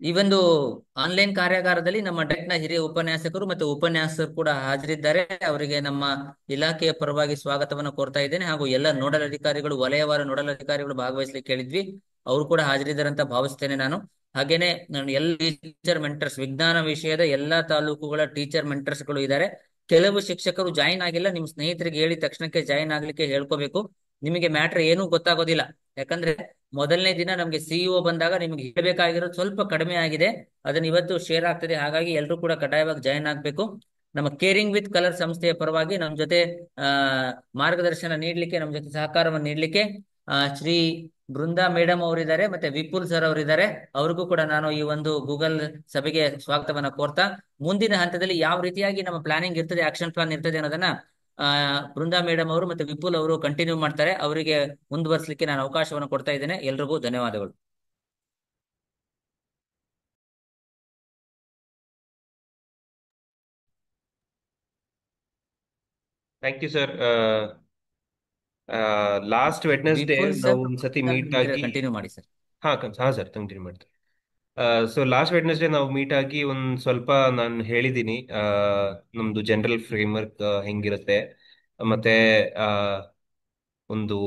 ಈ ಒಂದು ಆನ್ಲೈನ್ ಕಾರ್ಯಾಗಾರದಲ್ಲಿ ನಮ್ಮ ನ ಹಿರಿಯ ಉಪನ್ಯಾಸಕರು ಮತ್ತು ಉಪನ್ಯಾಸಕರು ಕೂಡ ಹಾಜರಿದ್ದಾರೆ. ಅವರಿಗೆ ನಮ್ಮ ಇಲಾಖೆಯ ಪರವಾಗಿ ಸ್ವಾಗತವನ್ನು ಕೋರ್ತಾ ಇದ್ದೇನೆ. ಹಾಗೂ ಎಲ್ಲ ನೋಡಲ್ ಅಧಿಕಾರಿಗಳು, ವಲಯವಾರು ನೋಡಲ್ ಅಧಿಕಾರಿಗಳು ಭಾಗವಹಿಸಲಿಕ್ಕೆ ಕೇಳಿದ್ವಿ, ಅವರು ಕೂಡ ಹಾಜರಿದ್ದಾರೆ ಅಂತ ಭಾವಿಸ್ತೇನೆ ನಾನು. ಹಾಗೇನೆ ನಾನು ಎಲ್ಲ ಟೀಚರ್ ಮೆಂಟರ್ಸ್, ವಿಜ್ಞಾನ ವಿಷಯದ ಎಲ್ಲಾ ತಾಲೂಕುಗಳ ಟೀಚರ್ ಮೆಂಟರ್ಸ್ ಗಳು ಇದ್ದಾರೆ. ಕೆಲವು ಶಿಕ್ಷಕರು ಜಾಯಿನ್ ಆಗಿಲ್ಲ. ನಿಮ್ ಸ್ನೇಹಿತರಿಗೆ ಹೇಳಿ ತಕ್ಷಣಕ್ಕೆ ಜಾಯಿನ್ ಆಗ್ಲಿಕ್ಕೆ ಹೇಳ್ಕೋಬೇಕು. ನಿಮಗೆ ಮ್ಯಾಟ್ರ್ ಏನೂ ಗೊತ್ತಾಗೋದಿಲ್ಲ. ಯಾಕಂದ್ರೆ ಮೊದಲನೇ ದಿನ ನಮ್ಗೆ ಸಿಇಒ ಬಂದಾಗ ನಿಮ್ಗೆ ಹೇಳ್ಬೇಕಾಗಿರೋದು ಸ್ವಲ್ಪ ಕಡಿಮೆ ಆಗಿದೆ. ಅದನ್ನ ಇವತ್ತು ಶೇರ್ ಆಗ್ತದೆ. ಹಾಗಾಗಿ ಎಲ್ಲರೂ ಕೂಡ ಕಡ್ಡಾಯವಾಗಿ ಜಾಯಿನ್ ಆಗ್ಬೇಕು. ನಮ್ಮ ಕೇರಿಂಗ್ ವಿತ್ ಕಲರ್ ಸಂಸ್ಥೆಯ ಪರವಾಗಿ ನಮ್ಮ ಜೊತೆ ಆ ಮಾರ್ಗದರ್ಶನ ನೀಡ್ಲಿಕ್ಕೆ, ನಮ್ಮ ಜೊತೆ ಸಹಕಾರವನ್ನು ನೀಡ್ಲಿಕ್ಕೆ ಶ್ರೀ ಬೃಂದಾ ಮೇಡಮ್ ಅವರಿದ್ದಾರೆ, ಮತ್ತೆ ವಿಪುಲ್ ಸರ್ ಅವರಿದ್ದಾರೆ. ಅವ್ರಿಗೂ ಕೂಡ ನಾನು ಈ ಒಂದು ಗೂಗಲ್ ಸಭೆಗೆ ಸ್ವಾಗತವನ್ನ ಕೋರ್ತಾ, ಮುಂದಿನ ಹಂತದಲ್ಲಿ ಯಾವ ರೀತಿಯಾಗಿ ನಮ್ಮ ಪ್ಲಾನಿಂಗ್ ಇರ್ತದೆ, ಆಕ್ಷನ್ ಪ್ಲಾನ್ ಇರ್ತದೆ ಅನ್ನೋದನ್ನ ಆ ಬೃಂದಾ ಮೇಡಮ್ ಅವರು ಮತ್ತೆ ವಿಪುಲ್ ಅವರು ಕಂಟಿನ್ಯೂ ಮಾಡ್ತಾರೆ. ಅವರಿಗೆ ಮುಂದುವರಿಸಲಿಕ್ಕೆ ನಾನು ಅವಕಾಶವನ್ನು ಕೊಡ್ತಾ ಇದ್ದೇನೆ. ಎಲ್ರಿಗೂ ಧನ್ಯವಾದಗಳು. Thank you sir. Last Wednesday Vipul ನಾವು ಸರ್ ಒಂದ್ಸತಿ ಮೀಟ್ ಆಗಿ. ಕಂಟಿನ್ಯೂ ಮಾಡಿ ಸರ್. ಹಾ ಸರ್, ಕಂಟಿನ್ಯೂ ಮಾಡ್ತೀನಿ. ಸೊ ಲಾಸ್ಟ್ ವೆಡ್ನೆಸ್ಡೇ ನಾವು ಮೀಟ್ ಆಗಿ ಒಂದು ಸ್ವಲ್ಪ ನಾನು ಹೇಳಿದ್ದೀನಿ, ನಮ್ದು ಜನರಲ್ ಫ್ರೇಮ್ವರ್ಕ್ ಹೆಂಗಿರುತ್ತೆ, ಮತ್ತೆ ಆ, ಒಂದು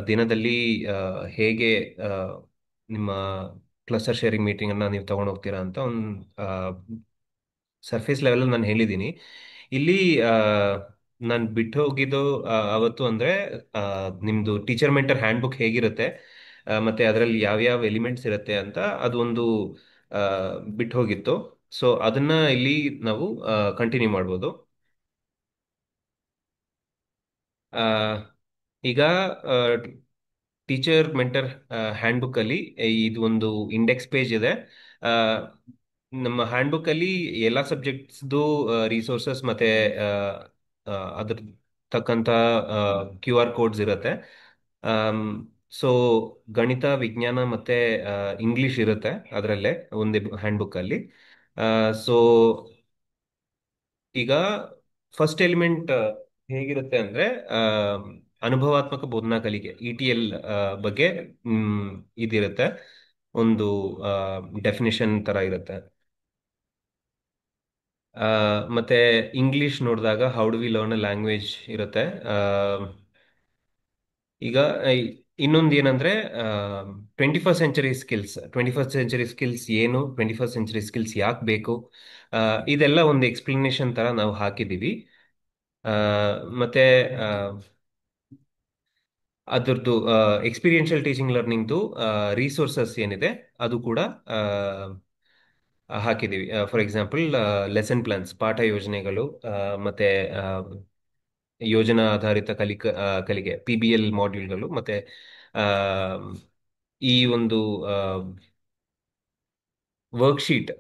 ದಿನದಲ್ಲಿ ಹೇಗೆ ಆ, ನಿಮ್ಮ ಕ್ಲಸ್ಟರ್ ಶೇರಿಂಗ್ ಮೀಟಿಂಗ್ ಅನ್ನ ನೀವು ತಗೊಂಡು ಹೋಗ್ತೀರಾ ಅಂತ ಒಂದು ಸರ್ಫೇಸ್ ಲೆವೆಲ್ ನಾನು ಹೇಳಿದ್ದೀನಿ. ಇಲ್ಲಿ ನಾನು ಬಿಟ್ಟು ಹೋಗಿದ್ದು ಅವತ್ತು ಅಂದ್ರೆ ಆ, ನಿಮ್ದು ಟೀಚರ್ ಮೆಂಟರ್ ಹ್ಯಾಂಡ್ ಬುಕ್ ಹೇಗಿರುತ್ತೆ, ಮತ್ತೆ ಅದರಲ್ಲಿ ಯಾವ್ಯಾವ ಎಲಿಮೆಂಟ್ಸ್ ಇರುತ್ತೆ ಅಂತ ಅದು ಒಂದು ಆ, ಬಿಟ್ಟು ಹೋಗಿತ್ತು. ಸೊ ಅದನ್ನ ಇಲ್ಲಿ ನಾವು ಕಂಟಿನ್ಯೂ ಮಾಡ್ಬೋದು. ಆ, ಈಗ ಟೀಚರ್ ಮೆಂಟರ್ ಹ್ಯಾಂಡ್ ಬುಕ್ ಅಲ್ಲಿ ಇದು ಒಂದು ಇಂಡೆಕ್ಸ್ ಪೇಜ್ ಇದೆ. ಆ, ನಮ್ಮ ಹ್ಯಾಂಡ್ ಬುಕ್ ಅಲ್ಲಿ ಎಲ್ಲ ಸಬ್ಜೆಕ್ಟ್ಸ್ದು ರಿಸೋರ್ಸಸ್ ಮತ್ತೆ ಆ, ಅದ್ರ ತಕ್ಕಂತ QR ಕೋಡ್ಸ್ ಇರುತ್ತೆ. ಸೊ ಗಣಿತ, ವಿಜ್ಞಾನ ಮತ್ತೆ ಇಂಗ್ಲಿಷ್ ಇರುತ್ತೆ ಅದರಲ್ಲೇ ಒಂದೇ ಹ್ಯಾಂಡ್ ಬುಕ್ ಅಲ್ಲಿ. ಸೊ ಈಗ ಫಸ್ಟ್ ಎಲಿಮೆಂಟ್ ಹೇಗಿರುತ್ತೆ ಅಂದ್ರೆ ಆ, ಅನುಭವಾತ್ಮಕ ಬೋಧನಾ ಕಲಿಕೆ ETL ಬಗ್ಗೆ ಮ್, ಇದಿರುತ್ತೆ. ಒಂದು ಡೆಫಿನಿಷನ್ ತರ ಇರುತ್ತೆ. ಆ, ಮತ್ತೆ ಇಂಗ್ಲಿಷ್ ನೋಡಿದಾಗ how do we learn a language ಇರುತ್ತೆ. ಆ, ಈಗ ಇನ್ನೊಂದು ಏನಂದ್ರೆ 21st ಸೆಂಚುರಿ ಸ್ಕಿಲ್ಸ್ ಏನು, 21st ಸೆಂಚುರಿ ಸ್ಕಿಲ್ಸ್ ಯಾಕೆ ಬೇಕು, ಇದೆಲ್ಲ ಒಂದು ಎಕ್ಸ್ಪ್ಲನೇಷನ್ ತರ ನಾವು ಹಾಕಿದ್ದೀವಿ. ಆ, ಮತ್ತೆ ಆ, ಅದರದ್ದು ಎಕ್ಸ್ಪೀರಿಯನ್ಷಿಯಲ್ ಟೀಚಿಂಗ್ ಲರ್ನಿಂಗ್ದು ರಿಸೋರ್ಸಸ್ ಏನಿದೆ ಅದು ಕೂಡ ಆ, ಹಾಕಿದ್ದೀವಿ. ಫಾರ್ ಎಕ್ಸಾಂಪಲ್ ಲೆಸನ್ ಪ್ಲಾನ್ಸ್, ಪಾಠ ಯೋಜನೆಗಳು, ಮತ್ತೆ ಆ, ಯೋಜನಾ ಆಧಾರಿತ ಕಲಿಕೆ PBL ಮಾಡ್ಯೂಲ್ಗಳು, ಮತ್ತೆ ಆ, ಈ ಒಂದು ವರ್ಕ್ಶೀಟ್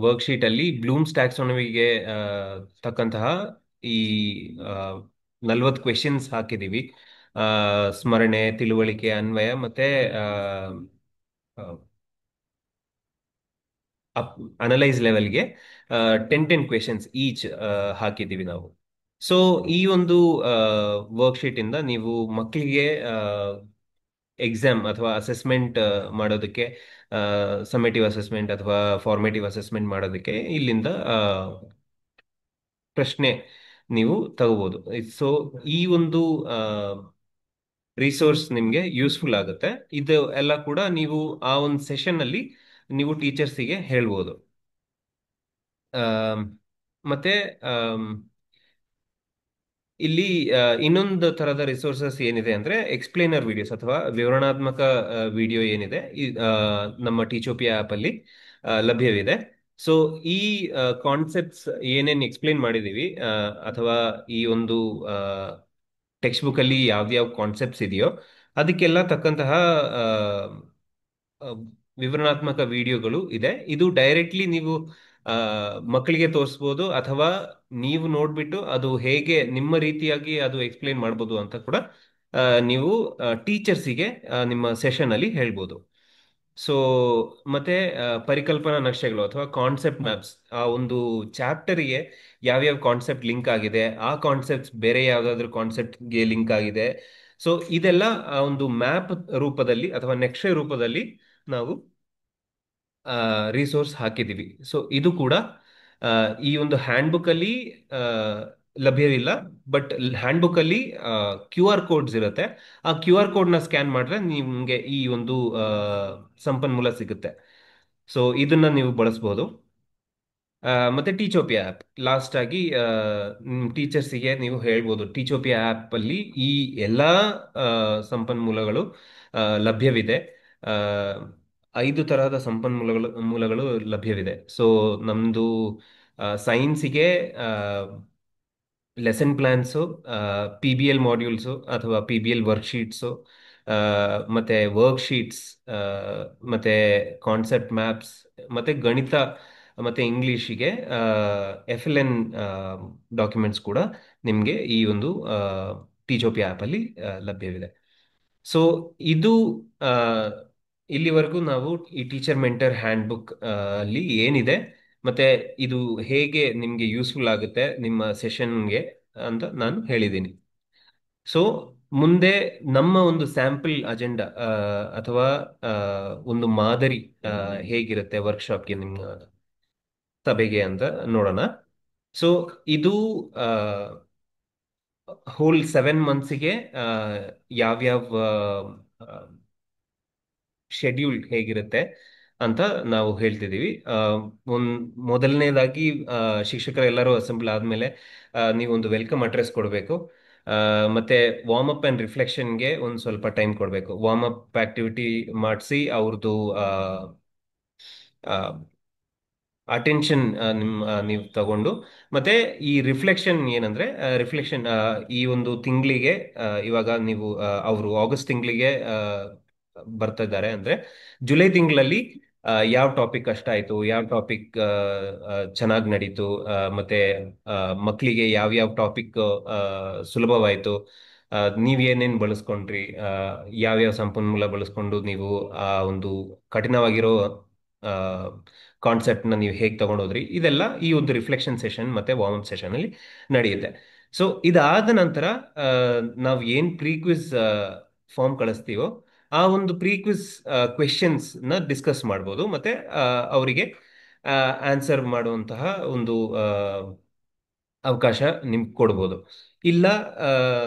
ವರ್ಕ್ಶೀಟ್ ಅಲ್ಲಿ ಬ್ಲೂಮ್ಸ್ ಟ್ಯಾಕ್ಸಾನಮಿಗೆ ತಕ್ಕಂತಹ ಈ 40 ಕ್ವೆಶನ್ಸ್ ಹಾಕಿದೀವಿ. ಸ್ಮರಣೆ, ತಿಳುವಳಿಕೆ, ಅನ್ವಯ ಮತ್ತೆ ಅನಲೈಸ್ ಲೆವೆಲ್ಗೆ 10 ಕ್ವೆಶನ್ಸ್ ಈಚ್ ಹಾಕಿದ್ದೀವಿ ನಾವು. ಸೊ ಈ ಒಂದು ವರ್ಕ್ಶೀಟ್ ಇಂದ ನೀವು ಮಕ್ಕಳಿಗೆ ಎಕ್ಸಾಮ್ ಅಥವಾ ಅಸೆಸ್ಮೆಂಟ್ ಮಾಡೋದಕ್ಕೆ, ಸಮೇಟಿವ್ ಅಸೆಸ್ಮೆಂಟ್ ಅಥವಾ ಫಾರ್ಮೇಟಿವ್ ಅಸೆಸ್ಮೆಂಟ್ ಮಾಡೋದಕ್ಕೆ ಇಲ್ಲಿಂದ ಪ್ರಶ್ನೆ ನೀವು ತಗೋಬಹುದು. ಸೊ ಈ ಒಂದು ರಿಸೋರ್ಸ್ ನಿಮಗೆ ಯೂಸ್ಫುಲ್ ಆಗುತ್ತೆ. ಇದು ಎಲ್ಲ ಕೂಡ ನೀವು ಆ ಒಂದು ಸೆಷನ್ ಅಲ್ಲಿ ನೀವು ಟೀಚರ್ಸಿಗೆ ಹೇಳ್ಬೋದು. ಆಮ್, ಮತ್ತೆ ಆಮ್, ಇಲ್ಲಿ ಇನ್ನೊಂದು ತರದ ರಿಸೋರ್ಸಸ್ ಏನಿದೆ ಅಂದ್ರೆ ಎಕ್ಸ್ಪ್ಲೇನರ್ ವಿಡಿಯೋಸ್ ಅಥವಾ ವಿವರಣಾತ್ಮಕ ವಿಡಿಯೋ ಏನಿದೆ, ನಮ್ಮ ಟೀಚೋಪಿಯಾ ಆಪ್ ಅಲ್ಲಿ ಲಭ್ಯವಿದೆ. ಸೊ ಈ ಕಾನ್ಸೆಪ್ಟ್ಸ್ ಏನೇನು ಎಕ್ಸ್ಪ್ಲೇನ್ ಮಾಡಿದೀವಿ, ಅಥವಾ ಈ ಒಂದು ಟೆಕ್ಸ್ಟ್ ಬುಕ್ ಅಲ್ಲಿ ಯಾವ್ಯಾವ ಕಾನ್ಸೆಪ್ಟ್ಸ್ ಇದೆಯೋ ಅದಕ್ಕೆಲ್ಲ ತಕ್ಕಂತಹ ಆ, ಆ, ವಿವರಣಾತ್ಮಕ ವಿಡಿಯೋಗಳು ಇದೆ. ಇದು ಡೈರೆಕ್ಟ್ಲಿ ನೀವು ಆ, ಮಕ್ಕಳಿಗೆ ತೋರಿಸ್ಬೋದು, ಅಥವಾ ನೀವು ನೋಡ್ಬಿಟ್ಟು ಅದು ಹೇಗೆ ನಿಮ್ಮ ರೀತಿಯಾಗಿ ಅದು ಎಕ್ಸ್ಪ್ಲೇನ್ ಮಾಡ್ಬೋದು ಅಂತ ಕೂಡ ನೀವು ಟೀಚರ್ಸಿಗೆ ನಿಮ್ಮ ಸೆಷನ್ ಅಲ್ಲಿ ಹೇಳ್ಬೋದು. ಸೊ ಮತ್ತೆ ಪರಿಕಲ್ಪನಾ ನಕ್ಷೆಗಳು ಅಥವಾ ಕಾನ್ಸೆಪ್ಟ್ ಮ್ಯಾಪ್ಸ್, ಆ ಒಂದು ಚಾಪ್ಟರ್ಗೆ ಯಾವ್ಯಾವ ಕಾನ್ಸೆಪ್ಟ್ ಲಿಂಕ್ ಆಗಿದೆ, ಆ ಕಾನ್ಸೆಪ್ಟ್ಸ್ ಬೇರೆ ಯಾವ್ದಾದ್ರು ಕಾನ್ಸೆಪ್ಟ್ಗೆ ಲಿಂಕ್ ಆಗಿದೆ. ಸೊ ಇದೆಲ್ಲ ಆ ಒಂದು ಮ್ಯಾಪ್ ರೂಪದಲ್ಲಿ ಅಥವಾ ನಕ್ಷೆ ರೂಪದಲ್ಲಿ ನಾವು ರಿಸೋರ್ಸ್ ಹಾಕಿದ್ದೀವಿ. ಸೊ ಇದು ಕೂಡ ಆ, ಈ ಒಂದು ಹ್ಯಾಂಡ್ಬುಕ್ ಅಲ್ಲಿ ಆ, ಲಭ್ಯವಿಲ್ಲ. ಬಟ್ ಹ್ಯಾಂಡ್ಬುಕ್ ಅಲ್ಲಿ QR ಕೋಡ್ಸ್ ಇರುತ್ತೆ. ಆ QR ಕೋಡ್ನ ಸ್ಕ್ಯಾನ್ ಮಾಡಿದ್ರೆ ನಿಮ್ಗೆ ಈ ಒಂದು ಸಂಪನ್ಮೂಲ ಸಿಗುತ್ತೆ. ಸೊ ಇದನ್ನ ನೀವು ಬಳಸ್ಬೋದು. ಮತ್ತೆ ಟೀಚೋಪಿಯಾ ಆ್ಯಪ್ ಲಾಸ್ಟ್ ಆಗಿ ನಿಮ್ಮ ಟೀಚರ್ಸಿಗೆ ನೀವು ಹೇಳ್ಬೋದು, ಟೀಚೋಪಿಯಾ ಆ್ಯಪ್ ಅಲ್ಲಿ ಈ ಎಲ್ಲ ಸಂಪನ್ಮೂಲಗಳು ಲಭ್ಯವಿದೆ. ಆ, 5 ತರಹದ ಮೂಲಗಳು ಲಭ್ಯವಿದೆ. ಸೊ ನಮ್ದು ಸೈನ್ಸಿಗೆ ಲೆಸನ್ ಪ್ಲಾನ್ಸು, PBL ಮಾಡ್ಯೂಲ್ಸು ಅಥವಾ PBL ವರ್ಕ್ಶೀಟ್ಸು, ಮತ್ತೆ ವರ್ಕ್ಶೀಟ್ಸ್, ಮತ್ತೆ ಕಾನ್ಸೆಪ್ಟ್ ಮ್ಯಾಪ್ಸ್, ಮತ್ತೆ ಗಣಿತ ಮತ್ತೆ ಇಂಗ್ಲಿಷಿಗೆ FLN ಡಾಕ್ಯುಮೆಂಟ್ಸ್ ಕೂಡ ನಿಮಗೆ ಈ ಒಂದು ಟೀಚೋಪಿ ಆ್ಯಪಲ್ಲಿ ಲಭ್ಯವಿದೆ. ಸೊ ಇದು ಆ, ಇಲ್ಲಿವರೆಗೂ ನಾವು ಈ ಟೀಚರ್ ಮೆಂಟರ್ ಹ್ಯಾಂಡ್ಬುಕ್ ಅಲ್ಲಿ ಏನಿದೆ ಮತ್ತೆ ಇದು ಹೇಗೆ ನಿಮ್ಗೆ ಯೂಸ್ಫುಲ್ ಆಗುತ್ತೆ ನಿಮ್ಮ ಸೆಷನ್ಗೆ ಅಂತ ನಾನು ಹೇಳಿದ್ದೀನಿ. ಸೊ ಮುಂದೆ ನಮ್ಮ ಒಂದು ಸ್ಯಾಂಪಲ್ ಅಜೆಂಡಾ ಅಥವಾ ಆ, ಒಂದು ಮಾದರಿ ಹೇಗಿರುತ್ತೆ ವರ್ಕ್ಶಾಪ್ಗೆ ನಿಮ್ಮ ಸಭೆಗೆ ಅಂತ ನೋಡೋಣ. ಸೊ ಇದು ಹೋಲ್ 7 ಮಂತ್ಸಿಗೆ ಯಾವ್ಯಾವ ಶೆಡ್ಯೂಲ್ ಹೇಗಿರುತ್ತೆ ಅಂತ ನಾವು ಹೇಳ್ತಿದೀವಿ. ಒಂದ್ ಮೊದಲನೇದಾಗಿ ಶಿಕ್ಷಕರೆಲ್ಲರೂ ಅಸೆಂಬಲ್ ಆದ್ಮೇಲೆ ನೀವೊಂದು ವೆಲ್ಕಮ್ ಅಡ್ರೆಸ್ ಕೊಡಬೇಕು. ಮತ್ತೆ ವಾರ್ಮ್ ಅಪ್ ಅಂಡ್ ರಿಫ್ಲೆಕ್ಷನ್ಗೆ ಒಂದು ಸ್ವಲ್ಪ ಟೈಮ್ ಕೊಡಬೇಕು. ವಾರ್ಮ್ ಅಪ್ ಆಕ್ಟಿವಿಟಿ ಮಾಡಿಸಿ ಅವ್ರದ್ದು ಅಟೆನ್ಷನ್ ನೀವು ತಗೊಂಡು, ಮತ್ತೆ ಈ ರಿಫ್ಲೆಕ್ಷನ್ ಏನಂದ್ರೆ ರಿಫ್ಲೆಕ್ಷನ್ ಈ ಒಂದು ತಿಂಗಳಿಗೆ ಇವಾಗ ನೀವು ಅವರು ಆಗಸ್ಟ್ ತಿಂಗಳಿಗೆ ಬರ್ತಾ ಇದ್ದಾರೆ ಅಂದ್ರೆ ಜುಲೈ ತಿಂಗಳಲ್ಲಿ ಯಾವ ಟಾಪಿಕ್ ಕಷ್ಟ ಆಯ್ತು, ಯಾವ ಟಾಪಿಕ್ ಚೆನ್ನಾಗಿ ನಡೀತು, ಮತ್ತೆ ಮಕ್ಕಳಿಗೆ ಯಾವ್ಯಾವ ಟಾಪಿಕ್ ಸುಲಭವಾಯ್ತು, ನೀವೇನೇನ್ ಬಳಸ್ಕೊಂಡ್ರಿ, ಯಾವ್ಯಾವ ಸಂಪನ್ಮೂಲ ಬಳಸ್ಕೊಂಡು ನೀವು ಆ ಒಂದು ಕಠಿಣವಾಗಿರೋ ಕಾನ್ಸೆಪ್ಟ್ ನ ನೀವು ಹೇಗೆ ತಗೊಂಡೋದ್ರಿ, ಇದೆಲ್ಲ ಈ ಒಂದು ರಿಫ್ಲೆಕ್ಷನ್ ಸೆಷನ್ ಮತ್ತೆ ವಾರ್ಮ್ ಅಪ್ ಸೆಷನ್ ಅಲ್ಲಿ ನಡೆಯುತ್ತೆ. ಸೊ ಇದಾದ ನಂತರ ನಾವು ಏನ್ ಪ್ರೀ ಕ್ವಿಜ್ ಫಾರ್ಮ್ ಕಳಿಸ್ತೀವೋ ಆ ಒಂದು ಪ್ರೀ ಕ್ವಿಜ್ ಕ್ವೆಶನ್ಸ್ ನ ಡಿಸ್ಕಸ್ ಮಾಡ್ಬೋದು. ಮತ್ತೆ ಅವರಿಗೆ ಆನ್ಸರ್ ಮಾಡುವಂತಹ ಒಂದು ಅವಕಾಶ ನಿಮ್ಗೆ ಕೊಡ್ಬೋದು. ಇಲ್ಲ ಆ,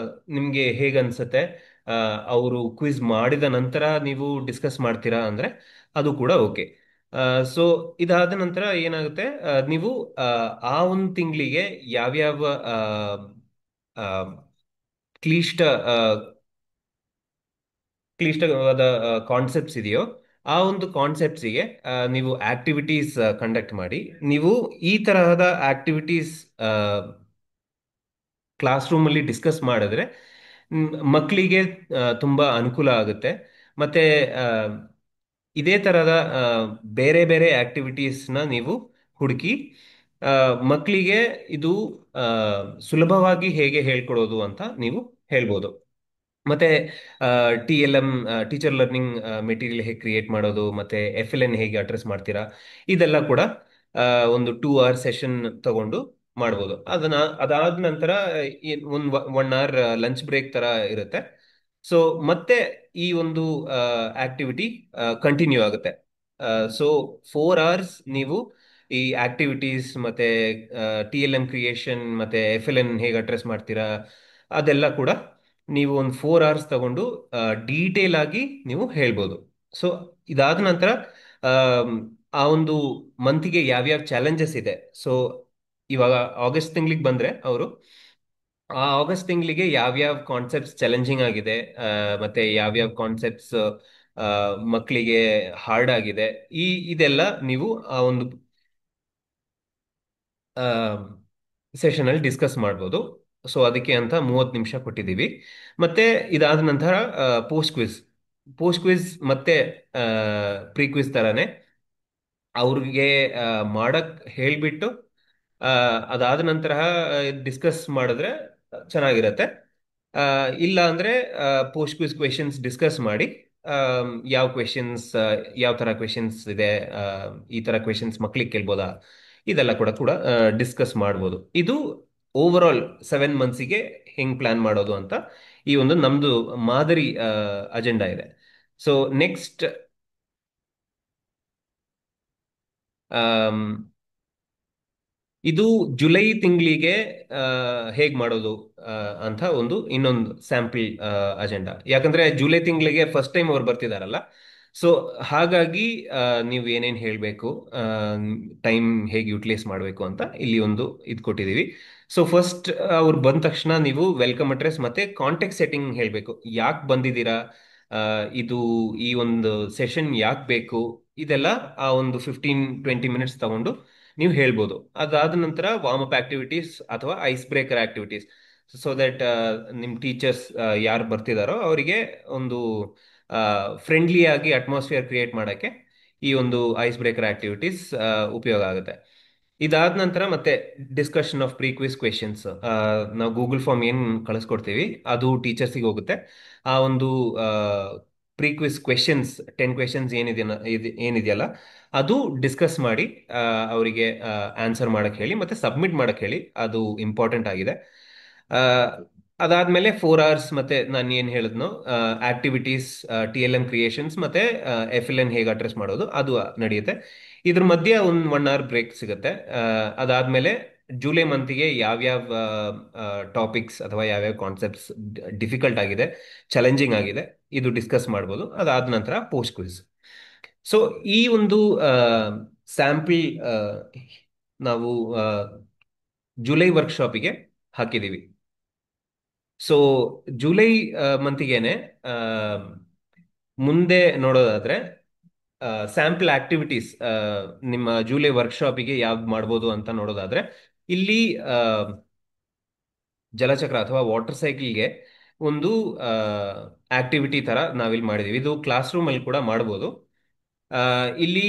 ನಿಮ್ಗೆ ಹೇಗನ್ಸುತ್ತೆ, ಅವರು ಕ್ವಿಜ್ ಮಾಡಿದ ನಂತರ ನೀವು ಡಿಸ್ಕಸ್ ಮಾಡ್ತೀರಾ ಅಂದ್ರೆ ಅದು ಕೂಡ ಓಕೆ. ಸೊ ಇದಾದ ನಂತರ ಏನಾಗುತ್ತೆ, ನೀವು ಆ, ಆ ಒಂದು ತಿಂಗಳಿಗೆ ಯಾವ್ಯಾವ ಆ, ಆ, ಕ್ಲಿಷ್ಟ ಆ, ಕ್ಲಿಷ್ಟವಾದ ಕಾನ್ಸೆಪ್ಟ್ಸ್ ಇದೆಯೋ ಆ ಒಂದು ಕಾನ್ಸೆಪ್ಟ್ಸಿಗೆ ನೀವು ಆಕ್ಟಿವಿಟೀಸ್ ಕಂಡಕ್ಟ್ ಮಾಡಿ. ನೀವು ಈ ತರಹದ ಆಕ್ಟಿವಿಟೀಸ್ ಕ್ಲಾಸ್ ರೂಮ್ ಅಲ್ಲಿ ಡಿಸ್ಕಸ್ ಮಾಡಿದ್ರೆ ಮಕ್ಕಳಿಗೆ ತುಂಬಾ ಅನುಕೂಲ ಆಗುತ್ತೆ. ಮತ್ತೆ ಆ, ಇದೇ ತರಹದ ಬೇರೆ ಬೇರೆ ಆಕ್ಟಿವಿಟೀಸ್ನ ನೀವು ಹುಡುಕಿ ಮಕ್ಕಳಿಗೆ ಇದು ಆ, ಸುಲಭವಾಗಿ ಹೇಗೆ ಹೇಳ್ಕೊಡೋದು ಅಂತ ನೀವು ಹೇಳ್ಬೋದು. ಮತ್ತೆ TLM, ಟೀಚರ್ ಲರ್ನಿಂಗ್ ಮೆಟೀರಿಯಲ್ ಹೇಗೆ ಕ್ರಿಯೇಟ್ ಮಾಡೋದು, ಮತ್ತೆ FLN ಹೇಗೆ ಅಡ್ರೆಸ್ ಮಾಡ್ತೀರಾ, ಇದೆಲ್ಲ ಕೂಡ ಆ, ಒಂದು 2 ಅವರ್ ಸೆಷನ್ ತಗೊಂಡು ಮಾಡ್ಬೋದು. ಅದಾದ ನಂತರ ಒಂದು 1 ಅವರ್ ಲಂಚ್ ಬ್ರೇಕ್ ತರ ಇರುತ್ತೆ. ಸೊ ಮತ್ತೆ ಈ ಒಂದು ಆಕ್ಟಿವಿಟಿ ಕಂಟಿನ್ಯೂ ಆಗುತ್ತೆ. ಸೊ 4 ಅವರ್ಸ್ ನೀವು ಈ ಆಕ್ಟಿವಿಟೀಸ್ ಮತ್ತೆ TLM ಕ್ರಿಯೇಷನ್ ಮತ್ತೆ FLN ಹೇಗೆ ಅಡ್ರೆಸ್ ಮಾಡ್ತೀರಾ ಅದೆಲ್ಲ ಕೂಡ ನೀವು ಒಂದು 4 ಅವರ್ಸ್ ತಗೊಂಡು ಡೀಟೇಲ್ ಆಗಿ ನೀವು ಹೇಳ್ಬೋದು. ಸೊ ಇದಾದ ನಂತರ ಆಮ್, ಆ ಒಂದು ಮಂತಿಗೆ ಯಾವ್ಯಾವ ಚಾಲೆಂಜಸ್ ಇದೆ. ಸೊ ಇವಾಗ ಆಗಸ್ಟ್ ತಿಂಗಳಿಗೆ ಬಂದ್ರೆ ಅವರು ಆ ಆಗಸ್ಟ್ ತಿಂಗಳಿಗೆ ಯಾವ್ಯಾವ ಕಾನ್ಸೆಪ್ಟ್ಸ್ ಚಾಲೆಂಜಿಂಗ್ ಆಗಿದೆ, ಮತ್ತೆ ಯಾವ್ಯಾವ ಕಾನ್ಸೆಪ್ಟ್ಸ್ ಮಕ್ಕಳಿಗೆ ಹಾರ್ಡ್ ಆಗಿದೆ, ಇದೆಲ್ಲ ನೀವು ಆ ಒಂದು ಸೆಷನ್ ಅಲ್ಲಿ ಡಿಸ್ಕಸ್ ಮಾಡ್ಬೋದು. ಸೊ ಅದಕ್ಕೆ ಅಂತ 30 ನಿಮಿಷ ಕೊಟ್ಟಿದ್ದೀವಿ. ಮತ್ತೆ ಇದಾದ ನಂತರ ಪೋಸ್ಟ್ ಕ್ವಿಜ್ ಮತ್ತೆ ಪ್ರೀ ಕ್ವಿಜ್ ತರಾನೇ ಅವ್ರಿಗೆ ಮಾಡಕ್ ಹೇಳ್ಬಿಟ್ಟು ಆ, ಅದಾದ ನಂತರ ಡಿಸ್ಕಸ್ ಮಾಡಿದ್ರೆ ಚೆನ್ನಾಗಿರತ್ತೆ. ಆ, ಇಲ್ಲ ಅಂದ್ರೆ ಪೋಸ್ಟ್ ಕ್ವಿಜ್ ಕ್ವೆಶನ್ಸ್ ಡಿಸ್ಕಸ್ ಮಾಡಿ ಯಾವ ಕ್ವೆಶನ್ಸ್, ಯಾವ ತರ ಕ್ವೆಶನ್ಸ್ ಇದೆ, ಆ, ಈ ತರ ಕ್ವೆಶನ್ಸ್ ಮಕ್ಳಿಗೆ ಕೇಳ್ಬೋದಾ, ಇದೆಲ್ಲ ಕೂಡ ಡಿಸ್ಕಸ್ ಮಾಡ್ಬೋದು. ಇದು ಓವರ್ ಆಲ್ 7 ಮಂತ್ಸಿಗೆ ಹೆಂಗ್ ಪ್ಲಾನ್ ಮಾಡೋದು ಅಂತ ಈ ಒಂದು ನಮ್ದು ಮಾದರಿ ಅಜೆಂಡಾ ಇದೆ. ಸೊ ನೆಕ್ಸ್ಟ್ ಇದು ಜುಲೈ ತಿಂಗಳಿಗೆ ಹೇಗ್ ಮಾಡೋದು ಅಂತ ಒಂದು ಇನ್ನೊಂದು ಸ್ಯಾಂಪಲ್ ಅಜೆಂಡಾ. ಯಾಕಂದ್ರೆ ಜುಲೈ ತಿಂಗಳಿಗೆ ಫಸ್ಟ್ ಟೈಮ್ ಅವ್ರು ಬರ್ತಿದಾರಲ್ಲ, ಸೊ ಹಾಗಾಗಿ ನೀವು ಏನೇನು ಹೇಳಬೇಕು, ಟೈಮ್ ಹೇಗೆ ಯುಟಿಲೈಸ್ ಮಾಡಬೇಕು ಅಂತ ಇಲ್ಲಿ ಒಂದು ಇದು ಕೊಟ್ಟಿದ್ದೀವಿ. ಸೊ ಫಸ್ಟ್ ಅವ್ರು ಬಂದ ತಕ್ಷಣ ನೀವು ವೆಲ್ಕಮ್ ಅಡ್ರೆಸ್ ಮತ್ತೆ ಕಾಂಟ್ಯಾಕ್ಟ್ ಸೆಟ್ಟಿಂಗ್ ಹೇಳಬೇಕು. ಯಾಕೆ ಬಂದಿದ್ದೀರಾ, ಇದು ಈ ಒಂದು ಸೆಷನ್ ಯಾಕೆ ಬೇಕು, ಇದೆಲ್ಲ ಆ ಒಂದು 15-20 ಮಿನಿಟ್ಸ್ ತಗೊಂಡು ನೀವು ಹೇಳ್ಬೋದು. ಅದಾದ ನಂತರ ವಾರ್ಮ್ ಅಪ್ ಆಕ್ಟಿವಿಟೀಸ್ ಅಥವಾ ice breaker activities, so that ನಿಮ್ಮ ಟೀಚರ್ಸ್ ಯಾರು ಬರ್ತಿದಾರೋ ಅವರಿಗೆ ಒಂದು ಫ್ರೆಂಡ್ಲಿ ಆಗಿ ಅಟ್ಮಾಸ್ಫಿಯರ್ ಕ್ರಿಯೇಟ್ ಮಾಡೋಕ್ಕೆ ಈ ಒಂದು ಐಸ್ ಬ್ರೇಕರ್ ಆಕ್ಟಿವಿಟೀಸ್ ಉಪಯೋಗ ಆಗುತ್ತೆ. ಇದಾದ ನಂತರ ಮತ್ತೆ ಡಿಸ್ಕಷನ್ ಆಫ್ ಪ್ರೀಕ್ವಿಸ್ ಕ್ವೆಶನ್ಸ್. ನಾವು ಗೂಗಲ್ ಫಾರ್ಮ್ ಏನು ಕಳಿಸ್ಕೊಡ್ತೀವಿ ಅದು ಟೀಚರ್ಸಿಗೆ ಹೋಗುತ್ತೆ. ಆ ಒಂದು ಪ್ರೀಕ್ವಿಸ್ ಕ್ವೆಶನ್ಸ್ 10 ಕ್ವೆಶನ್ಸ್ ಏನಿದೆಯಲ್ಲ ಅದು ಡಿಸ್ಕಸ್ ಮಾಡಿ ಅವರಿಗೆ ಆನ್ಸರ್ ಮಾಡಕ್ ಹೇಳಿ ಮತ್ತೆ ಸಬ್ಮಿಟ್ ಮಾಡಕ್ ಹೇಳಿ. ಅದು ಇಂಪಾರ್ಟೆಂಟ್ ಆಗಿದೆ. ಆ, ಅದಾದ್ಮೇಲೆ 4 ಅವರ್ಸ್ ಮತ್ತೆ ನಾನು ಏನು ಹೇಳಿದ್ನೋ ಆಕ್ಟಿವಿಟೀಸ್, TLM ಕ್ರಿಯೇಷನ್ಸ್ ಮತ್ತೆ FLN ಹೇಗೆ ಅಡ್ರೆಸ್ ಮಾಡೋದು ಅದು ನಡೆಯುತ್ತೆ. ಇದ್ರ ಮಧ್ಯೆ ಒಂದು 1 ಅವರ್ ಬ್ರೇಕ್ ಸಿಗುತ್ತೆ. ಅದಾದ್ಮೇಲೆ ಜುಲೈ ಮಂತಿಗೆ ಯಾವ್ಯಾವ ಟಾಪಿಕ್ಸ್ ಅಥವಾ ಯಾವ್ಯಾವ ಕಾನ್ಸೆಪ್ಟ್ಸ್ ಡಿಫಿಕಲ್ಟ್ ಆಗಿದೆ, ಚಾಲೆಂಜಿಂಗ್ ಆಗಿದೆ, ಇದು ಡಿಸ್ಕಸ್ ಮಾಡ್ಬೋದು. ಅದಾದ ನಂತರ ಪೋಸ್ಟ್ ಕ್ವಿಜ್. ಸೊ ಈ ಒಂದು ಸ್ಯಾಂಪಲ್ ನಾವು ಜುಲೈ ವರ್ಕ್ಶಾಪಿಗೆ ಹಾಕಿದ್ದೀವಿ. ಸೊ ಜುಲೈ ಮಂತಿಗೇನೆ ಮುಂದೆ ನೋಡೋದಾದ್ರೆ ಸ್ಯಾಂಪಲ್ ಆಕ್ಟಿವಿಟೀಸ್ ನಿಮ್ಮ ಜುಲೈ ವರ್ಕ್ಶಾಪಿಗೆ ಯಾವ್ದು ಮಾಡ್ಬೋದು ಅಂತ ನೋಡೋದಾದ್ರೆ ಇಲ್ಲಿ ಜಲಚಕ್ರ ಅಥವಾ ವಾಟರ್ ಸೈಕಲ್ಗೆ ಒಂದು ಆಕ್ಟಿವಿಟಿ ತರ ನಾವಿಲ್ಲಿ ಮಾಡಿದೀವಿ. ಇದು ಕ್ಲಾಸ್ ರೂಮ್ ಅಲ್ಲಿ ಕೂಡ ಮಾಡ್ಬೋದು. ಇಲ್ಲಿ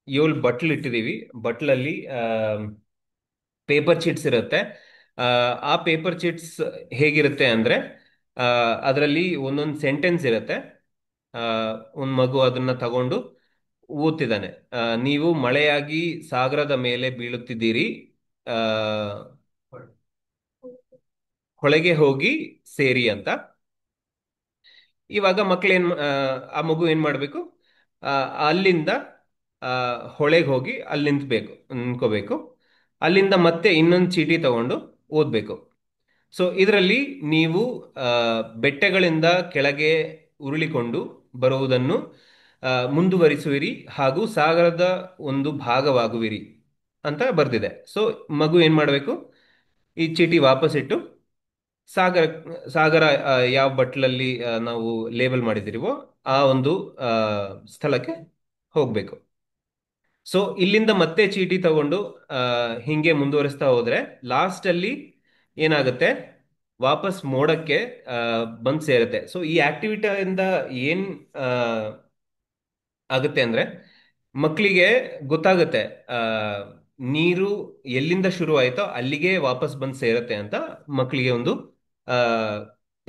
7 ಬಟ್ಲ್ ಇಟ್ಟಿದ್ದೀವಿ. ಬಟ್ಲಲ್ಲಿ ಪೇಪರ್ ಚಿಟ್ಸ್ ಇರುತ್ತೆ. ಆ ಪೇಪರ್ ಚಿಟ್ಸ್ ಹೇಗಿರುತ್ತೆ ಅಂದ್ರೆ ಅದರಲ್ಲಿ ಒಂದೊಂದು ಸೆಂಟೆನ್ಸ್ ಇರುತ್ತೆ. ಆ, ಒಂದ್ ಮಗು ಅದನ್ನ ತಗೊಂಡು ಓದ್ತಿದ್ದಾನೆ. ನೀವು ಮಳೆಯಾಗಿ ಸಾಗರದ ಮೇಲೆ ಬೀಳುತ್ತಿದ್ದೀರಿ, ಆ, ಹೊಳೆಗೆ ಹೋಗಿ ಸೇರಿ ಅಂತ. ಇವಾಗ ಆ ಮಗು ಏನ್ ಮಾಡ್ಬೇಕು, ಆ, ಅಲ್ಲಿಂದ ಆ, ಹೊಳೆಗೆ ಹೋಗಿ ಅಲ್ಲಿ ನಿಂತ್ಕೋಬೇಕು. ಅಲ್ಲಿಂದ ಮತ್ತೆ ಇನ್ನೊಂದು ಚೀಟಿ ತಗೊಂಡು ಓದ್ಬೇಕು. ಸೊ ಇದರಲ್ಲಿ ನೀವು ಆ, ಬೆಟ್ಟಗಳಿಂದ ಕೆಳಗೆ ಉರುಳಿಕೊಂಡು ಬರುವುದನ್ನು ಮುಂದುವರಿಸುವಿರಿ ಹಾಗೂ ಸಾಗರದ ಒಂದು ಭಾಗವಾಗುವಿರಿ ಅಂತ ಬರ್ದಿದೆ. ಸೊ ಮಗು ಏನ್ ಮಾಡಬೇಕು, ಈ ಚೀಟಿ ವಾಪಸ್ ಇಟ್ಟು ಸಾಗರ ಸಾಗರ ಯಾವ ಬಟ್ಲಲ್ಲಿ ನಾವು ಲೇಬಲ್ ಮಾಡಿದಿರಿವೋ ಆ ಒಂದು ಆ, ಸ್ಥಳಕ್ಕೆ ಹೋಗ್ಬೇಕು. ಸೊ ಇಲ್ಲಿಂದ ಮತ್ತೆ ಚೀಟಿ ತಗೊಂಡು ಹಿಂಗೆ ಮುಂದುವರಿಸ್ತಾ ಹೋದ್ರೆ ಲಾಸ್ಟ್ ಅಲ್ಲಿ ಏನಾಗುತ್ತೆ, ವಾಪಸ್ ಮೋಡಕ್ಕೆ ಬಂದ್ ಸೇರುತ್ತೆ. ಸೊ ಈ ಆಕ್ಟಿವಿಟಿಯಿಂದ ಏನ್ ಆ, ಆಗುತ್ತೆ ಅಂದ್ರೆ ಮಕ್ಕಳಿಗೆ ಗೊತ್ತಾಗುತ್ತೆ ಆ, ನೀರು ಎಲ್ಲಿಂದ ಶುರು ಆಯ್ತೋ ಅಲ್ಲಿಗೆ ವಾಪಸ್ ಬಂದ್ ಸೇರುತ್ತೆ ಅಂತ ಮಕ್ಕಳಿಗೆ ಒಂದು ಆ,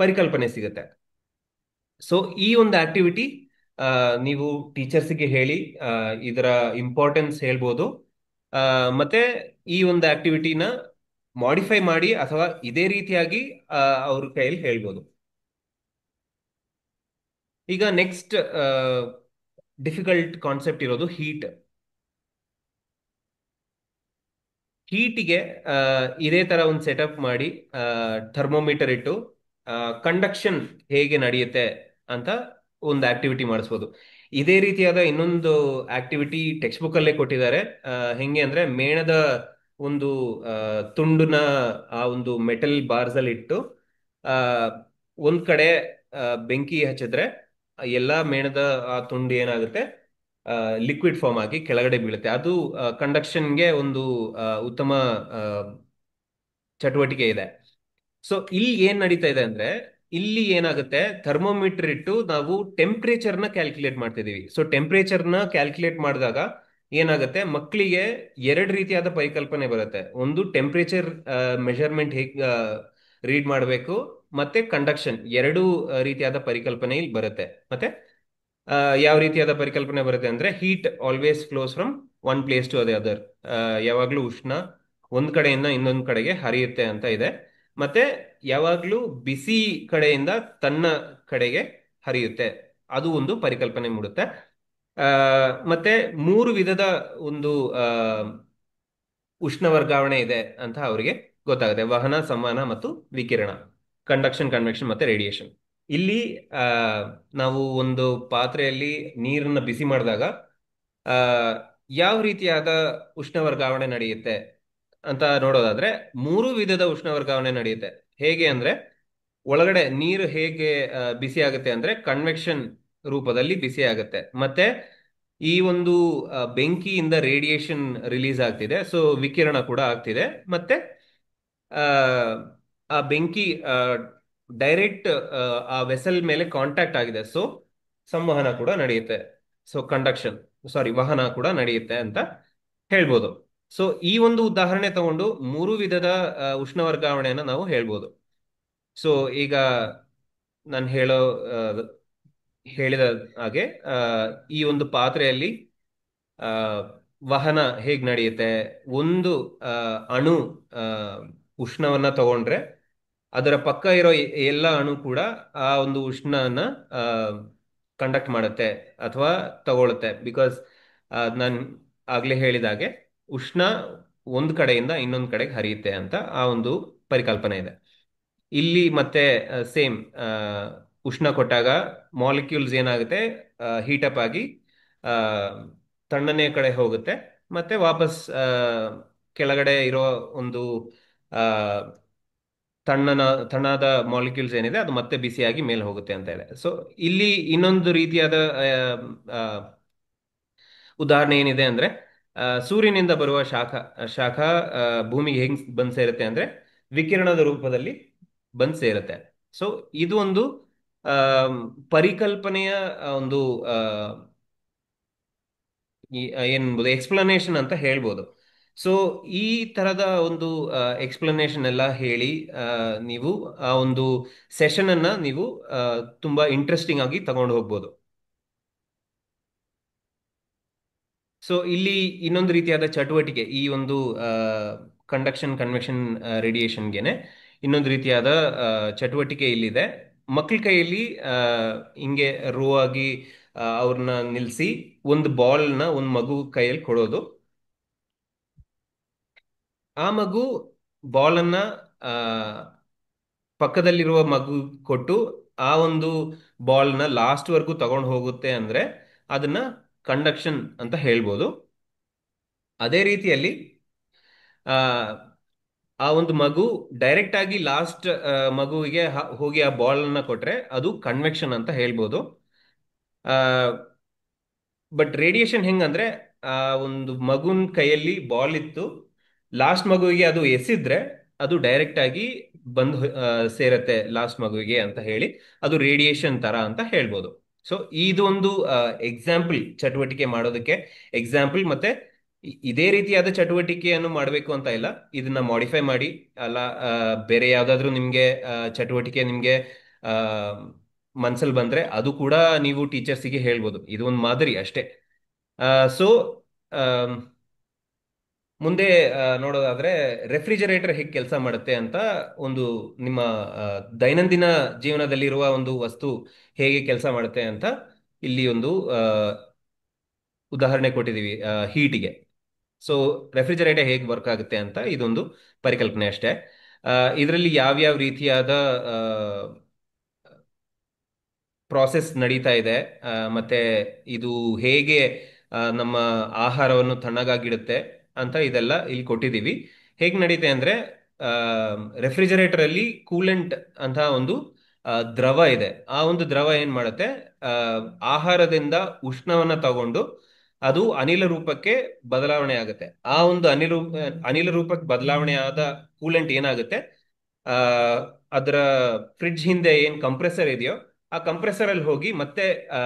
ಪರಿಕಲ್ಪನೆ ಸಿಗುತ್ತೆ. ಸೊ ಈ ಒಂದು ಆಕ್ಟಿವಿಟಿ ನೀವು ಟೀಚರ್ಸ್ಗೆ ಹೇಳಿ ಇದರ ಇಂಪಾರ್ಟೆನ್ಸ್ ಹೇಳ್ಬೋದು. ಆ, ಮತ್ತೆ ಈ ಒಂದು ಆಕ್ಟಿವಿಟಿನ ಮಾಡಿಫೈ ಮಾಡಿ ಅಥವಾ ಇದೇ ರೀತಿಯಾಗಿ ಅವ್ರ ಕೈಯಲ್ಲಿ ಹೇಳ್ಬೋದು. ಈಗ ನೆಕ್ಸ್ಟ್ ಡಿಫಿಕಲ್ಟ್ ಕಾನ್ಸೆಪ್ಟ್ ಇರೋದು ಹೀಟ್. ಹೀಟಿಗೆ ಇದೇ ತರ ಒಂದು ಸೆಟಪ್ ಮಾಡಿ ಥರ್ಮೋಮೀಟರ್ ಇಟ್ಟು ಕಂಡಕ್ಷನ್ ಹೇಗೆ ನಡೆಯುತ್ತೆ ಅಂತ ಒಂದು ಆಕ್ಟಿವಿಟಿ ಮಾಡಿಸ್ಬೋದು. ಇದೇ ರೀತಿಯಾದ ಇನ್ನೊಂದು ಆಕ್ಟಿವಿಟಿ ಟೆಕ್ಸ್ಟ್ ಬುಕ್ ಅಲ್ಲೇ ಕೊಟ್ಟಿದ್ದಾರೆ. ಹೆಂಗೆ ಅಂದ್ರೆ ಮೇಣದ ಒಂದು ತುಂಡುನ ಆ ಒಂದು ಮೆಟಲ್ ಬಾರ್ಸ್ ಅಲ್ಲಿ ಇಟ್ಟು ಆ, ಒಂದ್ ಕಡೆ ಬೆಂಕಿ ಹಚ್ಚಿದ್ರೆ ಎಲ್ಲಾ ಮೇಣದ ಆ ತುಂಡು ಏನಾಗುತ್ತೆ, ಲಿಕ್ವಿಡ್ ಫಾರ್ಮ್ ಆಗಿ ಕೆಳಗಡೆ ಬೀಳುತ್ತೆ. ಅದು ಕಂಡಕ್ಷನ್ಗೆ ಒಂದು ಉತ್ತಮ ಆ, ಚಟುವಟಿಕೆ ಇದೆ. ಸೊ ಇಲ್ಲಿ ಏನ್ ನಡೀತಾ ಇದೆ ಅಂದ್ರೆ ಇಲ್ಲಿ ಏನಾಗುತ್ತೆ, ಥರ್ಮೋಮೀಟರ್ ಇಟ್ಟು ನಾವು ಟೆಂಪ್ರೇಚರ್ನ ಕ್ಯಾಲ್ಕುಲೇಟ್ ಮಾಡ್ತಿದೀವಿ. ಸೊ ಟೆಂಪ್ರೇಚರ್ನ ಕ್ಯಾಲ್ಕುಲೇಟ್ ಮಾಡಿದಾಗ ಏನಾಗುತ್ತೆ, ಮಕ್ಕಳಿಗೆ 2 ರೀತಿಯಾದ ಪರಿಕಲ್ಪನೆ ಬರುತ್ತೆ. ಒಂದು ಟೆಂಪ್ರೇಚರ್ ಮೆಷರ್ಮೆಂಟ್ ಹೇಗೆ ರೀಡ್ ಮಾಡಬೇಕು, ಮತ್ತೆ ಕಂಡಕ್ಷನ್, 2 ರೀತಿಯಾದ ಪರಿಕಲ್ಪನೆ ಇಲ್ಲಿ ಬರುತ್ತೆ. ಮತ್ತೆ ಯಾವ ರೀತಿಯಾದ ಪರಿಕಲ್ಪನೆ ಬರುತ್ತೆ ಅಂದ್ರೆ heat always flows from one place to ಅದೇ ಅದರ್. ಯಾವಾಗ್ಲೂ ಉಷ್ಣ ಒಂದ್ ಕಡೆಯಿಂದ ಇನ್ನೊಂದ್ ಕಡೆಗೆ ಹರಿಯುತ್ತೆ ಅಂತ ಇದೆ. ಮತ್ತೆ ಯಾವಾಗ್ಲೂ ಬಿಸಿ ಕಡೆಯಿಂದ ತನ್ನ ಕಡೆಗೆ ಹರಿಯುತ್ತೆ, ಅದು ಒಂದು ಪರಿಕಲ್ಪನೆ ಮೂಡುತ್ತೆ. ಆ, ಮತ್ತೆ ಮೂರು ವಿಧದ ಒಂದು ಆ, ಉಷ್ಣ ವರ್ಗಾವಣೆ ಇದೆ ಅಂತ ಅವರಿಗೆ ಗೊತ್ತಾಗುತ್ತೆ: ವಹನ, ಸಂವಹನ ಮತ್ತು ವಿಕಿರಣ. ಕಂಡಕ್ಷನ್, ಕನ್ವೆಕ್ಷನ್ ಮತ್ತೆ ರೇಡಿಯೇಷನ್. ಇಲ್ಲಿ ಆ, ನಾವು ಒಂದು ಪಾತ್ರೆಯಲ್ಲಿ ನೀರನ್ನ ಬಿಸಿ ಮಾಡಿದಾಗ ಆ, ಯಾವ ರೀತಿಯಾದ ಉಷ್ಣ ವರ್ಗಾವಣೆ ನಡೆಯುತ್ತೆ ಅಂತ ನೋಡೋದಾದ್ರೆ, ಮೂರು ವಿಧದ ಉಷ್ಣ ವರ್ಗಾವಣೆ ನಡೆಯುತ್ತೆ. ಹೇಗೆ ಅಂದ್ರೆ, ಒಳಗಡೆ ನೀರು ಹೇಗೆ ಬಿಸಿ ಆಗುತ್ತೆ ಅಂದ್ರೆ ಕನ್ವೆಕ್ಷನ್ ರೂಪದಲ್ಲಿ ಬಿಸಿ ಆಗುತ್ತೆ. ಮತ್ತೆ ಈ ಒಂದು ಬೆಂಕಿಯಿಂದ ರೇಡಿಯೇಷನ್ ರಿಲೀಸ್ ಆಗ್ತಿದೆ, ಸೊ ವಿಕಿರಣ ಕೂಡ ಆಗ್ತಿದೆ. ಮತ್ತೆ ಆ, ಆ ಬೆಂಕಿ ಡೈರೆಕ್ಟ್ ಆ ವೆಸಲ್ ಮೇಲೆ ಕಾಂಟ್ಯಾಕ್ಟ್ ಆಗಿದೆ, ಸೊ ಸಂವಹನ ಕೂಡ ನಡೆಯುತ್ತೆ. ಸೊ ಕಂಡಕ್ಷನ್, ಸಾರಿ, ವಹನ ಕೂಡ ನಡೆಯುತ್ತೆ ಅಂತ ಹೇಳ್ಬೋದು. ಸೊ ಈ ಒಂದು ಉದಾಹರಣೆ ತಗೊಂಡು ಮೂರು ವಿಧದ ಉಷ್ಣ ವರ್ಗಾವಣೆಯನ್ನು ನಾವು ಹೇಳ್ಬೋದು. ಸೊ ಈಗ ನಾನು ಆ, ಹೇಳಿದ ಹಾಗೆ, ಆ, ಈ ಒಂದು ಪಾತ್ರೆಯಲ್ಲಿ ಆ, ವಹನ ಹೇಗ್ ನಡೆಯುತ್ತೆ. ಒಂದು ಆ, ಅಣು ಆ, ಉಷ್ಣವನ್ನ ತಗೊಂಡ್ರೆ ಅದರ ಪಕ್ಕ ಇರೋ ಎಲ್ಲ ಅಣು ಕೂಡ ಆ ಒಂದು ಉಷ್ಣನ ಕಂಡಕ್ಟ್ ಮಾಡುತ್ತೆ ಅಥವಾ ತಗೊಳುತ್ತೆ. ಬಿಕಾಸ್ ನಾನು ಆಗ್ಲೇ ಹೇಳಿದಾಗೆ ಉಷ್ಣ ಒಂದು ಕಡೆಯಿಂದ ಇನ್ನೊಂದು ಕಡೆಗೆ ಹರಿಯುತ್ತೆ ಅಂತ ಆ ಒಂದು ಪರಿಕಲ್ಪನೆ ಇದೆ. ಇಲ್ಲಿ ಮತ್ತೆ ಸೇಮ್, ಉಷ್ಣ ಕೊಟ್ಟಾಗ ಮಾಲಿಕ್ಯೂಲ್ಸ್ ಏನಾಗುತ್ತೆ, ಹೀಟಪ್ ಆಗಿ ಆ, ತಣ್ಣನೆಯ ಕಡೆ ಹೋಗುತ್ತೆ. ಮತ್ತೆ ವಾಪಸ್ ಕೆಳಗಡೆ ಇರೋ ಒಂದು ಆ, ತಣ್ಣನ ತಣ್ಣಾದ ಮಾಲಿಕ್ಯೂಲ್ಸ್ ಏನಿದೆ ಅದು ಮತ್ತೆ ಬಿಸಿಯಾಗಿ ಮೇಲೆ ಹೋಗುತ್ತೆ ಅಂತ ಇದೆ. ಸೊ ಇಲ್ಲಿ ಇನ್ನೊಂದು ರೀತಿಯಾದ ಆ, ಉದಾಹರಣೆ ಏನಿದೆ ಅಂದ್ರೆ, ಸೂರ್ಯನಿಂದ ಬರುವ ಶಾಖ ಆ, ಭೂಮಿಗೆ ಹೆಂಗ್ ಬಂದ್ ಸೇರುತ್ತೆ ಅಂದ್ರೆ ವಿಕಿರಣದ ರೂಪದಲ್ಲಿ ಬಂದ್ ಸೇರುತ್ತೆ. ಸೊ ಇದು ಒಂದು ಆ, ಪರಿಕಲ್ಪನೆಯ ಒಂದು ಆ, ಏನ್ಬೋದು ಎಕ್ಸ್ಪ್ಲನೇಷನ್ ಅಂತ ಹೇಳ್ಬೋದು. ಸೊ ಈ ತರದ ಒಂದು ಎಕ್ಸ್ಪ್ಲನೇಷನ್ ಎಲ್ಲ ಹೇಳಿ ಆ, ನೀವು ಆ ಒಂದು ಸೆಷನ್ ಅನ್ನ ನೀವು ಆ, ತುಂಬಾ ಇಂಟ್ರೆಸ್ಟಿಂಗ್ ಆಗಿ ತಗೊಂಡು ಹೋಗ್ಬೋದು. ಸೊ ಇಲ್ಲಿ ಇನ್ನೊಂದು ರೀತಿಯಾದ ಚಟುವಟಿಕೆ, ಈ ಒಂದು ಕಂಡಕ್ಷನ್, ಕನ್ವೆಕ್ಷನ್, ರೇಡಿಯೇಷನ್ಗೆನೆ ಇನ್ನೊಂದು ರೀತಿಯಾದ ಆ, ಚಟುವಟಿಕೆ ಇಲ್ಲಿದೆ. ಮಕ್ಕಳ ಕೈಯಲ್ಲಿ ಹಿಂಗೆ ರೋ ಆಗಿ ಅವ್ರನ್ನ ನಿಲ್ಲಿಸಿ ಒಂದು ಬಾಲ್ನ ಒಂದು ಮಗು ಕೈಯಲ್ಲಿ ಕೊಡೋದು. ಆ ಮಗು ಬಾಲನ್ನ ಆ, ಪಕ್ಕದಲ್ಲಿರುವ ಮಗು ಕೊಟ್ಟು ಆ ಒಂದು ಬಾಲ್ನ ಲಾಸ್ಟ್ ವರ್ಗೂ ತಗೊಂಡು ಹೋಗುತ್ತೆ ಅಂದ್ರೆ ಅದನ್ನ ಕಂಡಕ್ಷನ್ ಅಂತ ಹೇಳ್ಬೋದು. ಅದೇ ರೀತಿಯಲ್ಲಿ ಆ ಆ ಒಂದು ಮಗು ಡೈರೆಕ್ಟ್ ಆಗಿ ಲಾಸ್ಟ್ ಮಗುವಿಗೆ ಹೋಗಿ ಆ ಬಾಲ್ ನ ಕೊಟ್ರೆ ಅದು ಕನ್ವೆಕ್ಷನ್ ಅಂತ ಹೇಳ್ಬೋದು. ಬಟ್ ರೇಡಿಯೇಷನ್ ಹೆಂಗಂದ್ರೆ, ಆ ಒಂದು ಮಗುನ್ ಕೈಯಲ್ಲಿ ಬಾಲ್ ಇತ್ತು, ಲಾಸ್ಟ್ ಮಗುವಿಗೆ ಅದು ಎಸಿದ್ರೆ ಅದು ಡೈರೆಕ್ಟ್ ಆಗಿ ಬಂದು ಸೇರತ್ತೆ ಲಾಸ್ಟ್ ಮಗುವಿಗೆ ಅಂತ ಹೇಳಿ ಅದು ರೇಡಿಯೇಷನ್ ತರ ಅಂತ ಹೇಳ್ಬೋದು. ಸೊ ಇದು ಒಂದು ಎಕ್ಸಾಂಪಲ್, ಚಟುವಟಿಕೆ ಮಾಡೋದಕ್ಕೆ ಎಕ್ಸಾಂಪಲ್. ಮತ್ತೆ ಇದೇ ರೀತಿಯಾದ ಚಟುವಟಿಕೆಯನ್ನು ಮಾಡಬೇಕು ಅಂತ ಇಲ್ಲ, ಇದನ್ನ ಮಾಡಿಫೈ ಮಾಡಿ ಅಲ್ಲ, ಬೇರೆ ಯಾವ್ದಾದ್ರು ನಿಮ್ಗೆ ಚಟುವಟಿಕೆ ನಿಮ್ಗೆ ಆ ಮನ್ಸಲ್ಲಿ ಬಂದ್ರೆ ಅದು ಕೂಡ ನೀವು ಟೀಚರ್ಸಿಗೆ ಹೇಳ್ಬೋದು. ಇದು ಒಂದು ಮಾದರಿ ಅಷ್ಟೇ. ಸೊ ಮುಂದೆ ನೋಡೋದಾದ್ರೆ, ರೆಫ್ರಿಜರೇಟರ್ ಹೇಗೆ ಕೆಲಸ ಮಾಡುತ್ತೆ ಅಂತ, ಒಂದು ನಿಮ್ಮ ಆ, ದೈನಂದಿನ ಜೀವನದಲ್ಲಿರುವ ಒಂದು ವಸ್ತು ಹೇಗೆ ಕೆಲಸ ಮಾಡುತ್ತೆ ಅಂತ ಇಲ್ಲಿ ಒಂದು ಉದಾಹರಣೆ ಕೊಟ್ಟಿದ್ದೀವಿ ಹೀಟಿಗೆ. ಸೊ ರೆಫ್ರಿಜರೇಟರ್ ಹೇಗೆ ವರ್ಕ್ ಆಗುತ್ತೆ ಅಂತ ಇದೊಂದು ಪರಿಕಲ್ಪನೆ ಅಷ್ಟೇ. ಇದರಲ್ಲಿ ಯಾವ್ಯಾವ ರೀತಿಯಾದ ಪ್ರಾಸೆಸ್ ನಡೀತಾ ಇದೆ, ಮತ್ತೆ ಇದು ಹೇಗೆ ನಮ್ಮ ಆಹಾರವನ್ನು ತಣ್ಣಗಾಗಿಡುತ್ತೆ ಅಂತ ಇದೆಲ್ಲ ಇಲ್ಲಿ ಕೊಟ್ಟಿದ್ದೀವಿ. ಹೇಗೆ ನಡೀತೆ ಅಂದ್ರೆ, ರೆಫ್ರಿಜರೇಟರ್ ಅಲ್ಲಿ ಕೂಲೆಂಟ್ ಅಂತ ಒಂದು ದ್ರವ ಇದೆ. ಆ ಒಂದು ದ್ರವ ಏನ್ ಮಾಡುತ್ತೆ, ಆ, ಆಹಾರದಿಂದ ಉಷ್ಣವನ್ನ ತಗೊಂಡು ಅದು ಅನಿಲ ರೂಪಕ್ಕೆ ಬದಲಾವಣೆ ಆಗುತ್ತೆ. ಆ ಒಂದು ಅನಿಲ ರೂಪಕ್ಕೆ ಬದಲಾವಣೆ ಆದ ಕೂಲೆಂಟ್ ಏನಾಗುತ್ತೆ, ಆ ಅದರ ಫ್ರಿಡ್ಜ್ ಹಿಂದೆ ಏನ್ ಕಂಪ್ರೆಸರ್ ಇದೆಯೋ ಆ ಕಂಪ್ರೆಸರ್ ಅಲ್ಲಿ ಹೋಗಿ ಮತ್ತೆ ಆ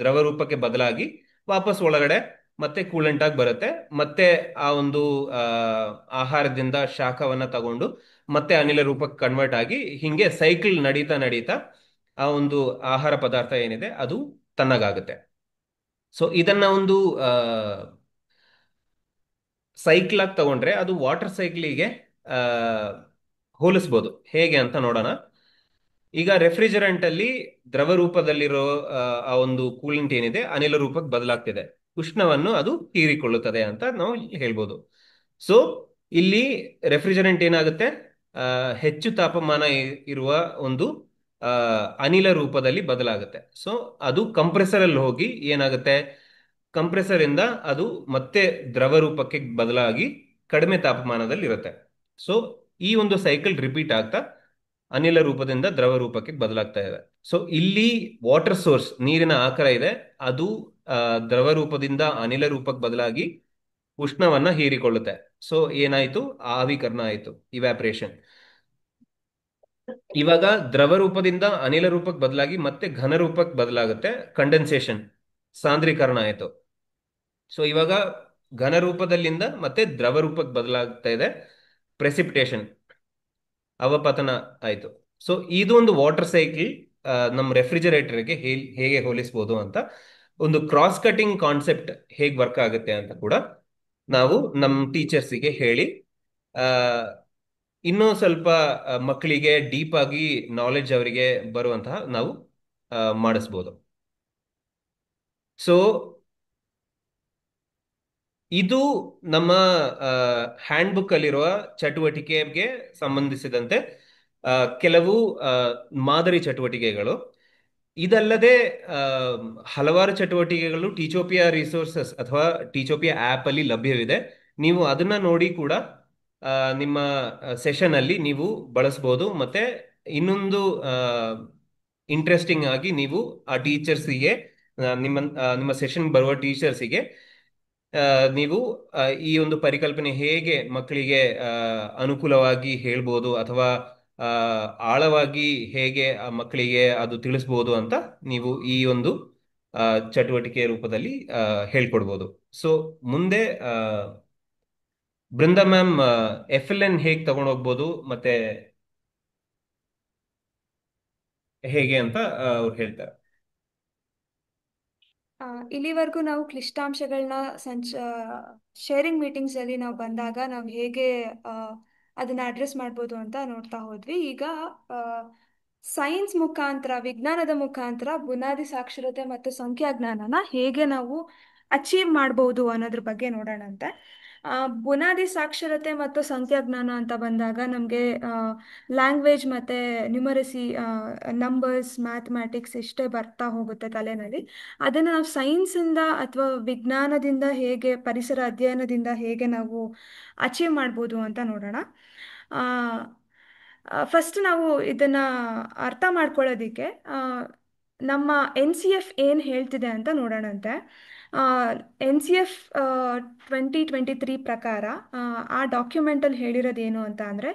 ದ್ರವ ರೂಪಕ್ಕೆ ಬದಲಾಗಿ ವಾಪಸ್ ಒಳಗಡೆ ಮತ್ತೆ ಕೂಲೆಂಟ್ ಆಗಿ ಬರುತ್ತೆ. ಮತ್ತೆ ಆ ಒಂದು ಆ ಆಹಾರದಿಂದ ಶಾಖವನ್ನ ತಗೊಂಡು ಮತ್ತೆ ಅನಿಲ ರೂಪಕ್ಕೆ ಕನ್ವರ್ಟ್ ಆಗಿ ಹಿಂಗೆ ಸೈಕಲ್ ನಡೀತಾ ನಡೀತಾ ಆ ಒಂದು ಆಹಾರ ಪದಾರ್ಥ ಏನಿದೆ ಅದು ತಣ್ಣಗಾಗುತ್ತೆ. ಸೊ ಇದನ್ನ ಒಂದು ಸೈಕಲ್ ಆಗಿ ತಗೊಂಡ್ರೆ ಅದು ವಾಟರ್ ಸೈಕ್ಲಿಗೆ ಹೋಲಿಸ್ಬೋದು. ಹೇಗೆ ಅಂತ ನೋಡೋಣ. ಈಗ ರೆಫ್ರಿಜರೆಂಟ್ ಅಲ್ಲಿ ದ್ರವ ರೂಪದಲ್ಲಿರೋ ಆ ಒಂದು ಕೂಲೆಂಟ್ ಏನಿದೆ ಅನಿಲ ರೂಪಕ್ಕೆ ಬದಲಾಗ್ತಿದೆ, ಉಷ್ಣವನ್ನು ಅದು ಹೀರಿಕೊಳ್ಳುತ್ತದೆ ಅಂತ ನಾವು ಹೇಳ್ಬೋದು. ಸೊ ಇಲ್ಲಿ ರೆಫ್ರಿಜರೆಂಟ್ ಏನಾಗುತ್ತೆ, ಆ, ಹೆಚ್ಚು ತಾಪಮಾನ ಇರುವ ಒಂದು ಆ, ಅನಿಲ ರೂಪದಲ್ಲಿ ಬದಲಾಗುತ್ತೆ. ಸೊ ಅದು ಕಂಪ್ರೆಸರ್ ಅಲ್ಲಿ ಹೋಗಿ ಏನಾಗುತ್ತೆ, ಕಂಪ್ರೆಸರ್ ಇಂದ ಅದು ಮತ್ತೆ ದ್ರವ ರೂಪಕ್ಕೆ ಬದಲಾಗಿ ಕಡಿಮೆ ತಾಪಮಾನದಲ್ಲಿ ಇರುತ್ತೆ. ಸೊ ಈ ಒಂದು ಸೈಕಲ್ ರಿಪೀಟ್ ಆಗ್ತಾ ಅನಿಲ ರೂಪದಿಂದ ದ್ರವ ರೂಪಕ್ಕೆ ಬದಲಾಗ್ತಾ ಇದೆ. ಸೊ ಇಲ್ಲಿ ವಾಟರ್ ಸೋರ್ಸ್ ನೀರಿನ ಆಕರ ಇದೆ, ಅದು ಆ, ದ್ರವ ರೂಪದಿಂದ ಅನಿಲ ರೂಪಕ್ಕೆ ಬದಲಾಗಿ ಉಷ್ಣವನ್ನ ಹೀರಿಕೊಳ್ಳುತ್ತೆ. ಸೊ ಏನಾಯ್ತು, ಆವಿಕರಣ ಆಯ್ತು, ಇವ್ಯಾಪ್ರೇಷನ್. ಇವಾಗ ದ್ರವ ರೂಪದಿಂದ ಅನಿಲ ರೂಪಕ್ಕೆ ಬದಲಾಗಿ ಮತ್ತೆ ಘನ ರೂಪಕ್ಕೆ ಬದಲಾಗುತ್ತೆ, ಕಂಡೆನ್ಸೇಷನ್, ಸಾಂದ್ರೀಕರಣ ಆಯ್ತು. ಸೊ ಇವಾಗ ಘನ ರೂಪದಲ್ಲಿಂದ ಮತ್ತೆ ದ್ರವ ರೂಪಕ್ಕೆ ಬದಲಾಗ್ತಾ ಇದೆ, ಪ್ರೆಸಿಪಿಟೇಷನ್, ಅವಪತನ ಆಯ್ತು. ಸೊ ಇದು ಒಂದು ವಾಟರ್ ಸೈಕಲ್ ನಮ್ಮ ರೆಫ್ರಿಜರೇಟರ್ಗೆ ಹೇಗೆ ಹೋಲಿಸ್ಬೋದು ಅಂತ, ಒಂದು ಕ್ರಾಸ್ ಕಟಿಂಗ್ ಕಾನ್ಸೆಪ್ಟ್ ಹೇಗೆ ವರ್ಕ್ ಆಗುತ್ತೆ ಅಂತ ಕೂಡ ನಾವು ನಮ್ಮ ಟೀಚರ್ಸಿಗೆ ಹೇಳಿ ಆ, ಇನ್ನೂ ಸ್ವಲ್ಪ ಮಕ್ಕಳಿಗೆ ಡೀಪ್ ಆಗಿ ನಾಲೆಡ್ಜ್ ಅವರಿಗೆ ಬರುವಂತಹ ನಾವು ಮಾಡಿಸ್ಬೋದು. ಸೊ ಇದು ನಮ್ಮ ಹ್ಯಾಂಡ್ ಬುಕ್ ಅಲ್ಲಿರುವ ಚಟುವಟಿಕೆಗೆ ಸಂಬಂಧಿಸಿದಂತೆ ಆ, ಕೆಲವು ಆ, ಮಾದರಿ ಚಟುವಟಿಕೆಗಳು. ಇದಲ್ಲದೆ ಆ, ಹಲವಾರು ಚಟುವಟಿಕೆಗಳು ಟೀಚೋಪಿಯಾ ರಿಸೋರ್ಸಸ್ ಅಥವಾ ಟೀಚೋಪಿಯಾ ಆಪ್ ಅಲ್ಲಿ ಲಭ್ಯವಿದೆ. ನೀವು ಅದನ್ನ ನೋಡಿ ಕೂಡ ಆ, ನಿಮ್ಮ ಸೆಷನ್ ಅಲ್ಲಿ ನೀವು ಬಳಸ್ಬೋದು. ಮತ್ತೆ ಇನ್ನೊಂದು ಇಂಟ್ರೆಸ್ಟಿಂಗ್ ಆಗಿ ನೀವು ಆ ಟೀಚರ್ಸಿಗೆ, ನಿಮ್ಮ ಸೆಷನ್ ಬರುವ ಟೀಚರ್ಸಿಗೆ ಆ, ನೀವು ಈ ಒಂದು ಪರಿಕಲ್ಪನೆ ಹೇಗೆ ಮಕ್ಕಳಿಗೆ ಅನುಕೂಲವಾಗಿ ಹೇಳ್ಬೋದು ಅಥವಾ ಆ, ಆಳವಾಗಿ ಹೇಗೆ ಆ ಮಕ್ಕಳಿಗೆ ಅದು ತಿಳಿಸ್ಬೋದು ಅಂತ ನೀವು ಈ ಒಂದು ಆ, ಚಟುವಟಿಕೆಯ ರೂಪದಲ್ಲಿ ಹೇಳ್ಕೊಡ್ಬೋದು. ಸೊ ಮುಂದೆ ಬೃಂದಾ ಮ್ಯಾಮ್ FLN ಹೇಗೆ ತಗೊಂಡೋಗ್ಬೋದು ಮತ್ತೆ ಹೇಗೆ ಅಂತ ಅವ್ರು ಹೇಳ್ತಾರೆ. ಆ, ಇಲ್ಲಿವರೆಗೂ ನಾವು ಕ್ಲಿಷ್ಟಾಂಶಗಳನ್ನ ಶೇರಿಂಗ್ ಮೀಟಿಂಗ್ಸ್ ಅಲ್ಲಿ ನಾವು ಬಂದಾಗ ನಾವು ಹೇಗೆ ಆ, ಅದನ್ನ ಅಡ್ರೆಸ್ ಮಾಡ್ಬೋದು ಅಂತ ನೋಡ್ತಾ ಹೋದ್ವಿ. ಈಗ ಸೈನ್ಸ್ ಮುಖಾಂತರ, ವಿಜ್ಞಾನದ ಮುಖಾಂತರ ಬುನಾದಿ ಸಾಕ್ಷರತೆ ಮತ್ತು ಸಂಖ್ಯಾಜ್ಞಾನನ ಹೇಗೆ ನಾವು ಅಚೀವ್ ಮಾಡ್ಬೋದು ಅನ್ನೋದ್ರ ಬಗ್ಗೆ ನೋಡೋಣಂತೆ. ಬುನಾದಿ ಸಾಕ್ಷರತೆ ಮತ್ತು ಸಂಖ್ಯಾಜ್ಞಾನ ಅಂತ ಬಂದಾಗ ನಮಗೆ ಲ್ಯಾಂಗ್ವೇಜ್ ಮತ್ತು ನ್ಯೂಮರಸಿ, ನಂಬರ್ಸ್, ಮ್ಯಾಥಮ್ಯಾಟಿಕ್ಸ್ ಇಷ್ಟೇ ಬರ್ತಾ ಹೋಗುತ್ತೆ ತಲೆನಲ್ಲಿ. ಅದನ್ನು ನಾವು ಸೈನ್ಸಿಂದ ಅಥವಾ ವಿಜ್ಞಾನದಿಂದ ಹೇಗೆ, ಪರಿಸರ ಅಧ್ಯಯನದಿಂದ ಹೇಗೆ ನಾವು ಅಚೀವ್ ಮಾಡ್ಬೋದು ಅಂತ ನೋಡೋಣ. ಫಸ್ಟ್ ನಾವು ಇದನ್ನು ಅರ್ಥ ಮಾಡ್ಕೊಳ್ಳೋದಕ್ಕೆ ನಮ್ಮ NCF ಏನು ಹೇಳ್ತಿದೆ ಅಂತ ನೋಡೋಣಂತೆ. NCF 2023 ಪ್ರಕಾರ ಆ ಡಾಕ್ಯುಮೆಂಟಲ್ಲಿ ಹೇಳಿರೋದೇನು ಅಂತ ಅಂದರೆ,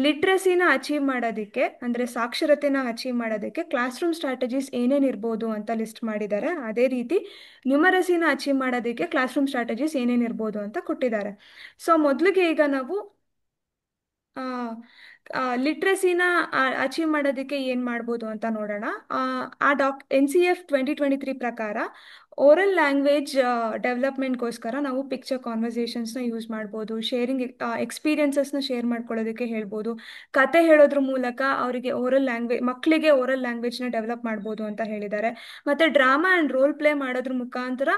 ಲಿಟ್ರಸಿನ ಅಚೀವ್ ಮಾಡೋದಕ್ಕೆ, ಅಂದರೆ ಸಾಕ್ಷರತೆನ ಅಚೀವ್ ಮಾಡೋದಕ್ಕೆ ಕ್ಲಾಸ್ ರೂಮ್ ಸ್ಟ್ರಾಟಜೀಸ್ ಏನೇನು ಇರ್ಬೋದು ಅಂತ ಲಿಸ್ಟ್ ಮಾಡಿದ್ದಾರೆ. ಅದೇ ರೀತಿ ನ್ಯೂಮರಸಿನ ಅಚೀವ್ ಮಾಡೋದಕ್ಕೆ ಕ್ಲಾಸ್ ರೂಮ್ ಸ್ಟ್ರಾಟಜೀಸ್ ಏನೇನು ಇರ್ಬೋದು ಅಂತ ಕೊಟ್ಟಿದ್ದಾರೆ. ಸೊ ಮೊದಲಿಗೆ ಈಗ ನಾವು ಲಿಟ್ರಸಿನ ಅಚೀವ್ ಮಾಡೋದಕ್ಕೆ ಏನು ಮಾಡ್ಬೋದು ಅಂತ ನೋಡೋಣ. ಆ NCF 2023 ಪ್ರಕಾರ ಓರಲ್ ಲ್ಯಾಂಗ್ವೇಜ್ ಡೆವಲಪ್ಮೆಂಟ್ಗೋಸ್ಕರ ನಾವು ಪಿಕ್ಚರ್ ಕಾನ್ವರ್ಸೇಷನ್ಸ್ನ ಯೂಸ್ ಮಾಡ್ಬೋದು, ಶೇರಿಂಗ್ ಎಕ್ಸ್ಪೀರಿಯನ್ಸಸ್ನ ಶೇರ್ ಮಾಡ್ಕೊಳ್ಳೋದಕ್ಕೆ ಹೇಳ್ಬೋದು, ಕತೆ ಹೇಳೋದ್ರ ಮೂಲಕ ಅವರಿಗೆ ಮಕ್ಕಳಿಗೆ ಓರಲ್ ಲ್ಯಾಂಗ್ವೇಜ್ನ ಡೆವಲಪ್ ಮಾಡ್ಬೋದು ಅಂತ ಹೇಳಿದ್ದಾರೆ. ಮತ್ತು ಡ್ರಾಮಾ ಆ್ಯಂಡ್ ರೋಲ್ ಪ್ಲೇ ಮಾಡೋದ್ರ ಮುಖಾಂತರ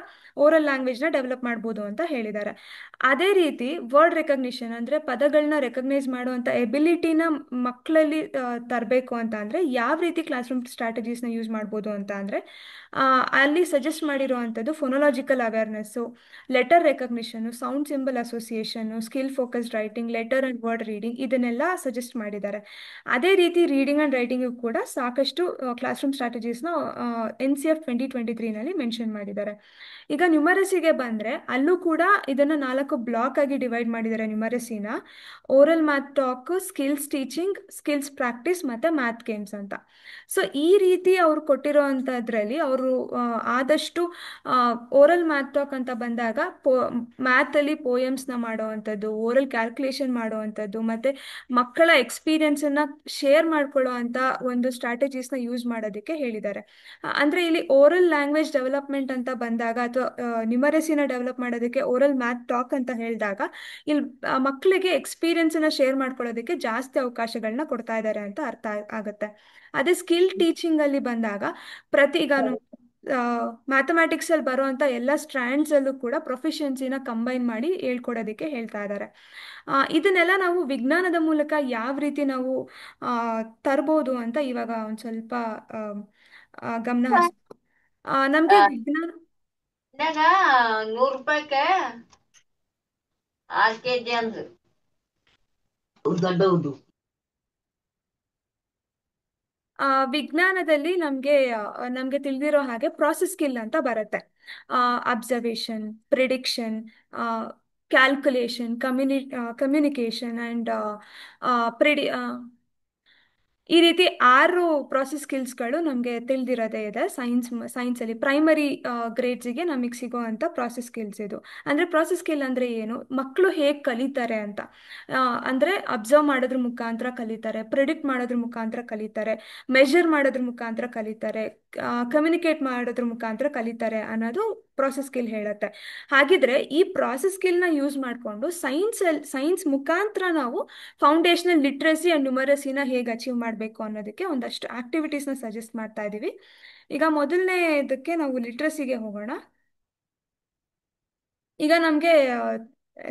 ಓರಲ್ ಲ್ಯಾಂಗ್ವೇಜ್ನ ಡೆವಲಪ್ ಮಾಡ್ಬೋದು ಅಂತ ಹೇಳಿದ್ದಾರೆ. ಅದೇ ರೀತಿ ವರ್ಡ್ ರೆಕಗ್ನಿಷನ್, ಅಂದರೆ ಪದಗಳನ್ನ ರೆಕಗ್ನೈಸ್ ಮಾಡುವಂಥ ಎಬಿಲಿಟಿನ ಮಕ್ಕಳಲ್ಲಿ ತರಬೇಕು ಅಂತ ಅಂದರೆ ಯಾವ ರೀತಿ ಕ್ಲಾಸ್ ರೂಮ್ ಸ್ಟ್ರಾಟಜೀಸ್ನ ಯೂಸ್ ಮಾಡ್ಬೋದು ಅಂತ ಅಂದರೆ, ಅಲ್ಲಿ ಸಜೆಸ್ಟ್ ಮಾಡಿರುವಂಥದ್ದು phonological awareness, letter recognition, sound symbol association, skill focused writing, letter and word reading, ಇದನ್ನೆಲ್ಲ ಸಜೆಸ್ಟ್ ಮಾಡಿದ್ದಾರೆ. ಅದೇ ರೀತಿ ರೀಡಿಂಗ್ ಆ್ಯಂಡ್ ರೈಟಿಂಗು ಕೂಡ ಸಾಕಷ್ಟು ಕ್ಲಾಸ್ ರೂಮ್ ಸ್ಟ್ರಾಟಜೀಸ್ನ NCF 2023ನಲ್ಲಿ ಮೆನ್ಷನ್ ಮಾಡಿದ್ದಾರೆ. ಈಗ ನ್ಯೂಮರಸಿಗೆ ಬಂದರೆ ಅಲ್ಲೂ ಕೂಡ ಇದನ್ನು 4 ಬ್ಲಾಕ್ ಆಗಿ ಡಿವೈಡ್ ಮಾಡಿದ್ದಾರೆ ನ್ಯೂಮರಸಿನ: oral math talk, skills teaching, skills practice ಮತ್ತು ಮ್ಯಾಥ್ ಗೇಮ್ಸ್ ಅಂತ. ಸೊ ಈ ರೀತಿ ಅವರು ಕೊಟ್ಟಿರೋ ಅಂಥದ್ರಲ್ಲಿ ಅವರು ಆದಷ್ಟು ಓರಲ್ ಮ್ಯಾಥ್ ಟಾಕ್ ಅಂತ ಬಂದಾಗ ಮ್ಯಾಥಲ್ಲಿ ಪೋಯಮ್ಸ್ನ ಮಾಡೋವಂಥದ್ದು, ಓರಲ್ ಕ್ಯಾಲ್ಕುಲೇಷನ್ ಮಾಡೋವಂಥದ್ದು ಮತ್ತು ಮಕ್ಕಳ ಎಕ್ಸ್ಪೀರಿಯನ್ಸನ್ನು ಶೇರ್ ಮಾಡ್ಕೊಳ್ಳೋ ಅಂಥ ಒಂದು ಸ್ಟ್ರಾಟಜೀಸ್ನ ಯೂಸ್ ಮಾಡೋದಕ್ಕೆ ಹೇಳಿದ್ದಾರೆ. ಅಂದರೆ ಇಲ್ಲಿ ಓರಲ್ ಲ್ಯಾಂಗ್ವೇಜ್ ಡೆವಲಪ್ಮೆಂಟ್ ಅಂತ ಬಂದಾಗ ಅಥವಾ ನ್ಯೂಮರಸಿನ ಡೆವಲಪ್ ಮಾಡೋದಕ್ಕೆ ಓರಲ್ ಮ್ಯಾಥ್ ಟಾಕ್ ಅಂತ ಹೇಳಿದಾಗ ಇಲ್ಲಿ ಮಕ್ಕಳಿಗೆ ಎಕ್ಸ್ಪೀರಿಯನ್ಸನ್ನು ಶೇರ್ ಮಾಡ್ಕೊಳ್ಳೋದಕ್ಕೆ ಜಾಸ್ತಿ ಜಾಸ್ತಿ ಅವಕಾಶಗಳನ್ನ ಕೊಡ್ತಾ ಇದ್ದಾರೆ ಅಂತ ಅರ್ಥ ಆಗುತ್ತೆ. ಅದೇ ಸ್ಕಿಲ್ ಟೀಚಿಂಗ್ ಅಲ್ಲಿ ಬಂದಾಗ ಪ್ರತಿ ಈಗ ಮ್ಯಾಥಮೆಟಿಕ್ಸ್ ಅಲ್ಲಿ ಬರುವಂತ ಎಲ್ಲ ಸ್ಟ್ರಾಂಡ್ಸ್ ಅಲ್ಲೂ ಕೂಡ ಪ್ರೊಫಿಷಿಯನ್ಸಿನ ಕಂಬೈನ್ ಮಾಡಿ ಹೇಳ್ಕೊಡೋದಕ್ಕೆ ಹೇಳ್ತಾ ಇದ್ದಾರೆ. ಇದನ್ನೆಲ್ಲ ನಾವು ವಿಜ್ಞಾನದ ಮೂಲಕ ಯಾವ ರೀತಿ ನಾವು ತರ್ಬೋದು ಅಂತ ಇವಾಗ ಒಂದು ಸ್ವಲ್ಪ ಗಮನ ಹರಿಸ್ ನಮಗೆ ವಿಜ್ಞಾನ ಇದಾಗ 100 ರೂಪಾಯಿಗೆ 6 ಕೆಜಿ ಅಂದ್ರು ದೊಡ್ಡದು. ವಿಜ್ಞಾನದಲ್ಲಿ ನಮಗೆ ತಿಳಿದಿರೋ ಹಾಗೆ ಪ್ರಾಸೆಸ್ ಸ್ಕಿಲ್ ಅಂತ ಬರುತ್ತೆ. Observation, prediction, calculation, communication and ಪ್ರಿಡಿ ಈ ರೀತಿ 6 ಪ್ರಾಸೆಸ್ ಸ್ಕಿಲ್ಸ್ಗಳು ನಮಗೆ ತಿಳಿದಿರೋದೇ ಇದೆ. ಸೈನ್ಸಲ್ಲಿ ಪ್ರೈಮರಿ ಗ್ರೇಡ್ಸಿಗೆ ನಮಗೆ ಸಿಗೋವಂಥ ಪ್ರಾಸೆಸ್ ಸ್ಕಿಲ್ಸ್ ಇದು. ಅಂದರೆ ಪ್ರಾಸೆಸ್ ಸ್ಕಿಲ್ ಅಂದರೆ ಏನು, ಮಕ್ಕಳು ಹೇಗೆ ಕಲಿತಾರೆ ಅಂತ. ಅಂದರೆ ಅಬ್ಸರ್ವ್ ಮಾಡೋದ್ರ ಮುಖಾಂತರ ಕಲಿತಾರೆ, ಪ್ರಿಡಿಕ್ಟ್ ಮಾಡೋದ್ರ ಮುಖಾಂತರ ಕಲಿತಾರೆ, ಮೆಷರ್ ಮಾಡೋದ್ರ ಮುಖಾಂತರ ಕಲಿತಾರೆ, ಕಮ್ಯುನಿಕೇಟ್ ಮಾಡೋದ್ರ ಮುಖಾಂತರ ಕಲಿತಾರೆ ಅನ್ನೋದು ಪ್ರಾಸೆಸ್ ಸ್ಕಿಲ್ ಹೇಳುತ್ತೆ. ಹಾಗಿದ್ರೆ ಈ ಪ್ರಾಸೆಸ್ ಸ್ಕಿಲ್ನ ಯೂಸ್ ಮಾಡಿಕೊಂಡು ಸೈನ್ಸ್ ಮುಖಾಂತರ ನಾವು ಫೌಂಡೇಶನಲ್ ಲಿಟ್ರಸಿ ಆ್ಯಂಡ್ ನ್ಯೂಮರಸಿನ ಹೇಗೆ ಅಚೀವ್ ಮಾಡಬೇಕು ಅನ್ನೋದಕ್ಕೆ ಒಂದಷ್ಟು ಆಕ್ಟಿವಿಟೀಸ್ನ ಸಜೆಸ್ಟ್ ಮಾಡ್ತಾ ಇದ್ದೀವಿ. ಈಗ ಮೊದಲನೇ ಇದಕ್ಕೆ ನಾವು ಲಿಟ್ರಸಿಗೆ ಹೋಗೋಣ. ಈಗ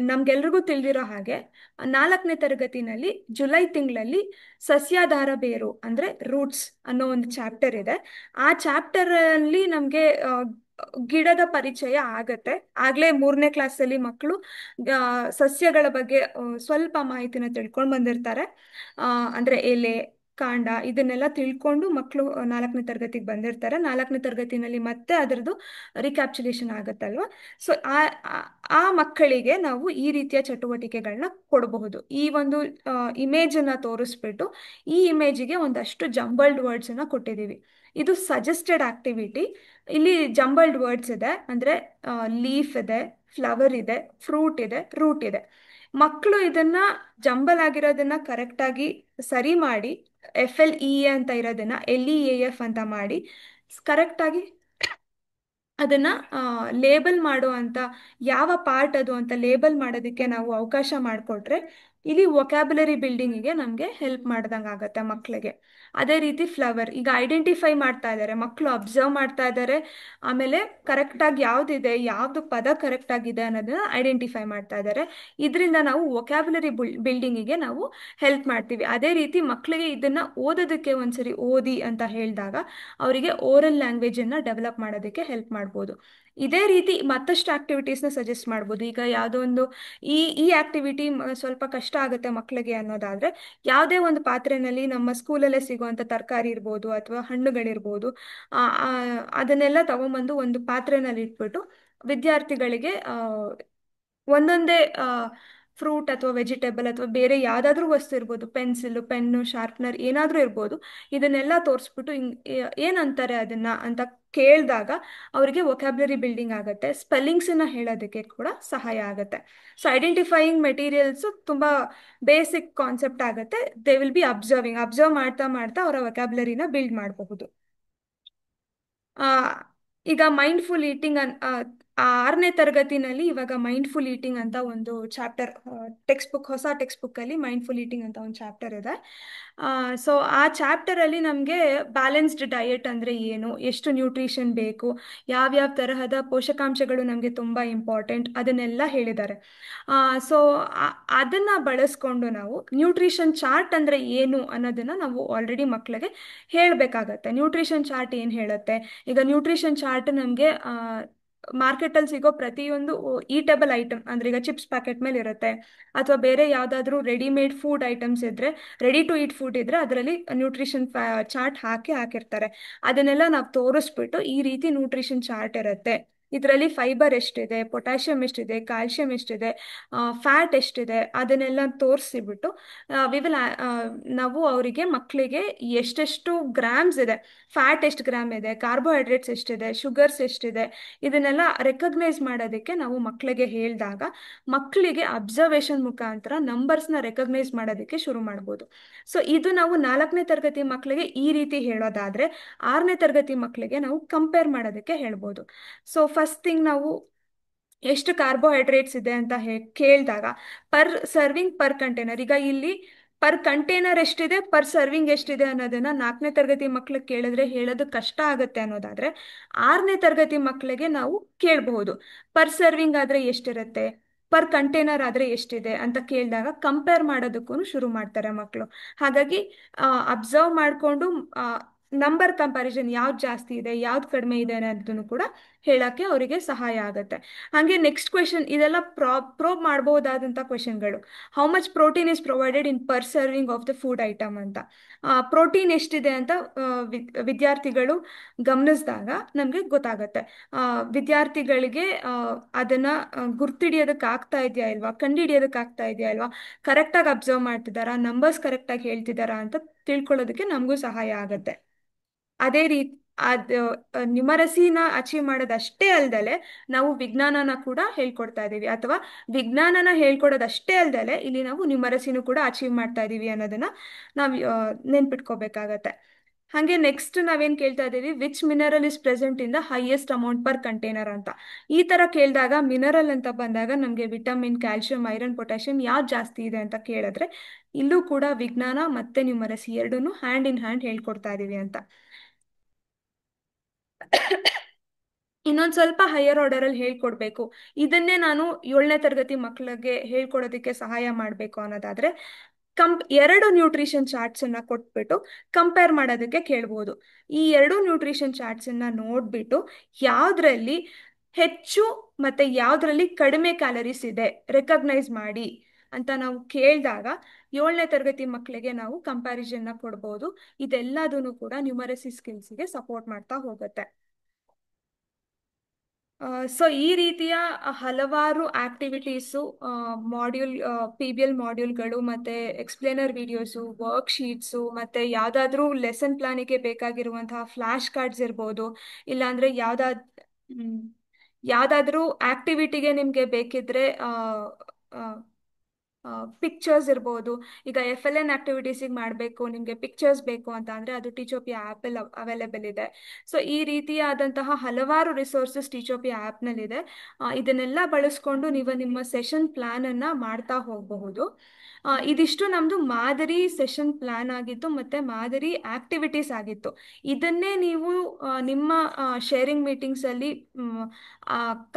ನಮ್ಗೆಲ್ರಿಗೂ ತಿಳಿದಿರೋ ಹಾಗೆ 4ನೇ ತರಗತಿನಲ್ಲಿ ಜುಲೈ ತಿಂಗಳಲ್ಲಿ ಸಸ್ಯಾಧಾರ ಬೇರು ಅಂದರೆ ರೂಟ್ಸ್ ಅನ್ನೋ ಒಂದು ಚಾಪ್ಟರ್ ಇದೆ. ಆ ಚಾಪ್ಟರಲ್ಲಿ ನಮಗೆ ಗಿಡದ ಪರಿಚಯ ಆಗತ್ತೆ. ಆಗಲೇ 3ನೇ ಕ್ಲಾಸಲ್ಲಿ ಮಕ್ಕಳು ಸಸ್ಯಗಳ ಬಗ್ಗೆ ಸ್ವಲ್ಪ ಮಾಹಿತಿನ ತಿಳ್ಕೊಂಡು ಬಂದಿರ್ತಾರೆ. ಅಂದರೆ ಎಲೆ, ಕಾಂಡ ಇದನ್ನೆಲ್ಲ ತಿಳ್ಕೊಂಡು ಮಕ್ಕಳು 4ನೇ ತರಗತಿಗೆ ಬಂದಿರ್ತಾರೆ. 4ನೇ ತರಗತಿನಲ್ಲಿ ಮತ್ತೆ ಅದರದ್ದು ರಿಕ್ಯಾಪ್ಚುಲೇಷನ್ ಆಗುತ್ತಲ್ವ. ಸೊ ಆ ಮಕ್ಕಳಿಗೆ ನಾವು ಈ ರೀತಿಯ ಚಟುವಟಿಕೆಗಳನ್ನ ಕೊಡಬಹುದು. ಈ ಒಂದು ಇಮೇಜನ್ನು ತೋರಿಸ್ಬಿಟ್ಟು ಈ ಇಮೇಜಿಗೆ ಒಂದಷ್ಟು ಜಂಬಲ್ಡ್ ವರ್ಡ್ಸನ್ನು ಕೊಟ್ಟಿದ್ದೀವಿ. ಇದು ಸಜೆಸ್ಟೆಡ್ ಆಕ್ಟಿವಿಟಿ. ಇಲ್ಲಿ ಜಂಬಲ್ಡ್ ವರ್ಡ್ಸ್ ಇದೆ, ಅಂದರೆ ಲೀಫ್ ಇದೆ, ಫ್ಲವರ್ ಇದೆ, ಫ್ರೂಟ್ ಇದೆ, ರೂಟ್ ಇದೆ. ಮಕ್ಕಳು ಇದನ್ನ ಜಂಬಲ್ ಆಗಿರೋದನ್ನ ಕರೆಕ್ಟಾಗಿ ಸರಿ ಮಾಡಿ FLEA ಅಂತ ಇರೋದನ್ನ LEAF ಅಂತ ಮಾಡಿ ಕರೆಕ್ಟಾಗಿ ಅದನ್ನ ಲೇಬಲ್ ಮಾಡೋ ಅಂತ ಯಾವ ಪಾರ್ಟ್ ಅದು ಅಂತ ಲೇಬಲ್ ಮಾಡೋದಕ್ಕೆ ನಾವು ಅವಕಾಶ ಮಾಡಿಕೊಟ್ರೆ ಇಲ್ಲಿ ವೊಕ್ಯಾಬುಲರಿ ಬಿಲ್ಡಿಂಗಿಗೆ ನಮಗೆ ಹೆಲ್ಪ್ ಮಾಡ್ದಂಗೆ ಆಗುತ್ತೆ ಮಕ್ಕಳಿಗೆ. ಅದೇ ರೀತಿ ಫ್ಲವರ್ ಈಗ ಐಡೆಂಟಿಫೈ ಮಾಡ್ತಾ ಇದ್ದಾರೆ ಮಕ್ಕಳು, ಅಬ್ಸರ್ವ್ ಮಾಡ್ತಾ ಇದ್ದಾರೆ, ಆಮೇಲೆ ಕರೆಕ್ಟಾಗಿ ಯಾವುದಿದೆ, ಯಾವುದು ಪದ ಕರೆಕ್ಟಾಗಿದೆ ಅನ್ನೋದನ್ನ ಐಡೆಂಟಿಫೈ ಮಾಡ್ತಾ ಇದ್ದಾರೆ. ಇದರಿಂದ ನಾವು ವೊಕ್ಯಾಬುಲರಿ ಬಿಲ್ಡಿಂಗಿಗೆ ನಾವು ಹೆಲ್ಪ್ ಮಾಡ್ತೀವಿ. ಅದೇ ರೀತಿ ಮಕ್ಕಳಿಗೆ ಇದನ್ನು ಓದೋದಕ್ಕೆ ಒಂದ್ಸರಿ ಓದಿ ಅಂತ ಹೇಳಿದಾಗ ಅವರಿಗೆ ಓರಲ್ ಲ್ಯಾಂಗ್ವೇಜನ್ನು ಡೆವಲಪ್ ಮಾಡೋದಕ್ಕೆ ಹೆಲ್ಪ್ ಮಾಡ್ಬೋದು. ಇದೇ ರೀತಿ ಮತ್ತಷ್ಟು ಆಕ್ಟಿವಿಟೀಸ್ನ ಸಜೆಸ್ಟ್ ಮಾಡ್ಬೋದು. ಈಗ ಯಾವುದೋ ಒಂದು ಈ ಆಕ್ಟಿವಿಟಿ ಸ್ವಲ್ಪ ಕಷ್ಟ ಆಗುತ್ತೆ ಮಕ್ಕಳಿಗೆ ಅನ್ನೋದಾದರೆ, ಯಾವುದೇ ಒಂದು ಪಾತ್ರೆಯಲ್ಲಿ ನಮ್ಮ ಸ್ಕೂಲಲ್ಲೇ ಸಿಗುವಂಥ ತರಕಾರಿ ಇರ್ಬೋದು ಅಥವಾ ಹಣ್ಣುಗಳಿರ್ಬೋದು, ಅದನ್ನೆಲ್ಲ ತಗೊಂಬಂದು ಒಂದು ಪಾತ್ರೆನಲ್ಲಿ ಇಟ್ಬಿಟ್ಟು ವಿದ್ಯಾರ್ಥಿಗಳಿಗೆ ಒಂದೊಂದೇ ಫ್ರೂಟ್ ಅಥವಾ ವೆಜಿಟೇಬಲ್ ಅಥವಾ ಬೇರೆ ಯಾವುದಾದ್ರೂ ವಸ್ತು ಇರ್ಬೋದು, ಪೆನ್ಸಿಲು, ಪೆನ್ನು, ಶಾರ್ಪ್ನರ್ ಏನಾದರೂ ಇರ್ಬೋದು, ಇದನ್ನೆಲ್ಲ ತೋರಿಸ್ಬಿಟ್ಟು ಏನಂತಾರೆ ಅದನ್ನ ಅಂತ ಕೇಳಿದಾಗ ಅವರಿಗೆ ವೊಕ್ಯಾಬ್ಲರಿ ಬಿಲ್ಡಿಂಗ್ ಆಗುತ್ತೆ, ಸ್ಪೆಲ್ಲಿಂಗ್ಸನ್ನು ಹೇಳೋದಕ್ಕೆ ಕೂಡ ಸಹಾಯ ಆಗುತ್ತೆ. ಸೊ ಐಡೆಂಟಿಫೈಯಿಂಗ್ ಮೆಟೀರಿಯಲ್ಸು ತುಂಬ ಬೇಸಿಕ್ ಕಾನ್ಸೆಪ್ಟ್ ಆಗುತ್ತೆ. ದೇ ವಿಲ್ ಬಿ ಅಬ್ಸರ್ವ್ ಮಾಡ್ತಾ ಮಾಡ್ತಾ ಅವರ ವೊಕ್ಯಾಬ್ಲರಿನ ಬಿಲ್ಡ್ ಮಾಡಬಹುದು. ಈಗ ಮೈಂಡ್ಫುಲ್ ಈಟಿಂಗ್ 6ನೇ ತರಗತಿನಲ್ಲಿ ಇವಾಗ ಮೈಂಡ್ಫುಲ್ ಈಟಿಂಗ್ ಅಂತ ಒಂದು ಚಾಪ್ಟರ್ ಹೊಸ ಟೆಕ್ಸ್ಟ್ ಬುಕ್ಕಲ್ಲಿ ಮೈಂಡ್ಫುಲ್ ಈಟಿಂಗ್ ಅಂತ ಒಂದು ಚಾಪ್ಟರ್ ಇದೆ. ಸೊ ಆ ಚಾಪ್ಟರಲ್ಲಿ ನಮಗೆ ಬ್ಯಾಲೆನ್ಸ್ಡ್ ಡಯಟ್ ಅಂದರೆ ಏನು, ಎಷ್ಟು ನ್ಯೂಟ್ರಿಷನ್ ಬೇಕು, ಯಾವ್ಯಾವ ತರಹದ ಪೋಷಕಾಂಶಗಳು ನಮಗೆ ತುಂಬ ಇಂಪಾರ್ಟೆಂಟ್ ಅದನ್ನೆಲ್ಲ ಹೇಳಿದ್ದಾರೆ. ಸೊ ಅದನ್ನು ಬಳಸ್ಕೊಂಡು ನಾವು ನ್ಯೂಟ್ರಿಷನ್ ಚಾರ್ಟ್ ಅಂದರೆ ಏನು ಅನ್ನೋದನ್ನು ನಾವು ಆಲ್ರೆಡಿ ಮಕ್ಕಳಿಗೆ ಹೇಳಬೇಕಾಗತ್ತೆ. ನ್ಯೂಟ್ರಿಷನ್ ಚಾರ್ಟ್ ಏನು ಹೇಳುತ್ತೆ, ಈಗ ನ್ಯೂಟ್ರಿಷನ್ ಚಾರ್ಟ್ ನಮಗೆ ಮಾರ್ಕೆಟಲ್ಲಿ ಸಿಗೋ ಪ್ರತಿಯೊಂದು ಈಟೇಬಲ್ ಐಟಮ್, ಅಂದರೆ ಈಗ ಚಿಪ್ಸ್ ಪ್ಯಾಕೆಟ್ ಮೇಲೆ ಇರುತ್ತೆ, ಅಥವಾ ಬೇರೆ ಯಾವುದಾದ್ರೂ ರೆಡಿಮೇಡ್ ಫುಡ್ ಐಟಮ್ಸ್ ಇದ್ದರೆ, ರೆಡಿ ಟು ಈಟ್ ಫುಡ್ ಇದ್ದರೆ ಅದರಲ್ಲಿ ನ್ಯೂಟ್ರಿಷನ್ ಚಾರ್ಟ್ ಹಾಕಿರ್ತಾರೆ. ಅದನ್ನೆಲ್ಲ ನಾವು ತೋರಿಸ್ಬಿಟ್ಟು ಈ ರೀತಿ ನ್ಯೂಟ್ರಿಷನ್ ಚಾರ್ಟ್ ಇರುತ್ತೆ, ಇದರಲ್ಲಿ ಫೈಬರ್ ಎಷ್ಟಿದೆ, ಪೊಟ್ಯಾಷಿಯಮ್ ಎಷ್ಟಿದೆ, ಕ್ಯಾಲ್ಶಿಯಂ ಎಷ್ಟಿದೆ, ಫ್ಯಾಟ್ ಎಷ್ಟಿದೆ, ಅದನ್ನೆಲ್ಲ ತೋರಿಸಿಬಿಟ್ಟು ನಾವು ಅವರಿಗೆ ಮಕ್ಕಳಿಗೆ ಎಷ್ಟೆಷ್ಟು ಗ್ರಾಮ್ಸ್ ಇದೆ, ಫ್ಯಾಟ್ ಎಷ್ಟು ಗ್ರಾಮ್ ಇದೆ, ಕಾರ್ಬೋಹೈಡ್ರೇಟ್ಸ್ ಎಷ್ಟಿದೆ, ಶುಗರ್ಸ್ ಎಷ್ಟಿದೆ, ಇದನ್ನೆಲ್ಲ ರೆಕಗ್ನೈಸ್ ಮಾಡೋದಕ್ಕೆ ನಾವು ಮಕ್ಕಳಿಗೆ ಹೇಳಿದಾಗ ಮಕ್ಕಳಿಗೆ ಅಬ್ಸರ್ವೇಷನ್ ಮುಖಾಂತರ ನಂಬರ್ಸ್ನ ರೆಕಗ್ನೈಸ್ ಮಾಡೋದಕ್ಕೆ ಶುರು ಮಾಡ್ಬೋದು. ಸೊ ಇದು ನಾವು 4ನೇ ತರಗತಿ ಮಕ್ಕಳಿಗೆ ಈ ರೀತಿ ಹೇಳೋದಾದರೆ, 6ನೇ ತರಗತಿ ಮಕ್ಕಳಿಗೆ ನಾವು ಕಂಪೇರ್ ಮಾಡೋದಕ್ಕೆ ಹೇಳ್ಬೋದು. ಸೊ ಫಸ್ಟ್ ಥಿಂಗ್ ನಾವು ಎಷ್ಟು ಕಾರ್ಬೋಹೈಡ್ರೇಟ್ಸ್ ಇದೆ ಅಂತ ಕೇಳಿದಾಗ ಪರ್ ಸರ್ವಿಂಗ್ ಪರ್ ಕಂಟೈನರ್, ಈಗ ಇಲ್ಲಿ ಪರ್ ಕಂಟೈನರ್ ಎಷ್ಟಿದೆ, ಪರ್ ಸರ್ವಿಂಗ್ ಎಷ್ಟಿದೆ ಅನ್ನೋದನ್ನ 4ನೇ ತರಗತಿ ಮಕ್ಳಿಗೆ ಕೇಳಿದ್ರೆ ಹೇಳೋದು ಕಷ್ಟ ಆಗುತ್ತೆ ಅನ್ನೋದಾದ್ರೆ 6ನೇ ತರಗತಿ ಮಕ್ಕಳಿಗೆ ನಾವು ಕೇಳಬಹುದು. ಪರ್ ಸರ್ವಿಂಗ್ ಆದ್ರೆ ಎಷ್ಟಿರುತ್ತೆ, ಪರ್ ಕಂಟೈನರ್ ಆದ್ರೆ ಎಷ್ಟಿದೆ ಅಂತ ಕೇಳಿದಾಗ ಕಂಪೇರ್ ಮಾಡೋದಕ್ಕೂ ಶುರು ಮಾಡ್ತಾರೆ ಮಕ್ಕಳು. ಹಾಗಾಗಿ ಅಬ್ಸರ್ವ್ ಮಾಡಿಕೊಂಡು ನಂಬರ್ ಕಂಪ್ಯಾರಿಸನ್ ಯಾವ್ದು ಜಾಸ್ತಿ ಇದೆ ಯಾವ್ದು ಕಡಿಮೆ ಇದೆ ಅನ್ನೋದನ್ನು ಕೂಡ ಹೇಳಕ್ಕೆ ಅವರಿಗೆ ಸಹಾಯ ಆಗುತ್ತೆ. ಹಾಗೆ ನೆಕ್ಸ್ಟ್ ಕ್ವೆಶನ್, ಇದೆಲ್ಲ ಪ್ರೋಬ್ ಮಾಡಬಹುದಾದಂಥ ಕ್ವೆಶನ್ಗಳು. How much protein is provided in per serving of the food item ಅಂತ. ಪ್ರೋಟೀನ್ ಎಷ್ಟಿದೆ ಅಂತ ವಿದ್ಯಾರ್ಥಿಗಳು ಗಮನಿಸಿದಾಗ ನಮಗೆ ಗೊತ್ತಾಗುತ್ತೆ. ವಿದ್ಯಾರ್ಥಿಗಳಿಗೆ ಅದನ್ನ ಗುರ್ತಿಡಿಯೋದಕ್ಕೆ ಆಗ್ತಾ ಇದೆಯಾ ಇಲ್ವಾ, ಕಂಡುಹಿಡಿಯೋದಕ್ಕೆ ಆಗ್ತಾ ಇದೆಯಾ ಇಲ್ವಾ, ಕರೆಕ್ಟಾಗಿ ಅಬ್ಸರ್ವ್ ಮಾಡ್ತಿದ್ದಾರಾ, ನಂಬರ್ಸ್ ಕರೆಕ್ಟಾಗಿ ಹೇಳ್ತಿದ್ದಾರಾ ಅಂತ ತಿಳ್ಕೊಳ್ಳೋದಕ್ಕೆ ನಮಗೂ ಸಹಾಯ ಆಗುತ್ತೆ. ಅದೇ ರೀತಿ ಅದು ನ್ಯೂಮರಸಿನ ಅಚೀವ್ ಮಾಡೋದಷ್ಟೇ ಅಲ್ದಲೆ ನಾವು ವಿಜ್ಞಾನನ ಕೂಡ ಹೇಳ್ಕೊಡ್ತಾ ಇದ್ದೀವಿ, ಅಥವಾ ವಿಜ್ಞಾನನ ಹೇಳ್ಕೊಡೋದಷ್ಟೇ ಅಲ್ದಲೆ ಇಲ್ಲಿ ನಾವು ನ್ಯೂಮರಸಿನೂ ಕೂಡ ಅಚೀವ್ ಮಾಡ್ತಾ ಇದ್ದೀವಿ ಅನ್ನೋದನ್ನ ನಾವು ನೆನ್ಪಿಟ್ಕೋಬೇಕಾಗತ್ತೆ. ಹಾಗೆ ನೆಕ್ಸ್ಟ್ ನಾವೇನು ಕೇಳ್ತಾ ಇದ್ದೀವಿ, which mineral is present in the highest amount per container ಅಂತ. ಈ ಥರ ಕೇಳಿದಾಗ ಮಿನರಲ್ ಅಂತ ಬಂದಾಗ ನಮಗೆ ವಿಟಮಿನ್, ಕ್ಯಾಲ್ಶಿಯಂ, ಐರನ್, ಪೊಟ್ಯಾಷಿಯಂ ಯಾವ್ದು ಜಾಸ್ತಿ ಇದೆ ಅಂತ ಕೇಳಿದ್ರೆ ಇಲ್ಲೂ ಕೂಡ ವಿಜ್ಞಾನ ಮತ್ತೆ ನ್ಯೂಮರಸಿ ಎರಡನ್ನೂ ಹ್ಯಾಂಡ್ ಇನ್ ಹ್ಯಾಂಡ್ ಹೇಳ್ಕೊಡ್ತಾ ಇದ್ದೀವಿ ಅಂತ. ಇನ್ನೊಂದು ಸ್ವಲ್ಪ ಹೈಯರ್ ಆರ್ಡರ್ ಅಲ್ಲಿ ಹೇಳ್ಕೊಡ್ಬೇಕು, ಇದನ್ನೇ ನಾನು 7ನೇ ತರಗತಿ ಮಕ್ಕಳಿಗೆ ಹೇಳ್ಕೊಡೋದಕ್ಕೆ ಸಹಾಯ ಮಾಡಬೇಕು ಅನ್ನೋದಾದ್ರೆ 2 ನ್ಯೂಟ್ರಿಷನ್ ಚಾರ್ಟ್ಸ್ ಅನ್ನ ಕೊಟ್ಬಿಟ್ಟು ಕಂಪೇರ್ ಮಾಡೋದಕ್ಕೆ ಕೇಳ್ಬೋದು. ಈ 2 ನ್ಯೂಟ್ರಿಷನ್ ಚಾರ್ಟ್ಸ್ ಅನ್ನ ನೋಡ್ಬಿಟ್ಟು ಯಾವ್ದ್ರಲ್ಲಿ ಹೆಚ್ಚು ಮತ್ತೆ ಯಾವ್ದ್ರಲ್ಲಿ ಕಡಿಮೆ ಕ್ಯಾಲರೀಸ್ ಇದೆ ರೆಕಗ್ನೈಸ್ ಮಾಡಿ ಅಂತ ನಾವು ಕೇಳಿದಾಗ 7ನೇ ತರಗತಿ ಮಕ್ಕಳಿಗೆ ನಾವು ಕಂಪ್ಯಾರಿಸನ್ನ ಕೊಡ್ಬೋದು. ಇದೆಲ್ಲದೂ ಕೂಡ ನ್ಯೂಮರಸಿ ಸ್ಕಿಲ್ಸ್ಗೆ ಸಪೋರ್ಟ್ ಮಾಡ್ತಾ ಹೋಗುತ್ತೆ. ಸೊ ಈ ರೀತಿಯ ಹಲವಾರು ಆಕ್ಟಿವಿಟೀಸು, ಮಾಡ್ಯೂಲ್ PBL ಮಾಡ್ಯೂಲ್ಗಳು ಮತ್ತೆ ಎಕ್ಸ್ಪ್ಲೇನರ್ ವಿಡಿಯೋಸು, ವರ್ಕ್ಶೀಟ್ಸು ಮತ್ತೆ ಯಾವುದಾದ್ರೂ ಲೆಸನ್ ಪ್ಲಾನಿಗೆ ಬೇಕಾಗಿರುವಂತಹ ಫ್ಲ್ಯಾಶ್ ಕಾರ್ಡ್ಸ್ ಇರ್ಬೋದು, ಇಲ್ಲಾಂದ್ರೆ ಯಾವುದಾದ್ರೂ ಆಕ್ಟಿವಿಟಿಗೆ ನಿಮಗೆ ಬೇಕಿದ್ರೆ ಪಿಕ್ಚರ್ಸ್ ಇರ್ಬೋದು. ಈಗ FLN ಆಕ್ಟಿವಿಟೀಸಿಗೆ ಮಾಡಬೇಕು, ನಿಮಗೆ ಪಿಕ್ಚರ್ಸ್ ಬೇಕು ಅಂತ ಅಂದರೆ ಅದು ಟೀಚೋಪಿಯಾ ಆ್ಯಪಲ್ಲಿ ಅವೈಲೇಬಲ್ ಇದೆ. ಸೊ ಈ ರೀತಿಯಾದಂತಹ ಹಲವಾರು ರಿಸೋರ್ಸಸ್ ಟೀಚೋಪಿಯಾ ಆ್ಯಪ್ನಲ್ಲಿದೆ. ಇದನ್ನೆಲ್ಲ ಬಳಸ್ಕೊಂಡು ನೀವು ನಿಮ್ಮ ಸೆಷನ್ ಪ್ಲ್ಯಾನನ್ನು ಮಾಡ್ತಾ ಹೋಗಬಹುದು. ಇದಿಷ್ಟು ನಮ್ಮದು ಮಾದರಿ ಸೆಷನ್ ಪ್ಲ್ಯಾನ್ ಆಗಿತ್ತು ಮತ್ತು ಮಾದರಿ ಆಕ್ಟಿವಿಟೀಸ್ ಆಗಿತ್ತು. ಇದನ್ನೇ ನೀವು ನಿಮ್ಮ ಶೇರಿಂಗ್ ಮೀಟಿಂಗ್ಸಲ್ಲಿ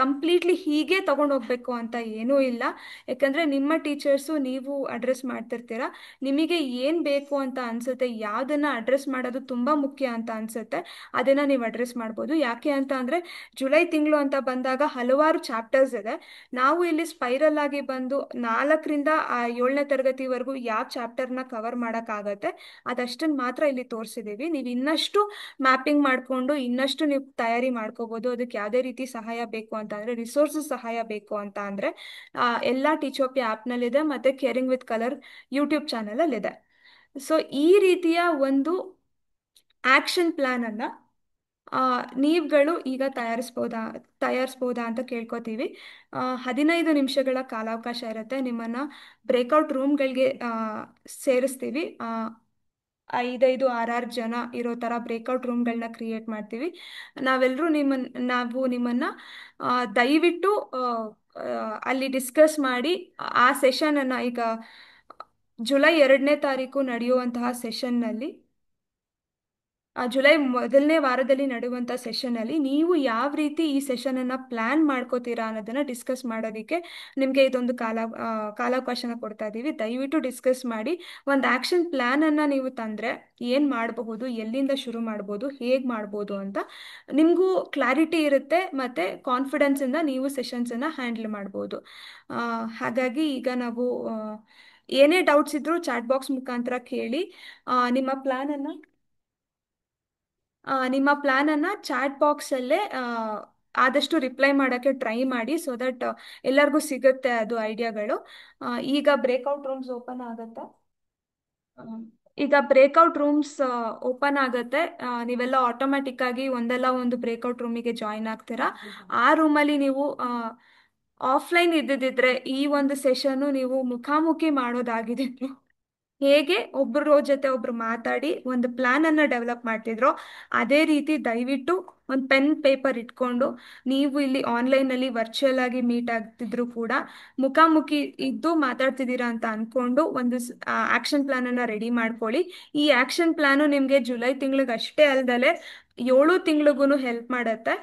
ಕಂಪ್ಲೀಟ್ಲಿ ಹೀಗೆ ತಗೊಂಡೋಗ್ಬೇಕು ಅಂತ ಏನೂ ಇಲ್ಲ. ಯಾಕಂದರೆ ನಿಮ್ಮ ಟೀಚರ್ಸು ನೀವು ಅಡ್ರೆಸ್ ಮಾಡ್ತಿರ್ತೀರ, ನಿಮಗೆ ಏನು ಬೇಕು ಅಂತ ಅನಿಸುತ್ತೆ, ಯಾವುದನ್ನು ಅಡ್ರೆಸ್ ಮಾಡೋದು ತುಂಬ ಮುಖ್ಯ ಅಂತ ಅನಿಸುತ್ತೆ ಅದನ್ನು ನೀವು ಅಡ್ರೆಸ್ ಮಾಡ್ಬೋದು. ಯಾಕೆ ಅಂತ ಅಂದರೆ ಜುಲೈ ತಿಂಗಳು ಅಂತ ಬಂದಾಗ ಹಲವಾರು ಚಾಪ್ಟರ್ಸ್ ಇದೆ. ನಾವು ಇಲ್ಲಿ ಸ್ಪೈರಲ್ ಆಗಿ ಬಂದು 4ರಿಂದ 7ನೇ ತರಗತಿವರೆಗೂ ಯಾವ ಚಾಪ್ಟರ್ನ ಕವರ್ ಮಾಡೋಕ್ಕಾಗತ್ತೆ ಅದಷ್ಟನ್ನು ಮಾತ್ರ ಇಲ್ಲಿ ತೋರಿಸಿದ್ದೀವಿ. ನೀವು ಇನ್ನಷ್ಟು ಮ್ಯಾಪಿಂಗ್ ಮಾಡಿಕೊಂಡು ಇನ್ನಷ್ಟು ನೀವು ತಯಾರಿ ಮಾಡ್ಕೋಬೋದು. ಅದಕ್ಕೆ ಯಾವುದೇ ರೀತಿ ಸಹಾಯ ಬೇಕು ಅಂತ ಅಂದರೆ, ರಿಸೋರ್ಸಸ್ ಸಹಾಯ ಬೇಕು ಅಂತ ಅಂದರೆ ಎಲ್ಲ ಟೀಚೋಪಿಯಾ ಆ್ಯಪ್ನಲ್ಲಿದೆ ಮತ್ತು ಕೇರಿಂಗ್ ವಿತ್ ಕಲರ್ ಯೂಟ್ಯೂಬ್ ಚಾನಲಲ್ಲಿದೆ. ಸೊ ಈ ರೀತಿಯ ಒಂದು ಆ್ಯಕ್ಷನ್ ಪ್ಲ್ಯಾನನ್ನು ನೀವುಗಳು ಈಗ ತಯಾರಿಸ್ಬೋದಾ ಅಂತ ಕೇಳ್ಕೊತೀವಿ. 15 ನಿಮಿಷಗಳ ಕಾಲಾವಕಾಶ ಇರುತ್ತೆ. ನಿಮ್ಮನ್ನು ಬ್ರೇಕ್ಔಟ್ ರೂಮ್ಗಳಿಗೆ ಸೇರಿಸ್ತೀವಿ. 5-5, 6-6 ಜನ ಇರೋ ಥರ ಬ್ರೇಕ್ಔಟ್ ರೂಮ್ಗಳನ್ನ ಕ್ರಿಯೇಟ್ ಮಾಡ್ತೀವಿ. ನಾವು ನಿಮ್ಮನ್ನು ದಯವಿಟ್ಟು ಅಲ್ಲಿ ಡಿಸ್ಕಸ್ ಮಾಡಿ ಆ ಸೆಷನನ್ನು, ಈಗ ಜುಲೈ 2ನೇ ತಾರೀಕು ನಡೆಯುವಂತಹ ಸೆಷನ್ನಲ್ಲಿ, ಜುಲೈ 1ನೇ ವಾರದಲ್ಲಿ ನಡೆಯುವಂಥ ಸೆಷನಲ್ಲಿ ನೀವು ಯಾವ ರೀತಿ ಈ ಸೆಷನನ್ನು ಪ್ಲ್ಯಾನ್ ಮಾಡ್ಕೋತೀರಾ ಅನ್ನೋದನ್ನು ಡಿಸ್ಕಸ್ ಮಾಡೋದಕ್ಕೆ ನಿಮಗೆ ಇದೊಂದು ಕಾಲಾವಕಾಶನ ಕೊಡ್ತಾ ಇದ್ದೀವಿ. ದಯವಿಟ್ಟು ಡಿಸ್ಕಸ್ ಮಾಡಿ ಒಂದು ಆ್ಯಕ್ಷನ್ ಪ್ಲ್ಯಾನನ್ನು ನೀವು ತಂದರೆ ಏನು ಮಾಡಬಹುದು, ಎಲ್ಲಿಂದ ಶುರು ಮಾಡ್ಬೋದು, ಹೇಗೆ ಮಾಡ್ಬೋದು ಅಂತ ನಿಮಗೂ ಕ್ಲಾರಿಟಿ ಇರುತ್ತೆ ಮತ್ತು ಕಾನ್ಫಿಡೆನ್ಸಿಂದ ನೀವು ಸೆಷನ್ಸನ್ನು ಹ್ಯಾಂಡಲ್ ಮಾಡ್ಬೋದು. ಹಾಗಾಗಿ ಈಗ ನಾವು ಏನೇ ಡೌಟ್ಸ್ ಇದ್ದರೂ ಚಾಟ್ ಬಾಕ್ಸ್ ಮುಖಾಂತರ ಕೇಳಿ. ನಿಮ್ಮ ಪ್ಲ್ಯಾನನ್ನು ಚಾಟ್ ಬಾಕ್ಸಲ್ಲೇ ಆದಷ್ಟು ರಿಪ್ಲೈ ಮಾಡೋಕ್ಕೆ ಟ್ರೈ ಮಾಡಿ, ಸೊ ದಟ್ ಎಲ್ಲರಿಗೂ ಸಿಗುತ್ತೆ ಅದು ಐಡಿಯಾಗಳು. ಈಗ ಬ್ರೇಕ್ಔಟ್ ರೂಮ್ಸ್ ಓಪನ್ ಆಗುತ್ತೆ. ನೀವೆಲ್ಲ ಆಟೋಮ್ಯಾಟಿಕ್ ಆಗಿ ಒಂದಲ್ಲ ಒಂದು ಬ್ರೇಕ್ಔಟ್ ರೂಮಿಗೆ ಜಾಯಿನ್ ಆಗ್ತೀರಾ. ಆ ರೂಮಲ್ಲಿ ನೀವು ಆಫ್ಲೈನ್ ಇದ್ದಿದ್ದರೆ ಈ ಒಂದು ಸೆಷನ್ನು ನೀವು ಮುಖಾಮುಖಿ ಮಾಡೋದಾಗಿದೆ, ಹೇಗೆ ಒಬ್ಬರ ಜೊತೆ ಒಬ್ರು ಮಾತಾಡಿ ಒಂದು ಪ್ಲ್ಯಾನನ್ನು ಡೆವಲಪ್ ಮಾಡ್ತಿದ್ರೋ ಅದೇ ರೀತಿ ದಯವಿಟ್ಟು ಒಂದು ಪೆನ್ ಪೇಪರ್ ಇಟ್ಕೊಂಡು ನೀವು ಇಲ್ಲಿ ಆನ್ಲೈನಲ್ಲಿ ವರ್ಚುವಲ್ ಆಗಿ ಮೀಟ್ ಆಗ್ತಿದ್ರು ಕೂಡ ಮುಖಾಮುಖಿ ಇದ್ದು ಮಾತಾಡ್ತಿದ್ದೀರಾ ಅಂತ ಅನ್ಕೊಂಡು ಒಂದು ಆಕ್ಷನ್ ಪ್ಲಾನ್ ಅನ್ನ ರೆಡಿ ಮಾಡ್ಕೊಳ್ಳಿ. ಈ ಆಕ್ಷನ್ ಪ್ಲಾನು ನಿಮಗೆ ಜುಲೈ ತಿಂಗಳಿಗೆ ಅಷ್ಟೇ ಅಲ್ದಲೆ 7 ತಿಂಗಳಿಗೂ ಹೆಲ್ಪ್ ಮಾಡುತ್ತೆ.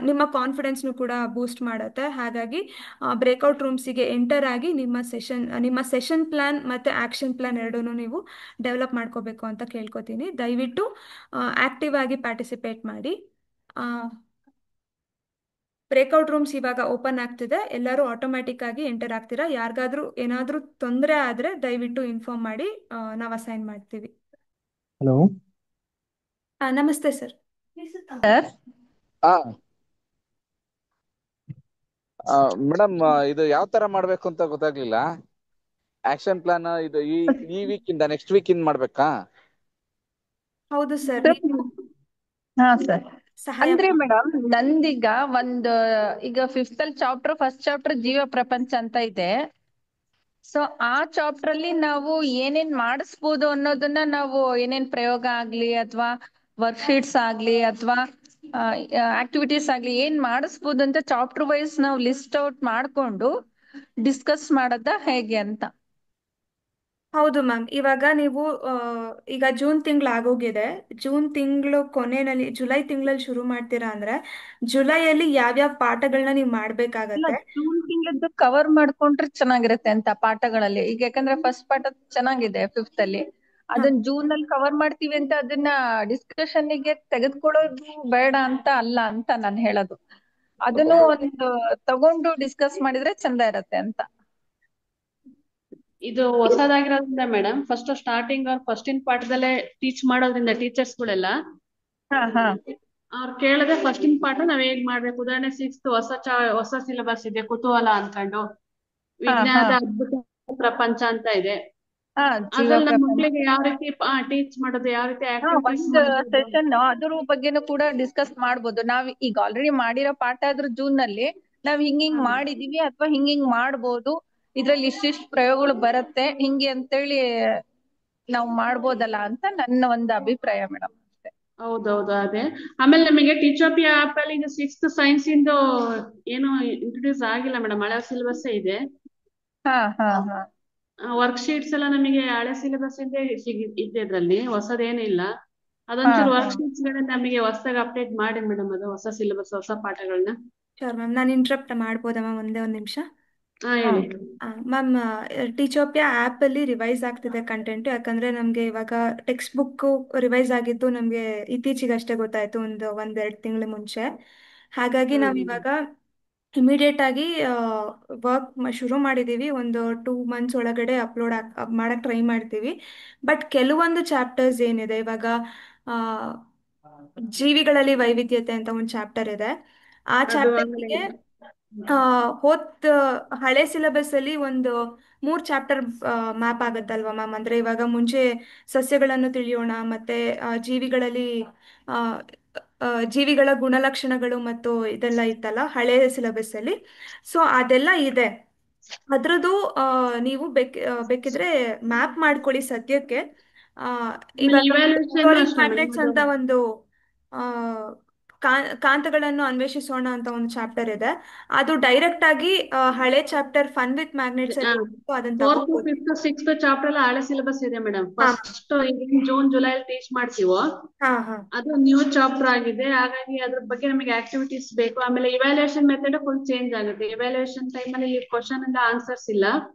ನಿಮ್ಮ ಕಾನ್ಫಿಡೆನ್ಸ್ನು ಕೂಡ ಬೂಸ್ಟ್ ಮಾಡುತ್ತೆ. ಹಾಗಾಗಿ ಬ್ರೇಕ್ಔಟ್ ರೂಮ್ಸಿಗೆ ಎಂಟರ್ ಆಗಿ ನಿಮ್ಮ ಸೆಷನ್ ಪ್ಲಾನ್ ಮತ್ತು ಆಕ್ಷನ್ ಪ್ಲಾನ್ ಎರಡೂ ನೀವು ಡೆವಲಪ್ ಮಾಡ್ಕೋಬೇಕು ಅಂತ ಕೇಳ್ಕೊತೀನಿ. ದಯವಿಟ್ಟು ಆಕ್ಟಿವ್ ಆಗಿ ಪಾರ್ಟಿಸಿಪೇಟ್ ಮಾಡಿ. ಬ್ರೇಕ್ಔಟ್ ರೂಮ್ಸ್ ಇವಾಗ ಓಪನ್ ಆಗ್ತಿದೆ, ಎಲ್ಲರೂ ಆಟೋಮ್ಯಾಟಿಕ್ ಆಗಿ ಎಂಟರ್ ಆಗ್ತೀರಾ. ಯಾರಿಗಾದ್ರೂ ಏನಾದರೂ ತೊಂದರೆ ಆದರೆ ದಯವಿಟ್ಟು ಇನ್ಫಾರ್ಮ್ ಮಾಡಿ, ನಾವು ಅಸೈನ್ ಮಾಡ್ತೀವಿ. ಹಲೋ ನಮಸ್ತೆ ಸರ್. ಸರ್ ಹಾ ಮೇಡಮ್, ಇದು ಯಾವ ತರ ಮಾಡ್ಬೇಕು ಅಂತ ಗೊತ್ತಾಗ್ಲಿಲ್ಲ. ಆಕ್ಷನ್ ಪ್ಲಾನ್ ಇದು ಈ ವೀಕ್ ಇಂದ ನೆಕ್ಸ್ಟ್ ವೀಕ್ ಇಂದ ಮಾಡ್ಬೇಕಾ? ಹೌದು ಸರ್, ಸರ್, ನೀವು ಹಾ ಸರ್. ಸಹಾಯ ಅಂದ್ರೆ ಮೇಡಮ್, ನಂದೀಗ ಈಗ ಫಿಫ್ತ್ ಅಲ್ಲಿ ಫಸ್ಟ್ ಚಾಪ್ಟರ್ ಜೀವ ಪ್ರಪಂಚ ಅಂತ ಇದೆ. ಸೊ ಆ ಚಾಪ್ಟರ್ ಅಲ್ಲಿ ನಾವು ಏನೇನ್ ಮಾಡಿಸ್ಬೋದು ಅನ್ನೋದನ್ನ ನಾವು ಏನೇನ್ ಪ್ರಯೋಗ ಆಗ್ಲಿ ಅಥವಾ ವರ್ಕ್ಶೀಟ್ಸ್ ಆಗ್ಲಿ ಅಥವಾ ಆಕ್ಟಿವಿಟೀಸ್ ಆಗ್ಲಿ ಏನ್ ಮಾಡಿಸ್ಬೋದು ಅಂತ ಚಾಪ್ಟರ್ ವೈಸ್ ನಾವು ಲಿಸ್ಟ್ ಔಟ್ ಮಾಡ್ಕೊಂಡು ಡಿಸ್ಕಸ್ ಮಾಡೋದ ಹೇಗೆ ಅಂತ. ಹೌದು ಮ್ಯಾಮ್. ಇವಾಗ ನೀವು ಈಗ ಜೂನ್ ತಿಂಗಳು ಆಗೋಗಿದೆ. ಜೂನ್ ತಿಂಗಳು ಕೊನೆಯಲ್ಲಿ ಜುಲೈ ತಿಂಗಳಲ್ಲಿ ಶುರು ಮಾಡ್ತೀರಾ ಅಂದ್ರೆ ಜುಲೈಯಲ್ಲಿ ಯಾವ್ಯಾವ ಪಾಠಗಳನ್ನ ನೀವು ಇಲ್ಲ, ಮಾಡ್ಬೇಕಾಗತ್ತೆ? ಜೂನ್ ತಿಂಗಳದ್ದು ಕವರ್ ಮಾಡ್ಕೊಂಡ್ರೆ ಚೆನ್ನಾಗಿರುತ್ತೆ ಅಂತ ಪಾಠಗಳಲ್ಲಿ. ಈಗ ಯಾಕಂದ್ರೆ ಫಸ್ಟ್ ಪಾಠ ಚೆನ್ನಾಗಿದೆ ಫಿಫ್ತ್ ಅಲ್ಲಿ, ಅದನ್ನ ಜೂನ್ ಅಲ್ಲಿ ಕವರ್ ಮಾಡ್ತೀವಿ ಅಂತ ಅದನ್ನ ಡಿಸ್ಕಷನ್ ಗೆ ತೆಗೆದುಕೊಳ್ಳೋದು ಬೇಡ ಅಂತ ಅಲ್ಲ ಅಂತ ನಾನು ಹೇಳೋದು. ಅದನ್ನು ಒಂದು ತಗೊಂಡು ಡಿಸ್ಕಸ್ ಮಾಡಿದ್ರೆ ಚಂದ ಇರತ್ತೆ ಅಂತ. ಇದು ಹೊಸದಾಗಿರೋದ್ರಿಂದ ಮೇಡಮ್, ಸ್ಟಾರ್ಟಿಂಗ್ ಫಸ್ಟಿನ ಪಾಠದಲ್ಲೇ ಟೀಚ್ ಮಾಡೋದ್ರಿಂದ ಟೀಚರ್ಸ್ ಗಳೆಲ್ಲ ಹಾ ಹಾ ಅವ್ರು ಕೇಳದೆ ಫಸ್ಟಿನ ಪಾಠ ನಾವ್ ಹೇಗ್ ಮಾಡ್ಬೇಕು. ಉದಾಹರಣೆ 6th ಹೊಸ ಸಿಲೆಬಸ್ ಇದೆ, ಕುತೂಹಲ ಅನ್ಕೊಂಡು ವಿಜ್ಞಾನದ ಅದ್ಭುತ ಪ್ರಪಂಚ ಅಂತ ಇದೆ. ಹಾ, ಜೀವ ಅದ್ರಲ್ಲಿ ನಮ್ಮ ಪ್ರಪಂಚ. ಮಕ್ಳಿಗೆ ಯಾವ ರೀತಿ ಟೀಚ್ ಮಾಡೋದು, ಯಾವ ರೀತಿ ಹಾ, ಆಕ್ಟಿವಿಟೀಸ್ ಒಂದ್ ಮಾಡೋದು. ಸೆಷನ್ ಅದ್ರ ಬಗ್ಗೆನೂ ಕೂಡ ಡಿಸ್ಕಸ್ ಮಾಡ್ಬೋದು. ನಾವ್ ಈಗ ಆಲ್ರೆಡಿ ಮಾಡಿರೋ ಪಾಠ ಆದ್ರೂ ಜೂನ್ ನಲ್ಲಿ ನಾವ್ ಹಿಂಗಿಂಗ್ ಮಾಡಿದೀವಿ ಅಥವಾ ಹಿಂಗಿಂಗ್ ಮಾಡ್ಬೋದು, ಇದ್ರಲ್ಲಿ ಇಷ್ಟಿಷ್ಟು ಪ್ರಯೋಗಗಳು ಬರುತ್ತೆ ಹಿಂಗೆ ಅಂತೇಳಿ ನಾವ್ ಮಾಡ್ಬೋದಲ್ಲ ಅಂತ ನನ್ನ ಒಂದು ಅಭಿಪ್ರಾಯ ಮೇಡಮ್. ಅಷ್ಟೇ. ಹೌದೌದು, ಅದೇ. ಆಮೇಲೆ ನಮಗೆ ಟೀಚೋಪಿಯಾ ಆಪ್ ಅಲ್ಲಿ ಇದು 6th ಸೈನ್ಸ್ ಇಂದು ಏನು ಇಂಟ್ರೊಡ್ಯೂಸ್ ಆಗಿಲ್ಲ ಮೇಡಮ್, ಹಳೆ ಸಿಲೆಬಸ್ ಇದೆ. ಹಾ ಹಾ ಹಾ ವರ್ಕ್ಶೀಟ್ಸ್ ಎಲ್ಲ ನಮಗೆ ಹಳೆ ಸಿಲೆಬಸ್ ಇಂದೇ ಇದೆ, ಇದ್ರಲ್ಲಿ ಹೊಸದೇನಿಲ್ಲ. ಅದೊಂಚೂರು ವರ್ಕ್ಶೀಟ್ಸ್ ಗಳನ್ನ ನಮಗೆ ಹೊಸದಾಗಿ ಅಪ್ಡೇಟ್ ಮಾಡಿ ಮೇಡಮ್, ಅದು ಹೊಸ ಸಿಲೆಬಸ್ ಹೊಸ ಪಾಠಗಳನ್ನ. ಶೋರ್ ಮ್ಯಾಮ್, ನಾನು ಇಂಟ್ರಪ್ಟ್ ಮಾಡ್ಬೋದಾ ಮ್ಯಾಮ್? ಒಂದೇ ಒಂದು ನಿಮಿಷ. ಹೇಳಿ ಮ್ಯಾಮ್, ಟೀಚೋಪಿಯಾ ಆ್ಯಪಲ್ಲಿ ರಿವೈಸ್ ಆಗ್ತಿದೆ ಕಂಟೆಂಟ್. ಯಾಕಂದರೆ ನಮಗೆ ಇವಾಗ ಟೆಕ್ಸ್ಟ್ ಬುಕ್ಕು ರಿವೈಸ್ ಆಗಿದ್ದು ನಮಗೆ ಇತ್ತೀಚೆಗಷ್ಟೇ ಗೊತ್ತಾಯಿತು, ಒಂದೆರಡು ತಿಂಗಳ ಮುಂಚೆ. ಹಾಗಾಗಿ ನಾವು ಇವಾಗ ಇಮಿಡಿಯೇಟ್ ಆಗಿ ವರ್ಕ್ ಶುರು ಮಾಡಿದ್ದೀವಿ. ಒಂದು 2 months ಒಳಗಡೆ ಅಪ್ಲೋಡ್ ಮಾಡಕ್ಕೆ ಟ್ರೈ ಮಾಡ್ತೀವಿ. ಬಟ್ ಕೆಲವೊಂದು ಚಾಪ್ಟರ್ಸ್ ಏನಿದೆ ಇವಾಗ, ಜೀವಿಗಳಲ್ಲಿ ವೈವಿಧ್ಯತೆ ಅಂತ ಒಂದು ಚಾಪ್ಟರ್ ಇದೆ. ಆ ಅದು ಚಾಪ್ಟರ್ಗೆ ಹಳೆ ಸಿಲೆಬಸ್ ಅಲ್ಲಿ ಒಂದು 3 ಚಾಪ್ಟರ್ ಮ್ಯಾಪ್ ಆಗುತ್ತಲ್ವಾ ಮ್ಯಾಮ್? ಅಂದ್ರೆ ಇವಾಗ ಮುಂಚೆ ಸಸ್ಯಗಳನ್ನು ತಿಳಿಯೋಣ, ಮತ್ತೆ ಜೀವಿಗಳಲ್ಲಿ ಆ, ಜೀವಿಗಳ ಗುಣಲಕ್ಷಣಗಳು ಮತ್ತು ಇದೆಲ್ಲ ಇತ್ತಲ್ಲ ಹಳೆ ಸಿಲೆಬಸ್ ಅಲ್ಲಿ. ಸೊ ಅದೆಲ್ಲ ಇದೆ. ಅದ್ರದ್ದು ನೀವು ಬೇಕಿದ್ರೆ ಮ್ಯಾಪ್ ಮಾಡ್ಕೊಳ್ಳಿ ಸದ್ಯಕ್ಕೆ. ಇವಾಗ ಇವ್ಯಾಲ್ಯೂಯೇಷನ್ ಕ್ಲೋರಿಂಗ್ ಅಷ್ಟೇ ಮ್ಯಾಗ್ನೆಟ್ಸ್ ಮೇಡಮ್. ಅಂತ ಒಂದು ಆ, ಕಾಂತಗಳನ್ನು ಅನ್ವೇಷಿಸೋಣ ಅಂತ ಒಂದು ಚಾಪ್ಟರ್ ಇದೆ. ಅದು ಡೈರೆಕ್ಟ್ ಆಗಿ ಹಳೆ ಚಾಪ್ಟರ್ ಫನ್ ವಿತ್ ಮ್ಯಾಗ್ನೆಟ್ಸ್ ಅಲ್ಲಿ ಇತ್ತು, ಅದನ್ನ 4th, ತಗೋಬಹುದು. 5th, 6th ಚಾಪ್ಟರ್ ಎಲ್ಲ ಹಳೆ ಸಿಲೆಬಸ್ ಇದೆ ಮೇಡಮ್. ಹಾ ಜೂನ್ ಜುಲೈ ಅಲ್ಲಿ ಟೀಚ್ ಮಾಡ್ತೀವೋ ಹಾ ಹಾ ಅದು ನ್ಯೂ ಚಾಪ್ಟರ್ ಆಗಿದೆ. ಹಾಗಾಗಿ ಅದ್ರ ಬಗ್ಗೆ ನಮಗೆ ಆಕ್ಟಿವಿಟೀಸ್ ಬೇಕು. ಆಮೇಲೆ ಇವ್ಯಾಲ್ಯೂಯೇಷನ್ ಮೆಥಡ್ ಫುಲ್ ಚೇಂಜ್ ಆಗುತ್ತೆ. ಇವ್ಯಾಲ್ಯೂಯೇಷನ್ ಟೈಮ್ ಅಲ್ಲಿ ಕ್ವಶನ್ ಇಂದ ಆನ್ಸರ್ಸ್ ಇಲ್ಲ,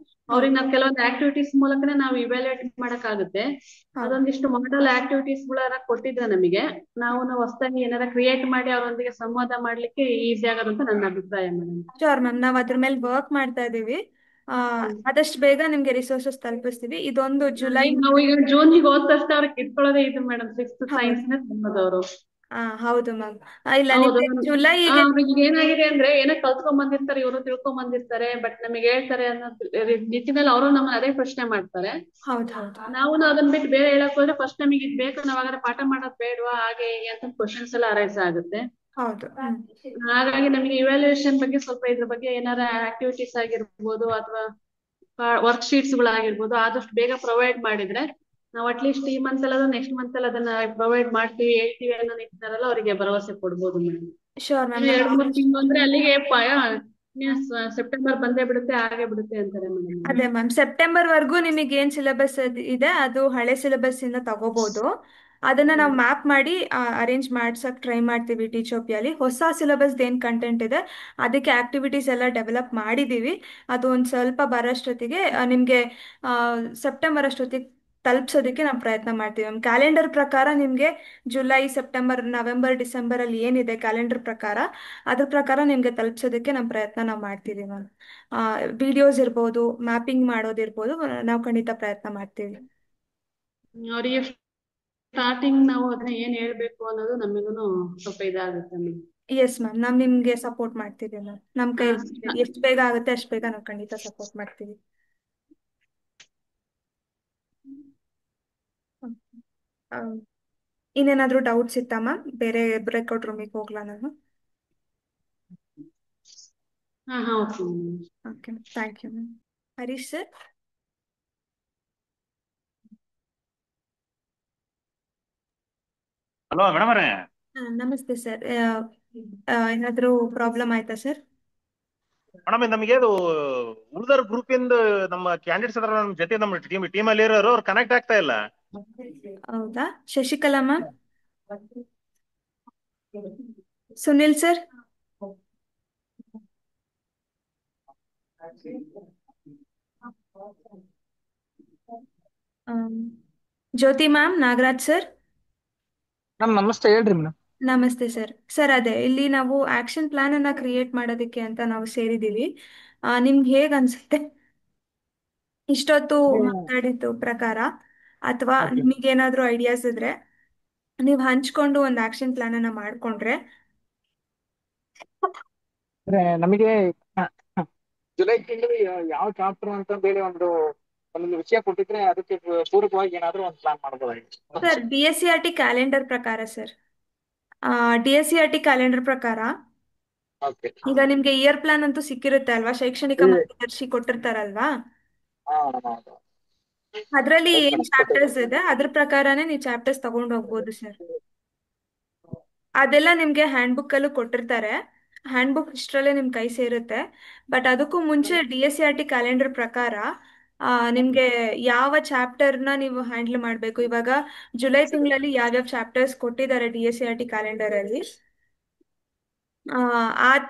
ಅವ್ರಿಗೆ ನಾವು ಕೆಲವೊಂದು ಆಕ್ಟಿವಿಟೀಸ್ ಮೂಲಕನೇ ನಾವು ಇವ್ಯಾಲ್ಯೂಯೇಟ್ ಮಾಡಕ್ಕಾಗುತ್ತೆ. ಅದೊಂದಿಷ್ಟು ಮಾಡಲ್ ಆಕ್ಟಿವಿಟೀಸ್ ಗಳನ್ನ ಕೊಟ್ಟಿದ್ರೆ ನಮಗೆ, ನಾವು ಹೊಸದಾಗಿ ಏನಾರ ಕ್ರಿಯೇಟ್ ಮಾಡಿ ಅವರೊಂದಿಗೆ ಸಂವಾದ ಮಾಡ್ಲಿಕ್ಕೆ ಈಸಿ ಆಗೋದು ಅಂತ ನನ್ನ ಅಭಿಪ್ರಾಯ ಮೇಡಮ್. ಶೋರ್ ಮ್ಯಾಮ್, ನಾವು ಅದ್ರ ಮೇಲೆ ವರ್ಕ್ ಮಾಡ್ತಾ ಇದೀವಿ. ಆದಷ್ಟು ಬೇಗ ನಿಮ್ಗೆ ರಿಸೋರ್ಸಸ್ ತಲುಪಿಸ್ತೀವಿ. ಇದೊಂದು ಜುಲೈ. ನಾವು ಈಗ ಜೂನಿಗೆ ಹೋದ ತಕ್ಷಣ ಅವ್ರಿಗೆ ಇಟ್ಕೊಳ್ಳೋದೇ ಇದು ಮೇಡಮ್, 6th ಸೈನ್ಸ್ ನೇ ತುಂಬೋದವ್ರು. ಹೌದು ಮ್ಯಾಮ್. ಇಲ್ಲ, ಹೌದು, ನಿಮ್ಗೆ ಜುಲೈಗೆ ಅವ್ರಿಗೆ ಏನಾಗಿದೆ ಅಂದ್ರೆ ಏನೋ ಕಲ್ತ್ಕೊಂಡ್ ಬಂದಿರ್ತಾರೆ, ಇವರು ತಿಳ್ಕೊಂಡ್ ಬಂದಿರ್ತಾರೆ, ಬಟ್ ನಮಗೆ ಹೇಳ್ತಾರೆ ಅನ್ನೋ ನಿಟ್ಟಿನಲ್ಲಿ ಅವರು ನಮ್ಮನ್ನ ಅದೇ ಪ್ರಶ್ನೆ ಮಾಡ್ತಾರೆ. ಹೌದು ಹೌದು ನಾವು ಅದನ್ನ ಬಿಟ್ಟು ಬೇರೆ ಹೇಳಕ್ ಹೋದ್ರೆ ಫಸ್ಟ್ ನಮಗೆ ಇದು ಬೇಕು, ನಾವ್ ಹಾಗಾದ್ರೆ ಪಾಠ ಮಾಡೋದ್ ಬೇಡವಾ, ಹಾಗೆ ಹೀಗೆ ಅಂತ ಕ್ವಶನ್ಸ್ ಎಲ್ಲ ಅರೈಸ್ ಆಗುತ್ತೆ. ಹೌದು. ಹಾಗಾಗಿ ನಮಗೆ ಇವ್ಯಾಲ್ಯೂಯೇಷನ್ ಬಗ್ಗೆ ಸ್ವಲ್ಪ ಇದ್ರ ಬಗ್ಗೆ ಏನಾರ ಆಕ್ಟಿವಿಟೀಸ್ ಆಗಿರ್ಬೋದು ಅಥವಾ ವರ್ಕ್ ಶೀಟ್ಸ್ ಗಳಾಗಿರ್ಬೋದು ಆದಷ್ಟು ಬೇಗ ಪ್ರೊವೈಡ್ ಮಾಡಿದ್ರೆ ನಾವು ಅಟ್ಲೀಸ್ಟ್ ಈ ಮಂತ್ ಅಲ್ಲ ನೆಕ್ಸ್ಟ್ ಮಂತ್ ಅಲ್ಲಿ ಅದನ್ನ ಪ್ರೊವೈಡ್ ಮಾಡ್ತೀವಿ ಹೇಳ್ತೀವಿ ಅನ್ನೋ ನಿಟ್ಟಿನಲ್ಲ ಅವರಿಗೆ ಭರವಸೆ ಕೊಡ್ಬೋದು ಮೇಡಮ್. Sure ma'am. ಇನ್ನು 2-3 ತಿಂಗಳು ಅಂದ್ರೆ ಅಲ್ಲಿಗೆ ಸೆಪ್ಟೆಂಬರ್ ಬಂದೇ ಬಿಡುತ್ತೆ ಆಗೇ ಬಿಡುತ್ತೆ ಅಂತಾರೆ ಮೇಡಮ್. ಅದೇ ಮ್ಯಾಮ್, ಸೆಪ್ಟೆಂಬರ್ ವರ್ಗೂ ನಿಮಗೆ ಏನ್ ಸಿಲೆಬಸ್ ಇದೆ ಅದು ಹಳೆ ಸಿಲೆಬಸ್ ಇಂದ ತಗೋಬಹುದು. ಅದನ್ನ ನಾವು ಮ್ಯಾಪ್ ಮಾಡಿ ಅರೇಂಜ್ ಮಾಡ್ಸಕ್ ಟ್ರೈ ಮಾಡ್ತೀವಿ ಟೀಚೋಪಿಯಲ್ಲಿ. ಹೊಸ ಸಿಲೆಬಸ್ ಏನ್ ಕಂಟೆಂಟ್ ಇದೆ ಅದಕ್ಕೆ ಆಕ್ಟಿವಿಟೀಸ್ ಎಲ್ಲ ಡೆವಲಪ್ ಮಾಡಿದೀವಿ. ಅದು ಒಂದು ಸ್ವಲ್ಪ ಬರೋಷ್ಟೊತ್ತಿಗೆ ನಿಮಗೆ ಸೆಪ್ಟೆಂಬರ್ ಅಷ್ಟೊತ್ತಿಗೆ ತಲುಪಿಸೋದಕ್ಕೆ ನಾವು ಪ್ರಯತ್ನ ಮಾಡ್ತೀವಿ ಮ್ಯಾಮ್. ಕ್ಯಾಲೆಂಡರ್ ಪ್ರಕಾರ ನಿಮಗೆ ಜುಲೈ, ಸೆಪ್ಟೆಂಬರ್, ನವೆಂಬರ್, ಡಿಸೆಂಬರ್ ಅಲ್ಲಿ ಏನಿದೆ ಕ್ಯಾಲೆಂಡರ್ ಪ್ರಕಾರ ಅದ್ರ ಪ್ರಕಾರ ನಿಮಗೆ ತಲುಪಿಸೋದಕ್ಕೆ ನಮ್ಮ ಪ್ರಯತ್ನ ನಾವು ಮಾಡ್ತೀವಿ ಮ್ಯಾಮ್. ವಿಡಿಯೋಸ್ ಇರ್ಬೋದು, ಮ್ಯಾಪಿಂಗ್ ಮಾಡೋದಿರ್ಬೋದು, ನಾವು ಖಂಡಿತ ಪ್ರಯತ್ನ ಮಾಡ್ತೀವಿ. ಅವರಿಗೆ ಸ್ಟಾರ್ಟಿಂಗ್ ನಾವು ಅದನ್ನ ಏನ್ ಹೇಳ್ಬೇಕು ಅನ್ನೋದು ನಮಗೂನು ಸ್ವಲ್ಪ ಇದಾಗುತ್ತೆ ಮ್ಯಾಮ್. ಎಸ್ ಮ್ಯಾಮ್, ನಾವು ನಿಮ್ಗೆ ಸಪೋರ್ಟ್ ಮಾಡ್ತೀವಿ ಮ್ಯಾಮ್. ನಮ್ಮ ಕೈ ಎಷ್ಟು ಬೇಗ ಆಗುತ್ತೆ ಅಷ್ಟು ಬೇಗ ನಾವು ಖಂಡಿತ ಸಪೋರ್ಟ್ ಮಾಡ್ತೀವಿ. ಇನ್ನೇನಾದ್ರೂ ಡೌಟ್ಸ್ ಇತ್ತಾ ಮ್ಯಾಮ್? ಬೇರೆ ಬ್ರೇಕ್ಔಟ್ ರೂಮಿಗೆ ಹೋಗ್ಲಾ ನಾನು? ಹಾ okay ma'am. Okay, thank you ma'am. Harish sir. Hello madam ಅವರೇ. ನಮಸ್ತೆ ಸರ್. ಏನಾದ್ರೂ ಪ್ರಾಬ್ಲಮ್ ಆಯ್ತಾ ಸರ್? ಮೇಡಮ್ ನಮಗೆ ಅದು ಉಳಿದರ್ ಗ್ರೂಪ್ ಇಂದ ನಮ್ಮ ಕ್ಯಾಂಡಿಡೇಟ್ಸ್ ಅದ್ರ ನಮ್ಮ ಜೊತೆ ನಮ್ಮ ಟೀಮ್ ಅಲ್ಲಿ ಇರೋರು ಅವ್ರು ಕನೆಕ್ಟ್ ಆಗ್ತಾ ಇಲ್ಲ. ಹೌದಾ? ಶಶಿಕಲಾ ಮ್ಯಾಮ್, ಸುನಿಲ್ ಸರ್, ಜ್ಯೋತಿ ಮ್ಯಾಮ್, ನಾಗರಾಜ್ ಸರ್. ನಮಸ್ತೆ, ಹೇಳ್ರಿ ಮೇಡಮ್. ನಮಸ್ತೆ ಸರ್. ಸರ್ ಅದೇ ಇಲ್ಲಿ ನಾವು ಆಕ್ಷನ್ ಪ್ಲಾನ್ ಅನ್ನ ಕ್ರಿಯೇಟ್ ಮಾಡೋದಕ್ಕೆ ಅಂತ ನಾವು ಸೇರಿದೀವಿ. ನಿಮ್ಗೆ ಹೇಗ್ ಅನ್ಸುತ್ತೆ ಇಷ್ಟೊತ್ತು ಮಾತಾಡಿದ್ದು ಪ್ರಕಾರ? ಅಥವಾ ನಿಮಗೇನಾದ್ರೂ ಐಡಿಯಾಸ್ ಇದ್ರೆ ನೀವು ಹಂಚ್ಕೊಂಡು ಒಂದು ಆಕ್ಷನ್ ಪ್ಲಾನ್ ಅನ್ನ ಮಾಡ್ಕೊಂಡ್ರೆ. ನಮಗೆ ಜುಲೈ ತಿಂಗಳು ಯಾವ ಚಾಪ್ಟರ್ ಅಂತ ಹೇಳಿ ಒಂದು ವಿಷಯ ಕೊಟ್ಟಿದ್ರೆ ಅದಕ್ಕೆ ಪೂರಕವಾಗಿ ಏನಾದ್ರೂ ಒಂದು ಪ್ಲಾನ್ ಮಾಡಬಹುದಾಗಿತ್ತು ಸರ್, DSCRT ಕ್ಯಾಲೆಂಡರ್ ಪ್ರಕಾರ ಸರ್, DSCRT ಕ್ಯಾಲೆಂಡರ್ ಪ್ರಕಾರ ಈಗ ನಿಮ್ಗೆ ಇಯರ್ ಪ್ಲಾನ್ ಅಂತೂ ಸಿಕ್ಕಿರುತ್ತೆ ಅಲ್ವಾ? ಶೈಕ್ಷಣಿಕ ಮಾರ್ಗದರ್ಶಿ ಕೊಟ್ಟಿರ್ತಾರಲ್ವಾ? ಅದ್ರಲ್ಲಿ ಏನ್ ಚಾಪ್ಟರ್ಸ್ ಇದೆ ಅದ್ರ ಪ್ರಕಾರನೇ ನೀವು ಚಾಪ್ಟರ್ಸ್ ತಗೊಂಡು ಹೋಗ್ಬೋದು ಸರ್. ಅದೆಲ್ಲ ನಿಮ್ಗೆ ಹ್ಯಾಂಡ್ ಬುಕ್ ಅಲ್ಲೂ ಕೊಟ್ಟಿರ್ತಾರೆ. ಹ್ಯಾಂಡ್ ಬುಕ್ ಇಷ್ಟರಲ್ಲೇ ನಿಮ್ ಕೈ ಸೇರುತ್ತೆ. ಬಟ್ ಅದಕ್ಕೂ ಮುಂಚೆ DSCRT ಕ್ಯಾಲೆಂಡರ್ ಪ್ರಕಾರ ನಿಮ್ಗೆ ಯಾವ ಚಾಪ್ಟರ್ನ ನೀವು ಹ್ಯಾಂಡಲ್ ಮಾಡಬೇಕು. ಇವಾಗ ಜುಲೈ ತಿಂಗಳಲ್ಲಿ ಯಾವ್ಯಾವ ಚಾಪ್ಟರ್ಸ್ ಕೊಟ್ಟಿದ್ದಾರೆ DSCRT ಕ್ಯಾಲೆಂಡರ್ ಅಲ್ಲಿ,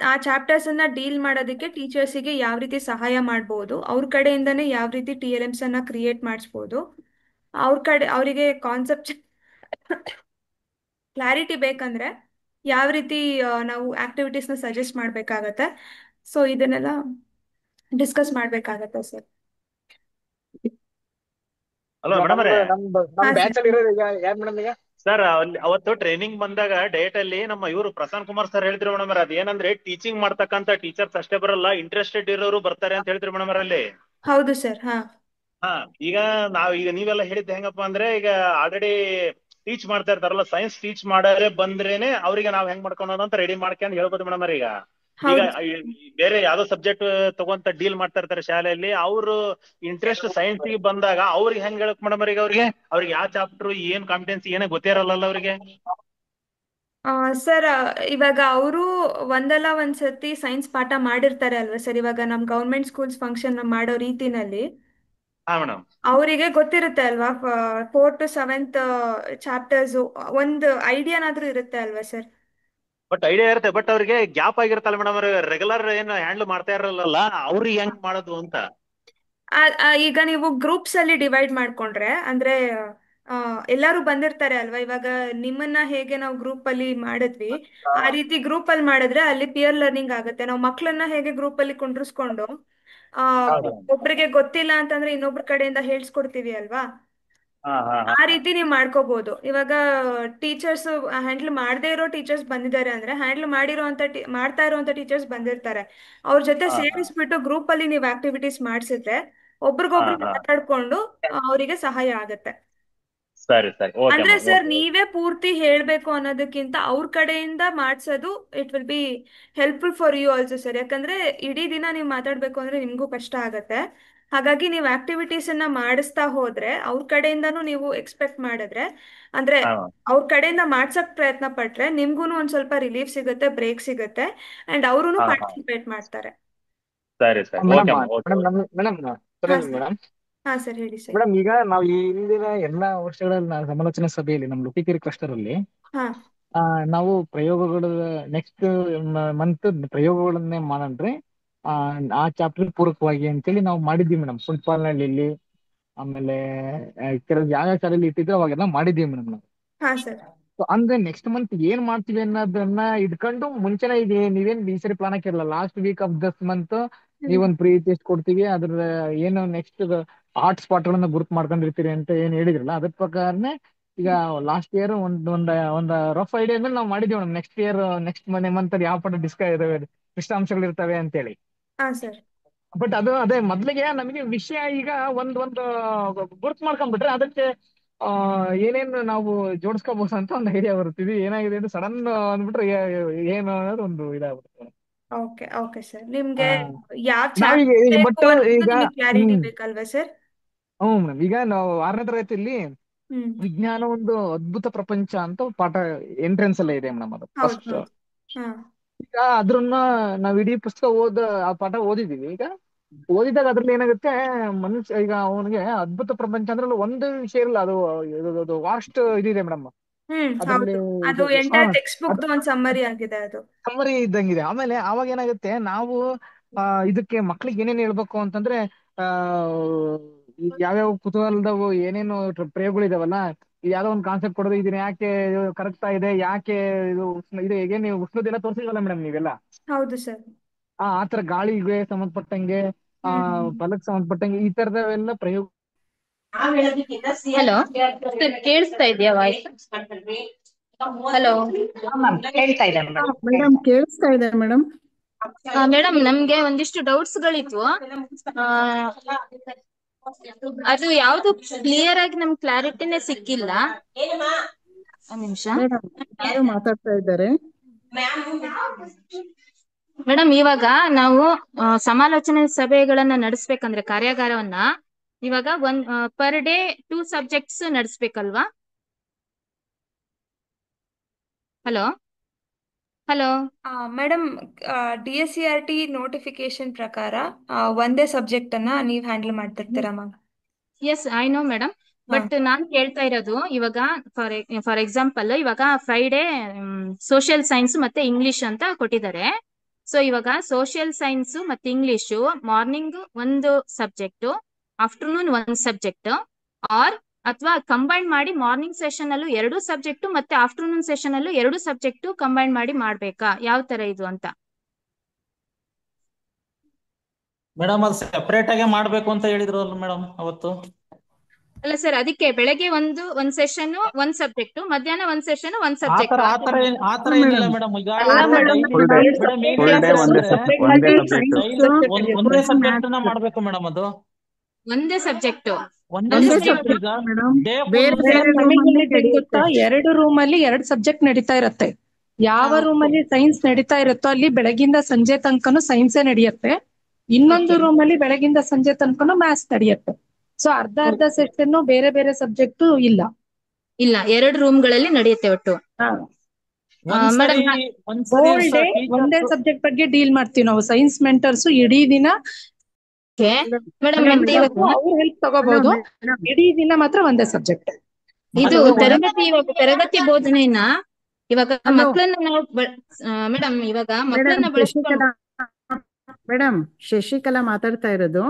ಆ ಚಾಪ್ಟರ್ಸ್ ಅನ್ನ ಡೀಲ್ ಮಾಡೋದಕ್ಕೆ ಟೀಚರ್ಸಿಗೆ ಯಾವ ರೀತಿ ಸಹಾಯ ಮಾಡ್ಬೋದು, ಅವ್ರ ಕಡೆಯಿಂದನೇ ಯಾವ ರೀತಿ TLMs ಅನ್ನ ಕ್ರಿಯೇಟ್ ಮಾಡಿಸ್ಬೋದು, ಅವರಿಗೆ ಕಾನ್ಸೆಪ್ಟ್ ಕ್ಲಾರಿಟಿ ಬೇಕಂದ್ರೆ ಯಾವ ರೀತಿ ನಾವು ಆಕ್ಟಿವಿಟೀಸ್ನ ಸಜೆಸ್ಟ್ ಮಾಡಬೇಕಾಗತ್ತೆ. ಸೊ ಇದನ್ನೆಲ್ಲ ಡಿಸ್ಕಸ್ ಮಾಡಬೇಕಾಗತ್ತೆ ಸರ್. ಹಲೋ ಮೇಡಮ್ ಅವರೇ. ಈಗ ಸರ್ ಅವತ್ತು ಟ್ರೈನಿಂಗ್ ಬಂದಾಗ ಡಯಟ್ ಅಲ್ಲಿ ನಮ್ಮ ಇವರು ಪ್ರಶಾಂತ್ ಕುಮಾರ್ ಸರ್ ಹೇಳಿದ್ರು ಮೇಡಮ್ ಅವ್ರ, ಅದೇನಂದ್ರೆ ಟೀಚಿಂಗ್ ಮಾಡ್ತಕ್ಕಂತ ಟೀಚರ್ಸ್ ಅಷ್ಟೇ ಬರಲ್ಲ, ಇಂಟ್ರೆಸ್ಟೆಡ್ ಇರೋರು ಬರ್ತಾರೆ ಅಂತ ಹೇಳಿದ್ರು ಮೇಡಮ್ ಅಲ್ಲಿ. ಹೌದು ಸರ್. ಹಾ ಈಗ ನೀವೆಲ್ಲ ಹೇಳಿದ್ದು ಹೆಂಗಪ್ಪ ಅಂದ್ರೆ, ಈಗ ಆಲ್ರೆಡಿ ಟೀಚ್ ಮಾಡ್ತಾ ಇರ್ತಾರಲ್ಲ, ಸೈನ್ಸ್ ಟೀಚ್ ಮಾಡಾರೆ ಬಂದ್ರೇನೆ ಅವ್ರಿಗೆ ನಾವ್ ಹೆಂಗ್ ಮಾಡ್ಕೊಳೋದು ಅಂತ ರೆಡಿ ಮಾಡ್ಕೊಂಡು ಹೇಳ್ಬೋದು ಮೇಡಮ್ ಅವ್ರ. ಈಗ ಬೇರೆ ಯಾವ್ದೋ ಸಬ್ಜೆಕ್ಟ್ ತಗೊಂತ ಡೀಲ್ ಮಾಡ್ತಾ ಇರ್ತಾರೆ ಶಾಲೆಯಲ್ಲಿ, ಅವ್ರು ಇಂಟ್ರೆಸ್ಟ್ ಸೈನ್ಸ್ ಗೆ ಬಂದಾಗ ಅವ್ರಿಗೆ ಹೆಂಗ್ ಹೇಳಕ್ ಮೇಡಮ್ ಅವ್ರಿಗೆ ಯಾವ ಚಾಪ್ಟರ್ ಏನ್ ಕಾಂಪಿಟೆನ್ಸಿ ಏನೇ ಗೊತ್ತೇ ಇರಲ್ಲ ಅವ್ರಿಗೆ. ಸರ್ ಇವಾಗ ಅವರು ಒಂದಲ್ಲ ಒಂದ್ಸತಿ ಸೈನ್ಸ್ ಪಾಠ ಮಾಡಿರ್ತಾರೆ ಅಲ್ವಾ ಸರ್? ಇವಾಗ ನಮ್ ಗೌರ್ಮೆಂಟ್ ಸ್ಕೂಲ್ಸ್ ಫಂಕ್ಷನ್ ಮಾಡೋ ರೀತಿನಲ್ಲಿ ಅವರಿಗೆ ಗೊತ್ತಿರುತ್ತೆ ಅಲ್ವಾ? 4th to 7th ಚಾಪ್ಟರ್ಸ್ ಒಂದು ಐಡಿಯಾನಾದ್ರೂ ಇರುತ್ತೆ ಅಲ್ವಾ ಸರ್? ಬಟ್ ಐಡಿಯಾ ಇರುತ್ತೆ, ಬಟ್ ಅವ್ರಿಗೆ ಗ್ಯಾಪ್ ಆಗಿರುತ್ತಲ್ಲ ಮೇಡಮ್ ಅವ್ರಿಗೆ, ರೆಗ್ಯುಲರ್ ಏನು ಹ್ಯಾಂಡಲ್ ಮಾಡ್ತಾ ಇರಲ್ಲ, ಅವ್ರಿಗೆ ಹೆಂಗ್ ಮಾಡೋದು ಅಂತ. ಈಗ ನೀವು ಗ್ರೂಪ್ಸ್ ಅಲ್ಲಿ ಡಿವೈಡ್ ಮಾಡ್ಕೊಂಡ್ರೆ, ಅಂದ್ರೆ ಎಲ್ಲರೂ ಬಂದಿರ್ತಾರೆ ಅಲ್ವಾ? ಇವಾಗ ನಿಮ್ಮನ್ನ ಹೇಗೆ ನಾವು ಗ್ರೂಪ್ ಅಲ್ಲಿ ಮಾಡಿದ್ವಿ ಆ ರೀತಿ ಗ್ರೂಪ್ ಅಲ್ಲಿ ಮಾಡಿದ್ರೆ ಅಲ್ಲಿ ಪಿಯರ್ ಲರ್ನಿಂಗ್ ಆಗುತ್ತೆ. ನಾವು ಮಕ್ಕಳನ್ನ ಹೇಗೆ ಗ್ರೂಪ್ ಅಲ್ಲಿ ಕುಂಡ್ರಿಸ್ಕೊಂಡು ಒಬ್ರಿಗೆ ಗೊತ್ತಿಲ್ಲ ಅಂತಂದ್ರೆ ಇನ್ನೊಬ್ರ ಕಡೆಯಿಂದ ಹೇಳ್ಸ್ಕೊಡ್ತೀವಿ ಅಲ್ವಾ? ಆ ರೀತಿ ನೀವು ಮಾಡ್ಕೋಬಹುದು. ಇವಾಗ ಟೀಚರ್ಸ್ ಹ್ಯಾಂಡಲ್ ಮಾಡದೇ ಇರೋ ಟೀಚರ್ಸ್ ಬಂದಿದ್ದಾರೆ ಅಂದ್ರೆ ಹ್ಯಾಂಡಲ್ ಮಾಡ್ತಾ ಇರುವಂತ ಟೀಚರ್ಸ್ ಬಂದಿರ್ತಾರೆ, ಅವ್ರ ಜೊತೆ ಸೇರಿಸ್ಬಿಟ್ಟು ಗ್ರೂಪ್ ಅಲ್ಲಿ ನೀವು ಆಕ್ಟಿವಿಟೀಸ್ ಮಾಡಿಸಿದ್ರೆ ಒಬ್ರಿಗೊಬ್ರು ಮಾತಾಡ್ಕೊಂಡು ಅವರಿಗೆ ಸಹಾಯ ಆಗತ್ತೆ. ಸರಿ ಸರಿ. ಅಂದ್ರೆ ಸರ್ ನೀವೇ ಪೂರ್ತಿ ಹೇಳ್ಬೇಕು ಅನ್ನೋದಕ್ಕಿಂತ ಅವ್ರ ಕಡೆಯಿಂದ ಮಾಡ್ಸೋದು it will be helpful for you also sir. ಯಾಕಂದ್ರೆ ಇಡೀ ದಿನ ನೀವು ಮಾತಾಡ್ಬೇಕು ಅಂದ್ರೆ ನಿಮ್ಗೂ ಕಷ್ಟ ಆಗತ್ತೆ. ಹಾಗಾಗಿ ನೀವು ಆಕ್ಟಿವಿಟೀಸ್ ಅನ್ನ ಮಾಡಿಸ್ತಾ ಹೋದ್ರೆ ಅವ್ರ ಕಡೆಯಿಂದನೂ ನೀವು ಎಕ್ಸ್ಪೆಕ್ಟ್ ಮಾಡಿದ್ರೆ ಅಂದ್ರೆ ಹಾ ಅವ್ರ ಕಡೆಯಿಂದ ಮಾಡ್ಸಕ್ ಪ್ರಯತ್ನ ಪಟ್ರೆ ನಿಮ್ಗೂನು ಒಂದ್ ಸ್ವಲ್ಪ ರಿಲೀಫ್ ಸಿಗುತ್ತೆ, ಬ್ರೇಕ್ ಸಿಗುತ್ತೆ, ಅಂಡ್ ಅವ್ರೂ ಹಾ ಹಾ ಪಾರ್ಟಿಸಿಪೇಟ್ ಮಾಡ್ತಾರೆ. ಸರಿ ಸರಿ ಮೇಡಮ್ ಓಕೆ ಅಮ್ಮ ಓಕೆ ಮೇಡಮ್ ಮೇಡಮ್ ಸರಿ ಹಾ ಸರ್. ಮೇಡಮ್. ಹಾ ಸರ್, ಹೇಳಿ ಸರ್. ಮೇಡಮ್ ಈಗ ನಾವು ಈ ಹಿಂದಿನ ಎಲ್ಲಾ ವರ್ಷಗಳಲ್ಲಿ ಸಮಾಲೋಚನಾ ಸಭೆಯಲ್ಲಿ ನಮ್ಮ ಲುಟಿಕೆರೆ ಕ್ಲಸ್ಟರ್ ಅಲ್ಲಿ ಹಾ ನಾವು ಪ್ರಯೋಗಗಳ ನೆಕ್ಸ್ಟ್ ಮಂತ್ ಪ್ರಯೋಗಗಳನ್ನೇ ಮಾಡಂದ್ರೆ ಆ ಆ ಚಾಪ್ಟರ್ ಪೂರಕವಾಗಿ ಅಂತೇಳಿ ನಾವು ಮಾಡಿದ್ವಿ ಮೇಡಮ್. ಫುಟ್ಬಾಲ್ನಳ್ಳಿಲಿ ಆಮೇಲೆ ಕೆಲವು ಯಾವ ಶಾಲೆಯಲ್ಲಿ ಇಟ್ಟಿದ್ರು ಅವಾಗೆಲ್ಲ ಮಾಡಿದ್ವಿ ಮೇಡಮ್ ನಾವು. ಹಾ ಸರ್. So ಅಂದ್ರೆ ನೆಕ್ಸ್ಟ್ ಮಂತ್ ಏನ್ ಮಾಡ್ತೀವಿ ಅನ್ನೋದನ್ನ ಇಟ್ಕೊಂಡು ಮುಂಚೆನೆ ಇದೆ ನೀವೇನ್ ಈ ಸರಿ ಪ್ಲಾನ್ ಹಾಕಿರಲ್ಲ. Last week of this month ನೀವೊಂದು ಪ್ರೀ ಟೆಸ್ಟ್ ಕೊಡ್ತೀವಿ, ಅದ್ರ ಏನು ನೆಕ್ಸ್ಟ್ ಹಾಟ್ ಸ್ಪಾಟ್ ಗಳನ್ನ ಗುರುತು ಮಾಡ್ಕೊಂಡಿರ್ತೀರಿ ಅಂತ ಏನ್ ಹೇಳಿದ್ರಲ್ಲ, ಅದ್ರ ಪ್ರಕಾರನೇ ಈಗ ಲಾಸ್ಟ್ ಇಯರ್ ಒಂದ್ ರಫ್ ಐಡಿಯಾ ಮೇಲೆ ನಾವು ಮಾಡಿದ್ವಿ madam. Next year next month ಅಲ್ಲಿ ಯಾವ ಪಟ ವಿಷಯಾಂಶಗಳು ಇರ್ತವೆ ಅಂತೇಳಿ. ಹಾ ಸರ್. ಬಟ್ ಅದು ಅದೇ ಮೊದ್ಲಿಗೆ ನಮಗೆ ವಿಷಯ ಈಗ ಒಂದು ಗುರ್ತ್ ಮಾಡ್ಕೊಂಡ್ಬಿಟ್ರೆ ಅದಕ್ಕೆ ಏನೇನು ನಾವು ಜೋಡಿಸ್ಕೋಬಹುದು ಅಂತ ಒಂದು ಐಡಿಯಾ ಬರುತ್ತಿದೆ. ಏನಾಗಿದೆ ಅಂದ್ರೆ ಸಡನ್ ಅಂದ್ಬಿಟ್ರೆ ಏನು ಅನ್ನೋದು ಒಂದು ಇದಾಗ್ಬಿಡುತ್ತೆ. Okay okay sir. ನಿಮ್ಗೆ ಯಾವ ನಾವೀಗ ಚಾಪ್ಟರ್ ಬೇಕು ಬಟ್ ಅನ್ನೋದು ಈಗ ನಿಮಗೆ ಕ್ಲಾರಿಟಿ ಬೇಕಲ್ವಾ ಸರ್? ಹ್ಞೂ ಮೇಡಮ್, ಈಗ ನಾವು 6ನೇ ತರಗತಿಯಲ್ಲಿ ಹ್ಮ್ ವಿಜ್ಞಾನ ಒಂದು ಅದ್ಭುತ ಪ್ರಪಂಚ ಅಂತ ಪಾಠ ಎಂಟ್ರೆನ್ಸ್ ಅಲ್ಲೇ ಇದೆ ಮೇಡಮ್. ಅದು ಹೌದು ಫಸ್ಟ್. ಹೌದು. ಹಾ ಈಗ ಅದ್ರನ್ನ ನಾವ್ ಇಡೀ ಪುಸ್ತಕ ಆ ಪಾಠ ಓದಿದೀವಿ. ಈಗ ಓದಿದಾಗ ಅದ್ರಲ್ಲಿ ಏನಾಗುತ್ತೆ, ಮನುಷ್ಯ ಈಗ ಅವನಿಗೆ ಅದ್ಭುತ ಪ್ರಪಂಚ ಅಂದ್ರೆ ಒಂದು ವಿಷಯ ಇರಲ್ಲ, ಅದು ವಾಸ್ಟ್ ಇದಿದೆ ಮೇಡಮ್ ಅದ್ರಲ್ಲಿ. ಹೌದು, ಅದು ಎಂಟೈರ್ ಟೆಕ್ಸ್ಟ್ ಬುಕ್ ಒಂದು ಸಮ್ಮರಿ ಆಗಿದೆ ಅದು. ಸಮ್ಮರಿ ಇದ್ದಂಗಿದೆ. ಆಮೇಲೆ ಅವಾಗ ಏನಾಗುತ್ತೆ, ನಾವು ಇದಕ್ಕೆ ಮಕ್ಳಿಗೆ ಏನೇನ್ ಹೇಳ್ಬೇಕು ಅಂತಂದ್ರೆ ಆ ಯಾವ್ಯಾವ ಕುತೂಹಲದವು ಏನೇನು ಪ್ರಯೋಗಗಳಿದಾವಲ್ಲ, ಯಾವ್ದೋ ಒಂದು ಕಾನ್ಸೆಪ್ಟ್ ಕೊಡೋದು, ಇದನ್ನ ಯಾಕೆ ಕರಗ್ತಾ ಇದೆ, ಯಾಕೆ ಇದು ಹೇಗೆ ನೀವು ಉಷ್ಣದೆಲ್ಲ ತೋರಿಸಿದಲ್ಲ ಮೇಡಮ್ ನೀವೆಲ್ಲ. ಹೌದು ಸರ್. ಆತರ ಗಾಳಿಗೆ ಸಂಬಂಧಪಟ್ಟಂಗೆ ಫಲಕ್ ಸಂಬಂಧಪಟ್ಟಂಗೆ ಈ ತರದವೆಲ್ಲ ಪ್ರಯೋಗ. ಹಲೋ, ಕೇಳಿಸ್ತಾ ಇದೆಯಾ ವಾಯ್ಸ್? ಹಲೋ ಹೇಳ್ತಾ ಇದೆ ಮೇಡಮ್, ಕೇಳಿಸ್ತಾ ಇದೆ ಮೇಡಮ್. ಮೇಡಮ್, ನಮ್ಗೆ ಒಂದಿಷ್ಟು ಡೌಟ್ಸ್ ಗಳಿದ್ವು. ಅದು ಯಾವ್ದು ಕ್ಲಿಯರ್ ಆಗಿ ನಮ್ಗೆ ಕ್ಲಾರಿಟಿನೇ ಸಿಕ್ಕಿಲ್ಲ. ಒಂದ್ ನಿಮಿಷ ಮೇಡಮ್, ಯಾರು ಮಾತಾಡ್ತಾ ಇದ್ದಾರೆ? ಮೇಡಮ್, ಇವಾಗ ನಾವು ಸಮಾಲೋಚನೆ ಸಭೆಗಳನ್ನ ನಡೆಸ್ಬೇಕಂದ್ರೆ ಕಾರ್ಯಾಗಾರವನ್ನ ಇವಾಗ ಪರ್ ಡೇ 2 ಸಬ್ಜೆಕ್ಟ್ಸ್ ನಡೆಸ್ಬೇಕಲ್ವಾ? Hello hello madam, DSCRT notification ಪ್ರಕಾರ ಒಂದೇ ಸಬ್ಜೆಕ್ಟ್ ಅನ್ನ ನೀವ್ ಹ್ಯಾಂಡಲ್ ಮಾಡ್ತಿರ್ತೀರಾ ma'am? Yes, I know madam. But ನಾನ್ ಕೇಳ್ತಾ ಇರೋದು ಇವಾಗ ಫಾರ್ ಎಕ್ಸಾಂಪಲ್ ಇವಾಗ ಫ್ರೈಡೇ ಸೋಷಿಯಲ್ ಸೈನ್ಸ್ ಮತ್ತೆ ಇಂಗ್ಲಿಷ್ ಅಂತ ಕೊಟ್ಟಿದ್ದಾರೆ. ಸೊ ಇವಾಗ ಸೋಷಿಯಲ್ ಸೈನ್ಸ್ ಮತ್ತೆ ಇಂಗ್ಲಿಷು ಮಾರ್ನಿಂಗ್ ಒಂದು ಸಬ್ಜೆಕ್ಟ್, ಆಫ್ಟರ್ನೂನ್ ಒಂದು ಸಬ್ಜೆಕ್ಟ್, ಅಥವಾ ಕಂಬೈನ್ ಮಾಡಿ ಮಾರ್ನಿಂಗ್ ಸೆಷನ್ ಅಲ್ಲೂ 2 ಸಬ್ಜೆಕ್ಟ್ ಮತ್ತೆ ಆಫ್ಟರ್ನೂನ್ ಸೆಷನ್ ಅಲ್ಲೂ 2 ಸಬ್ಜೆಕ್ಟ್ ಕಂಬೈನ್ ಮಾಡಿ ಮಾಡ್ಬೇಕಾ? ಯಾವ ತರ ಇದು ಅಂತ? ಮೇಡಮ್, ಅದು ಸೆಪರೇಟ್ ಆಗಿ ಮಾಡ್ಬೇಕು ಅಂತ ಹೇಳಿದ್ರು ಅಲ್ಲ ಮೇಡಮ್ ಅವತ್ತು. ಅಲ್ಲ ಸರ್, ಅದಕ್ಕೆ ಬೆಳಗ್ಗೆ ಒಂದ್ ಸೆಷನ್ ಒಂದ್ ಸಬ್ಜೆಕ್ಟ್, ಮಧ್ಯಾಹ್ನ ಒಂದ್ ಸೆಷನ್ ಒಂದ್ ಸಬ್ಜೆಕ್ಟ್. ಆತರ ಏನಿಲ್ಲ ಮೇಡಮ್. ಈಗ ಒಂದೇ ಸಬ್ಜೆಕ್ಟ್ ನ ಮಾಡ್ಬೇಕು ಮೇಡಮ್. ಅದು ಒಂದೇ ಸಬ್ಜೆಕ್ಟ್ ಗೊತ್ತಾ, 2 ರೂಮಲ್ಲಿ 2 ಸಬ್ಜೆಕ್ಟ್ ನಡೀತಾ ಇರತ್ತೆ. ಯಾವ ರೂಮಲ್ಲಿ ಸೈನ್ಸ್ ನಡೀತಾ ಇರುತ್ತೋ ಅಲ್ಲಿ ಬೆಳಗಿಂದ ಸಂಜೆ ತನಕನು ಸೈನ್ಸೇ ನಡೆಯುತ್ತೆ. ಇನ್ನೊಂದು ರೂಮಲ್ಲಿ ಬೆಳಗಿಂದ ಸಂಜೆ ತನಕನು ಮ್ಯಾಥ್ಸ್ ನಡೆಯುತ್ತೆ. ಸೊ ಅರ್ಧ ಸೆಷನ್ ಬೇರೆ ಬೇರೆ ಸಬ್ಜೆಕ್ಟ್ ಇಲ್ಲ. 2 ರೂಮ್ಗಳಲ್ಲಿ ನಡೆಯುತ್ತೆ ಒಟ್ಟು. ಮೇಡಮ್, ಹೋಲ್ ಡೇ ಒಂದೇ ಸಬ್ಜೆಕ್ಟ್ ಬಗ್ಗೆ ಡೀಲ್ ಮಾಡ್ತೀವಿ ನಾವು. ಸೈನ್ಸ್ ಮೆಂಟರ್ಸ್ ಇಡೀ ದಿನ ಅವ್ರು ಹೆಲ್ಪ್ ತಗೋಬಹುದು. ಇಡೀ ದಿನ ಮಾತ್ರ ಒಂದೇ ಸಬ್ಜೆಕ್ಟ್. ಇದು ತರಗತಿ ಬೋಧನೆಯನ್ನ ಇವಾಗ ಮಕ್ಕಳನ್ನ ನಾವು ಮೇಡಮ್ ಇವಾಗ ಮಕ್ಕಳನ್ನ ಬಳಸ್ಕೊಂಡು. ಮೇಡಮ್, ಶಶಿಕಲಾ ಮಾತಾಡ್ತಾ ಇರೋದು.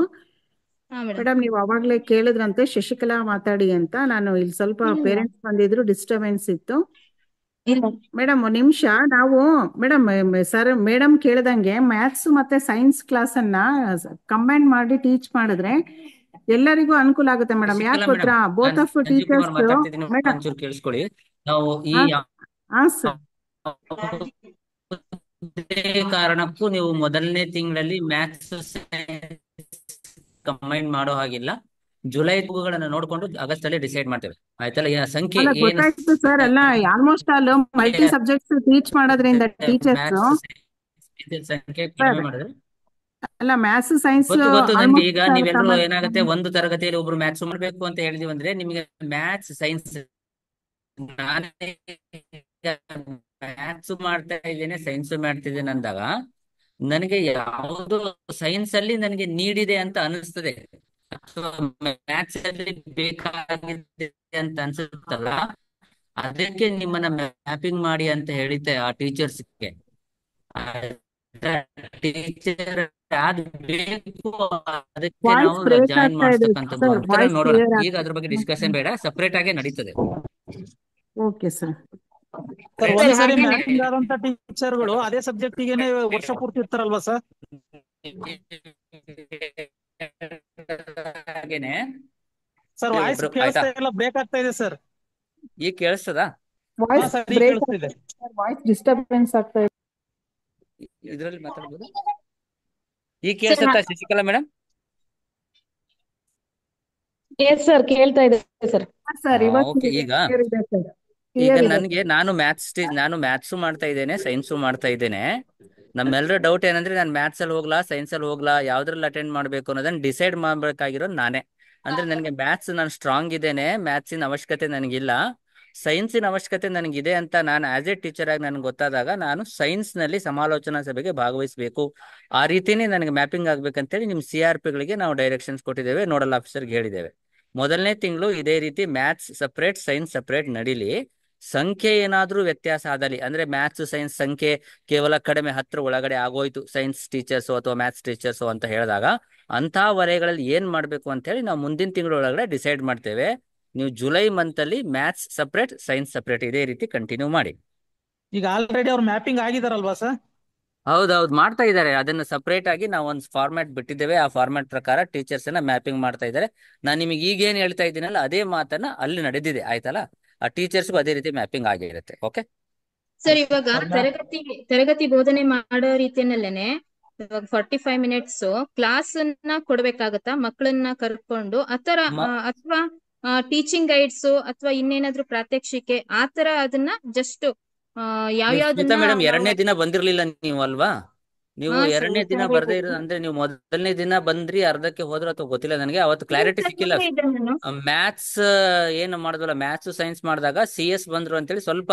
ಮೇಡಮ್, ನೀವು ಅವಾಗ್ಲೇ ಕೇಳಿದ್ರಂತೆ ಶಶಿಕಲಾ ಮಾತಾಡಿ ಅಂತ. ನಾನು ಇಲ್ಲಿ ಸ್ವಲ್ಪ ಪೇರೆಂಟ್ಸ್ ಬಂದಿದ್ರು, ಡಿಸ್ಟರ್ಬೆನ್ಸ್ ಇತ್ತು. ಮೇಡಮ್, ಒಂದ್ ನಿಮಿಷ. ನಾವು ಮೇಡಮ್ ಕೇಳ್ದಂಗೆ ಮ್ಯಾಥ್ಸ್ ಮತ್ತೆ ಸೈನ್ಸ್ ಕ್ಲಾಸ್ ಅನ್ನ ಕಂಬೈನ್ ಮಾಡಿ ಟೀಚ್ ಮಾಡಿದ್ರೆ ಎಲ್ಲರಿಗೂ ಅನುಕೂಲ ಆಗುತ್ತೆ ಮೇಡಮ್. ಯಾಕೆ ಗೊತ್ತಾ, ಬೋತ್ ಆಫ್ ಟೀಚರ್ಸ್. ಒಂಚೂರು ಕೇಳಿಸ್ಕೊಳ್ಳಿ. ನಾವು ಈ ಕಾರಣಕ್ಕೂ ನೀವು ಮೊದಲನೇ ತಿಂಗಳಲ್ಲಿ ಮ್ಯಾಥ್ಸ್ ಕಂಬೈನ್ ಮಾಡೋ ಹಾಗಿಲ್ಲ. ಜುಲೈ ಬುಕ್ಗಳನ್ನ ನೋಡ್ಕೊಂಡು ಆಗಸ್ಟ್ ಅಲ್ಲಿ ಡಿಸೈಡ್ ಮಾಡ್ತೇವೆ, ಆಯ್ತಲ್ಲ? ಸಂಖ್ಯೆ ಗೊತ್ತಾಯ್ತು ಸರ್. ಅಲ್ಲ, almost all multi subjects teach ಮಾಡೋದ್ರಿಂದ ಟೀಚರ್ಸ್ ಸಂಖ್ಯೆ ಕಡಿಮೆ ಮಾಡಿದ್ರೆ ಅಲ್ಲ ಮ್ಯಾಥ್ಸ್ ಸೈನ್ಸ್ ಗೊತ್ತು ಗೊತ್ತು ನನ್ಗೆ. ಈಗ ಆಲ್ಮೋಸ್ಟ್ ನೀವೆಲ್ಲರೂ ಏನಾಗುತ್ತೆ, ಒಂದು ತರಗತಿಯಲ್ಲಿ ಒಬ್ರು ಮ್ಯಾಥ್ಸ್ ಮಾಡ್ಬೇಕು ಅಂತ ಹೇಳಿದೀವಿ ಅಂದ್ರೆ ನಿಮಗೆ ಮ್ಯಾಥ್ಸ್ ಸೈನ್ಸ್, ನಾನೇ ಮ್ಯಾಥ್ಸ್ ಮಾಡ್ತಾ ಇದ್ದೇನೆ ಸೈನ್ಸ್ ಮಾಡ್ತಿದ್ದೇನೆ ಅಂದಾಗ ನನಗೆ ಯಾವುದು ಸೈನ್ಸ್ ಅಲ್ಲಿ ನನಗೆ ನೀಡಿದೆ ಅಂತ ಅನಿಸ್ತದೆ ಅಥವಾ ಮ್ಯಾಥ್ಸ್ ಅಲ್ಲಿ ಬೇಕಾಗಿದೆ ಅಂತ ಅನ್ಸುತ್ತಲ್ಲ, ಅದಕ್ಕೆ ನಿಮ್ಮನ್ನ ಮ್ಯಾಪಿಂಗ್ ಮಾಡಿ ಅಂತ ಹೇಳಿದ್ದೆ ಆ ಟೀಚರ್ಸ್ಗೆ. ಟೀಚರ್ ಯಾರು ಬೇಕು ಅದಕ್ಕೆ ವಾಯ್ಸ್ ನಾವು ಬ್ರೇಕ್ ಜಾಯಿನ್ ಆಗ್ತಾ ಇದೆ ಮಾಡಿಸ್ತಕ್ಕಂಥದ್ದು ಸರ್, ಅಂತ ವಾಯ್ಸ್ ನೋಡೋಣ. ಕ್ಲಿಯರ್ ಈಗ ಅದ್ರ ಬಗ್ಗೆ ಆಗ್ತಾ ಡಿಸ್ಕಷನ್ ಬೇಡ, ಸಪರೇಟ್ ಆಗೇ ನಡೀತದೆ. Okay sir. ಸರ್ ಸರ್ ಒಂದ್ಸರಿ ಹಾಗೇನೆ ಮ್ಯಾಪಿಂಗ್ ಆದಂತ ಟೀಚರ್ಗಳು ಅದೇ ಸಬ್ಜೆಕ್ಟಿಗೆನೆ ವರ್ಷ ಪೂರ್ತಿ ಇರ್ತಾರಲ್ವಾ ಸರ್? ಹಾಗೇನೆ ಸರ್ ವಾಯ್ಸ್ ಒಬ್ರು ಆಯ್ತಾ, ಕೇಳಿಸ್ತಾ ಇಲ್ಲ, ಬ್ರೇಕ್ ಆಗ್ತಾ ಇದೆ ಸರ್. ಈಗ ಕೇಳಿಸ್ತದ? ಹಾ ವಾಯ್ಸ್ ಸರ್ ಈಗ ಬ್ರೇಕ್ ಕೇಳಿಸ್ತಿದೆ. ವಾಯ್ಸ್ ಡಿಸ್ಟರ್ಬೆನ್ಸ್ ಆಗ್ತಾ ಇದೆ. ಇದ್ರಲ್ಲಿ ಮಾತಾಡ್ಬೋದು? ಈಗ ಸರ್ ಕೇಳಿಸುತ್ತಾ ಶಶಿಕಲಾ ಮೇಡಮ್? ಎಸ್ ಸರ್ ಕೇಳ್ತಾ ಇದೆ ಸರ್. ಸರ್ ಇವಾಗ ಓಕೆ. ಈಗ ಕ್ಲಿಯರ್ ಇದೆ ಸರ್, ಈಗ ಕ್ಲಿಯರ್ ಇದೆ. ನನ್ಗೆ ನಾನು ಮ್ಯಾಥ್ಸ್ ಮಾಡ್ತಾ ಇದ್ದೇನೆ, ಸೈನ್ಸು ಮಾಡ್ತಾ ಇದ್ದೇನೆ. ನಮ್ಮೆಲ್ಲರ ಡೌಟ್ ಏನಂದ್ರೆ ನಾನು ಮ್ಯಾಥ್ಸ್ ಅಲ್ಲಿ ಹೋಗ್ಲಾ ಸೈನ್ಸ್ ಅಲ್ಲಿ ಹೋಗ್ಲಾ, ಯಾವ್ದ್ರಲ್ಲಿ ಅಟೆಂಡ್ ಮಾಡ್ಬೇಕು ಅನ್ನೋದನ್ನ ಡಿಸೈಡ್ ಮಾಡ್ಬೇಕಾಗಿರೋದು ನಾನೇ. ಅಂದ್ರೆ ನನಗೆ ಮ್ಯಾಥ್ಸ್ ನಾನು ಸ್ಟ್ರಾಂಗ್ ಇದ್ದೇನೆ, ಮ್ಯಾಥ್ಸಿನ ಅವಶ್ಯಕತೆ ನನಗಿಲ್ಲ, ಸೈನ್ಸಿನ ಅವಶ್ಯಕತೆ ನನಗಿದೆ ಅಂತ ನಾನು ಆಸ್ ಎ ಟೀಚರ್ ಆಗಿ ನನಗೆ ಗೊತ್ತಾದಾಗ ನಾನು ಸೈನ್ಸ್ ನಲ್ಲಿ ಸಮಾಲೋಚನಾ ಸಭೆಗೆ ಭಾಗವಹಿಸಬೇಕು. ಆ ರೀತಿನೇ ನನಗೆ ಮ್ಯಾಪಿಂಗ್ ಆಗ್ಬೇಕಂತೇಳಿ ನಿಮ್ CRP ಗಳಿಗೆ ನಾವು ಡೈರೆಕ್ಷನ್ಸ್ ಕೊಟ್ಟಿದ್ದೇವೆ, ನೋಡಲ್ ಆಫೀಸರ್ಗೆ ಹೇಳಿದ್ದೇವೆ. ಮೊದಲನೇ ತಿಂಗಳು ಇದೇ ರೀತಿ ಮ್ಯಾಥ್ಸ್ ಸಪ್ರೇಟ್ ಸೈನ್ಸ್ ಸಪ್ರೇಟ್ ನಡೀಲಿ. ಸಂಖ್ಯೆ ಏನಾದ್ರೂ ವ್ಯತ್ಯಾಸ ಆದಲ್ಲಿ, ಅಂದ್ರೆ ಮ್ಯಾಥ್ಸ್ ಸೈನ್ಸ್ ಸಂಖ್ಯೆ ಕೇವಲ ಕಡಿಮೆ 10 ಒಳಗಡೆ ಆಗೋಯ್ತು ಸೈನ್ಸ್ ಟೀಚರ್ಸು ಅಥವಾ ಮ್ಯಾಥ್ಸ್ ಟೀಚರ್ಸು ಅಂತ ಹೇಳಿದಾಗ ಅಂತಹ ವಲಯಗಳಲ್ಲಿ ಏನ್ ಮಾಡ್ಬೇಕು ಅಂತ ಹೇಳಿ ನಾವು ಮುಂದಿನ ತಿಂಗಳೊಳಗಡೆ ಡಿಸೈಡ್ ಮಾಡ್ತೇವೆ. ನೀವು ಜುಲೈ ಮಂತ್ ಅಲ್ಲಿ ಮ್ಯಾಥ್ಸ್ ಸಪ್ರೇಟ್ ಸೈನ್ಸ್ ಸಪ್ರೇಟ್ ಇದೇ ರೀತಿ ಕಂಟಿನ್ಯೂ ಮಾಡಿ. ಈಗ ಆಲ್ರೆಡಿ ಅವ್ರು ಮ್ಯಾಪಿಂಗ್ ಆಗಿದಾರಲ್ವಾ ಸರ್? ಹೌದೌದು, ಮಾಡ್ತಾ ಇದ್ದಾರೆ. ಅದನ್ನ ಸಪರೇಟ್ ಆಗಿ ನಾವು ಒಂದು ಫಾರ್ಮ್ಯಾಟ್ ಬಿಟ್ಟಿದ್ದೇವೆ, ಆ ಫಾರ್ಮ್ಯಾಟ್ ಪ್ರಕಾರ ಟೀಚರ್ಸ್ ಅನ್ನ ಮ್ಯಾಪಿಂಗ್ ಮಾಡ್ತಾ ಇದ್ದಾರೆ. ನಾನು ನಿಮಗೆ ಈಗೇನ್ ಹೇಳ್ತಾ ಇದ್ದೀನಲ್ಲ ಅದೇ ಮಾತನ್ನ ಅಲ್ಲಿ ನಡೆದಿದೆ, ಆಯ್ತಲ್ಲ? ಆ ಟೀಚರ್ಸ್ಗೂ ಅದೇ ರೀತಿ ಮ್ಯಾಪಿಂಗ್ ಆಗಿರುತ್ತೆ. ಓಕೆ ಸರ್ ಇವಾಗ ತರಗತಿ ಬೋಧನೆ ಮಾಡೋ ರೀತಿಯಲ್ಲೇನೆ ಇವಾಗ 45 ಮಿನಿಟ್ಸ್ ಕ್ಲಾಸ್ ಅನ್ನ ಕೊಡ್ಬೇಕಾಗತ್ತಾ ಮಕ್ಕಳನ್ನ ಕರ್ಕೊಂಡು ಆತರ, ಅಥವಾ ಟೀಚಿಂಗ್ ಗೈಡ್ಸ್ ಅಥವಾ ಇನ್ನೇನಾದ್ರೂ ಪ್ರಾತ್ಯಕ್ಷಿಕೆ ಆತರ ಅದನ್ನ ಜಸ್ಟ್ ಸ್ಮಿತಾ ಯಾವ್ಯಾವ್ದನ್ನ ಮೇಡಮ್, ನಾವು 2ನೇ ದಿನ ಬಂದಿರ್ಲಿಲ್ಲ ನೀವು ಅಲ್ವಾ? ನೀವು ಹಾ 2ನೇ ದಿನ ಸರ್ ಬರ್ದೇ ಇರೋದು ಅಂದ್ರೆ ನೀವು ಮೊದಲನೇ ದಿನ ಬಂದ್ರಿ, ಅರ್ಧಕ್ಕೆ ಹೋದ್ರು ಅಥವಾ ಗೊತ್ತಿಲ್ಲ ನನಗೆ, ಅವತ್ತು ಕ್ಲಾರಿಟಿ ಸಿಕ್ಕಿಲ್ಲ. ನಾನು ಮ್ಯಾಥ್ಸ್ ಏನು ಮಾಡಿದ್ವಲ್ಲ, ಮ್ಯಾಥ್ಸ್ ಸೈನ್ಸ್ ಮಾಡಿದಾಗ CS ಬಂದ್ರು ಅಂತೇಳಿ ಸ್ವಲ್ಪ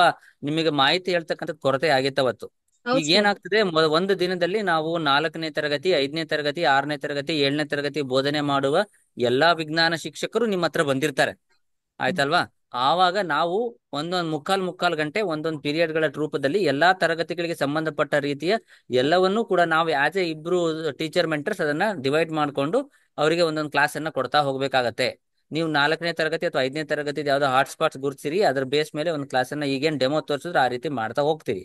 ನಿಮಗೆ ಮಾಹಿತಿ ಹೇಳ್ತಕ್ಕಂಥದ್ದು ಕೊರತೆ ಆಗಿತ್ತು ಅವತ್ತು. ಹೌದು ಈಗ ಸರ್. ಏನಾಗ್ತದೆ, ಒಂದು ದಿನದಲ್ಲಿ ನಾವು 4ನೇ ತರಗತಿ 5ನೇ ತರಗತಿ 6ನೇ ತರಗತಿ 7ನೇ ತರಗತಿ ಬೋಧನೆ ಮಾಡುವ ಎಲ್ಲಾ ವಿಜ್ಞಾನ ಶಿಕ್ಷಕರು ನಿಮ್ಮ ಹತ್ರ ಬಂದಿರ್ತಾರೆ, ಆಯ್ತಲ್ವಾ? ಆವಾಗ ನಾವು ಒಂದೊಂದು ಮುಕ್ಕಾಲ್ ಗಂಟೆ ಒಂದೊಂದು ಪೀರಿಯಡ್ಗಳ ರೂಪದಲ್ಲಿ ಎಲ್ಲಾ ತರಗತಿಗಳಿಗೆ ಸಂಬಂಧಪಟ್ಟ ರೀತಿಯ ಎಲ್ಲವನ್ನೂ ಕೂಡ ನಾವು ಆಸ್ ಎ ಇಬ್ರು ಟೀಚರ್ ಮೆಂಟರ್ಸ್ ಅದನ್ನ ಡಿವೈಡ್ ಮಾಡ್ಕೊಂಡು ಅವರಿಗೆ ಒಂದೊಂದು ಕ್ಲಾಸ್ ಅನ್ನ ಕೊಡ್ತಾ ಹೋಗ್ಬೇಕಾಗತ್ತೆ. ನೀವು 4ನೇ ತರಗತಿ ಅಥವಾ 5ನೇ ತರಗತಿ ಯಾವ್ದೋ ಹಾಟ್ಸ್ಪಾಟ್ಸ್ ಗುರುತಿಸಿರಿ, ಅದ್ರ ಬೇಸ್ ಮೇಲೆ ಒಂದು ಕ್ಲಾಸ್ ಅನ್ನ ಈಗೇನ್ ಡೆಮೋ ತೋರಿಸಿದ್ರೆ ಆ ರೀತಿ ಮಾಡ್ತಾ ಹೋಗ್ತೀವಿ.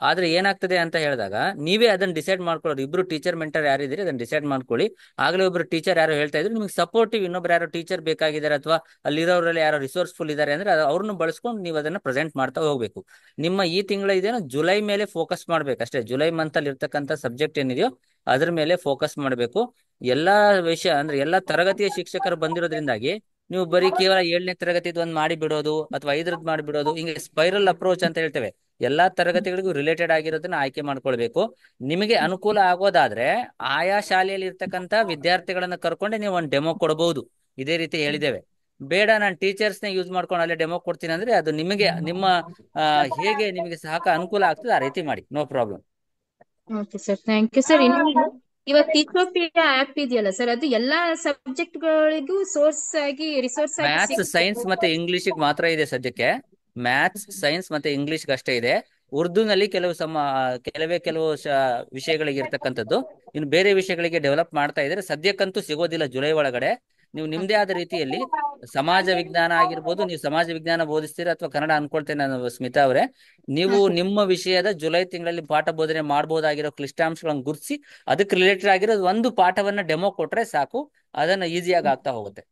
ಆದ್ರೆ ಏನಾಗ್ತದೆ ಅಂತ ಹೇಳಿದಾಗ ನೀವೇ ಅದನ್ನ ಡಿಸೈಡ್ ಮಾಡ್ಕೊಳ್ಳೋದು, ಇಬ್ರು ಟೀಚರ್ ಮೆಂಟರ್ ಯಾರಿದ್ದೀರಿ ಅದನ್ನ ಡಿಸೈಡ್ ಮಾಡ್ಕೊಳ್ಳಿ. ಆಗ್ಲೇ ಒಬ್ರು ಟೀಚರ್ ಯಾರು ಹೇಳ್ತಾ ಇದ್ರು ನಿಮ್ಗೆ ಸಪೋರ್ಟಿವ್ ಇನ್ನೊಬ್ರು ಯಾರೋ ಟೀಚರ್ ಬೇಕಾಗಿದ್ದಾರೆ ಅಥವಾ ಅಲ್ಲಿರೋರಲ್ಲಿ ಯಾರೋ ರಿಸೋರ್ಸ್ಫುಲ್ ಇದ್ದಾರೆ ಅಂದ್ರೆ ಅವ್ರನ್ನ ಬಳಸ್ಕೊಂಡು ನೀವು ಅದನ್ನ ಪ್ರೆಸೆಂಟ್ ಮಾಡ್ತಾ ಹೋಗ್ಬೇಕು. ನಿಮ್ಮ ಈ ತಿಂಗಳ ಇದೇನೋ ಜುಲೈ ಮೇಲೆ ಫೋಕಸ್ ಮಾಡ್ಬೇಕು ಅಷ್ಟೇ. ಜುಲೈ ಮಂತ್ ಅಲ್ಲಿ ಇರ್ತಕ್ಕಂಥ ಸಬ್ಜೆಕ್ಟ್ ಏನಿದೆಯೋ ಅದ್ರ ಮೇಲೆ ಫೋಕಸ್ ಮಾಡಬೇಕು. ಎಲ್ಲಾ ವಿಷಯ ಅಂದ್ರೆ ಎಲ್ಲಾ ತರಗತಿಯ ಶಿಕ್ಷಕರು ಬಂದಿರೋದ್ರಿಂದಾಗಿ ನೀವು ಬರೀ ಕೇವಲ 7ನೇ ತರಗತಿದ್ ಒಂದ್ ಮಾಡಿ ಬಿಡೋದು ಅಥವಾ 5ರದ್ದು ಮಾಡಿ ಬಿಡೋದು, ಹಿಂಗೆ ಸ್ಪೈರಲ್ ಅಪ್ರೋಚ್ ಅಂತ ಹೇಳ್ತೇವೆ. ಎಲ್ಲಾ ತರಗತಿಗಳಿಗೂ ರಿಲೇಟೆಡ್ ಆಗಿರೋದನ್ನ ಆಯ್ಕೆ ಮಾಡ್ಕೊಳ್ಬೇಕು. ನಿಮಗೆ ಅನುಕೂಲ ಆಗೋದಾದ್ರೆ ಆಯಾ ಶಾಲೆಯಲ್ಲಿ ಇರ್ತಕ್ಕಂಥ ವಿದ್ಯಾರ್ಥಿಗಳನ್ನ ಕರ್ಕೊಂಡೆ ನೀವು ಒಂದು ಡೆಮೋ ಕೊಡಬಹುದು, ಇದೇ ರೀತಿ ಹೇಳಿದ್ದೇವೆ. ಬೇಡ ನಾನು ಟೀಚರ್ಸ್ನ ಯೂಸ್ ಮಾಡ್ಕೊಂಡು ಅಲ್ಲೇ ಡೆಮೋ ಕೊಡ್ತೀನಿ ಅಂದ್ರೆ ಅದು ನಿಮಗೆ ನಿಮ್ಮ ಹೇಗೆ ನಿಮಗೆ ಅನುಕೂಲ ಆಗ್ತದೆ ಆ ರೀತಿ ಮಾಡಿ, no problem. Okay sir, thank you sir. ಇನ್ನೊಂದು ಇವಾಗ ಟೀಚೋಪಿಯಾ ಆಪ್ ಇದೆಯಲ್ಲ ಸರ್, ಅದು ಎಲ್ಲಾ ಸಬ್ಜೆಕ್ಟ್ ಗಳಿಗೂ ಸೋರ್ಸ್ ಆಗಿ ರಿಸೋರ್ಸ್ ಆಗಿ ಮ್ಯಾಥ್ಸ್ ಸೈನ್ಸ್ ಮತ್ತೆ ಇಂಗ್ಲಿಷಿಗೆ ಮಾತ್ರ ಇದೆ ಸದ್ಯಕ್ಕೆ. ಮ್ಯಾಥ್ಸ್ ಸೈನ್ಸ್ ಮತ್ತೆ ಇಂಗ್ಲಿಷ್ಗೆ ಅಷ್ಟೇ ಇದೆ. ಉರ್ದುನಲ್ಲಿ ಕೆಲವು ವಿಷಯಗಳಿಗೆ ಇರ್ತಕ್ಕಂಥದ್ದು, ಇನ್ನು ಬೇರೆ ವಿಷಯಗಳಿಗೆ ಡೆವಲಪ್ ಮಾಡ್ತಾ ಇದ್ರೆ ಸದ್ಯಕ್ಕಂತೂ ಸಿಗೋದಿಲ್ಲ ಜುಲೈ ಒಳಗಡೆ. ನೀವು ನಿಮ್ದೇ ಆದ ರೀತಿಯಲ್ಲಿ ಸಮಾಜ ವಿಜ್ಞಾನ ಆಗಿರ್ಬೋದು, ನೀವು ಸಮಾಜ ವಿಜ್ಞಾನ ಬೋಧಿಸ್ತೀರಾ ಅಥವಾ ಕನ್ನಡ ಅನ್ಕೊಳ್ತೇನೆ ನಾನು ಸ್ಮಿತಾ ಅವರೇ, ನೀವು ನಿಮ್ಮ ವಿಷಯದ ಜುಲೈ ತಿಂಗಳಲ್ಲಿ ಪಾಠ ಬೋಧನೆ ಮಾಡಬಹುದಾಗಿರೋ ಕ್ಲಿಷ್ಟಾಂಶಗಳನ್ನು ಗುರುತಿಸಿ ಅದಕ್ಕೆ ರಿಲೇಟೆಡ್ ಆಗಿರೋ ಒಂದು ಪಾಠವನ್ನ ಡೆಮೋ ಕೊಟ್ರೆ ಸಾಕು, ಅದನ್ನ ಈಸಿಯಾಗಿ ಆಗ್ತಾ ಹೋಗುತ್ತೆ.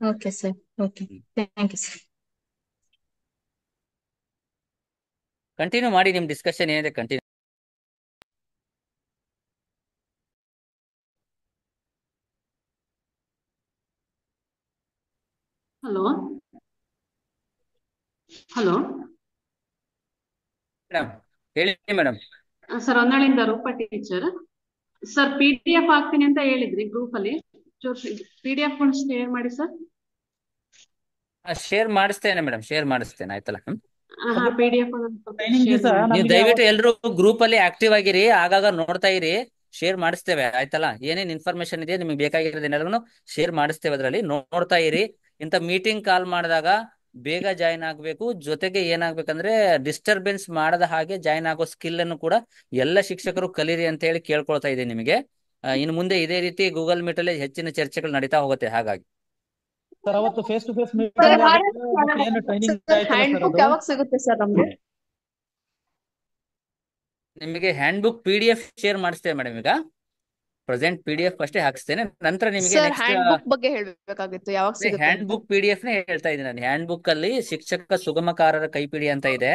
Okay sir, okay, thank you sir. Continue ಮಾಡಿ, ನಿಮ್ ಡಿಸ್ಕಷನ್ ಏನಿದೆ ಕಂಟಿನ್ಯೂ. ಹಲೋ ಹಲೋ ಮೇಡಮ್ ಹೇಳಿ ಮೇಡಮ್. ಸರ್, ಹೊನ್ನಾಳಿಂದ ರೂಪಾ ಟೀಚರ್. ಸರ್ PDF ಹಾಕ್ತೀನಿ ಅಂತ ಹೇಳಿದ್ರಿ ಗ್ರೂಪ್ ಅಲ್ಲಿ. PDF ಒಂದು ಶೇರ್ ಮಾಡಿ ಸರ್. ಶೇರ್ ಮಾಡಿಸ್ತೇನೆ ಮೇಡಮ್, ಶೇರ್ ಮಾಡಿಸ್ತೇನೆ ಆಯ್ತಲ್ಲ. ಹಾ PDF ನೀವು ದಯವಿಟ್ಟು ಎಲ್ರು ಗ್ರೂಪ್ ಅಲ್ಲಿ ಆಕ್ಟಿವ್ ಆಗಿರಿ, ಆಗಾಗ ನೋಡ್ತಾ ಇರಿ, ಶೇರ್ ಮಾಡಿಸ್ತೇವೆ ಆಯ್ತಲ್ಲ. ಏನೇನ್ ಇನ್ಫಾರ್ಮೇಶನ್ ಇದೆ ನಿಮ್ಗೆ ಬೇಕಾಗಿರೋದನ್ನೆಲ್ಲರೂ ಶೇರ್ ಮಾಡಿಸ್ತೇವೆ, ಅದರಲ್ಲಿ ನೋಡ್ತಾ ಇರಿ. ಇಂಥ ಮೀಟಿಂಗ್ ಕಾಲ್ ಮಾಡಿದಾಗ ಬೇಗ ಜಾಯಿನ್ ಆಗ್ಬೇಕು. ಜೊತೆಗೆ ಏನಾಗ್ಬೇಕಂದ್ರೆ ಡಿಸ್ಟರ್ಬೆನ್ಸ್ ಮಾಡದ ಹಾಗೆ ಜಾಯಿನ್ ಆಗೋ ಸ್ಕಿಲ್ ಅನ್ನು ಕೂಡ ಎಲ್ಲ ಶಿಕ್ಷಕರು ಕಲೀರಿ ಅಂತ ಹೇಳಿ ಕೇಳ್ಕೊಳ್ತಾ ಇದ್ದೀನಿ ನಿಮಗೆ. ಇನ್ನು ಮುಂದೆ ಇದೇ ರೀತಿ ಗೂಗಲ್ ಮೀಟ್ ಅಲ್ಲಿ ಹೆಚ್ಚಿನ ಚರ್ಚೆಗಳು ನಡೀತಾ ಹೋಗುತ್ತೆ. ಹಾಗಾಗಿ ಸರ್ ಅವತ್ತು ಫೇಸ್ ಟು ಫೇಸ್ ಮೀಟಿಂಗ್ ಏನು ಟ್ರೈನಿಂಗ್ ಆಯ್ತಲ್ಲ ಸರ್, ಅದು ಯಾವಾಗ ಸಿಗುತ್ತೆ ಸರ್ ನಮ್ಗೆ? ನಿಮಗೆ ಹ್ಯಾಂಡ್ ಬುಕ್ PDF ಶೇರ್ ಮಾಡಿಸ್ತೇವೆ ಮೇಡಮ್. ಈಗ ಪ್ರೆಸೆಂಟ್ PDF ಅಷ್ಟೇ ಹಾಕಿಸ್ತೇನೆ, ನಂತರ ನಿಮಗೆ ಸರ್ ನೆಕ್ಸ್ಟ್ ಹ್ಯಾಂಡ್ ಬುಕ್ ಬಗ್ಗೆ ಹೇಳ್ಬೇಕಾಗಿತ್ತು, ಯಾವಾಗ ಸಿಗುತ್ತೆ ಹ್ಯಾಂಡ್ ಅಂತ. ಬುಕ್ PDF ನೇ ಹೇಳ್ತಾ ಇದ್ದೀನಿ ನಾನು. ಹ್ಯಾಂಡ್ ಬುಕ್ ಅಲ್ಲಿ ಶಿಕ್ಷಕ ಸುಗಮಕಾರರ ಕೈಪಿಡಿ ಅಂತ ಇದೆ,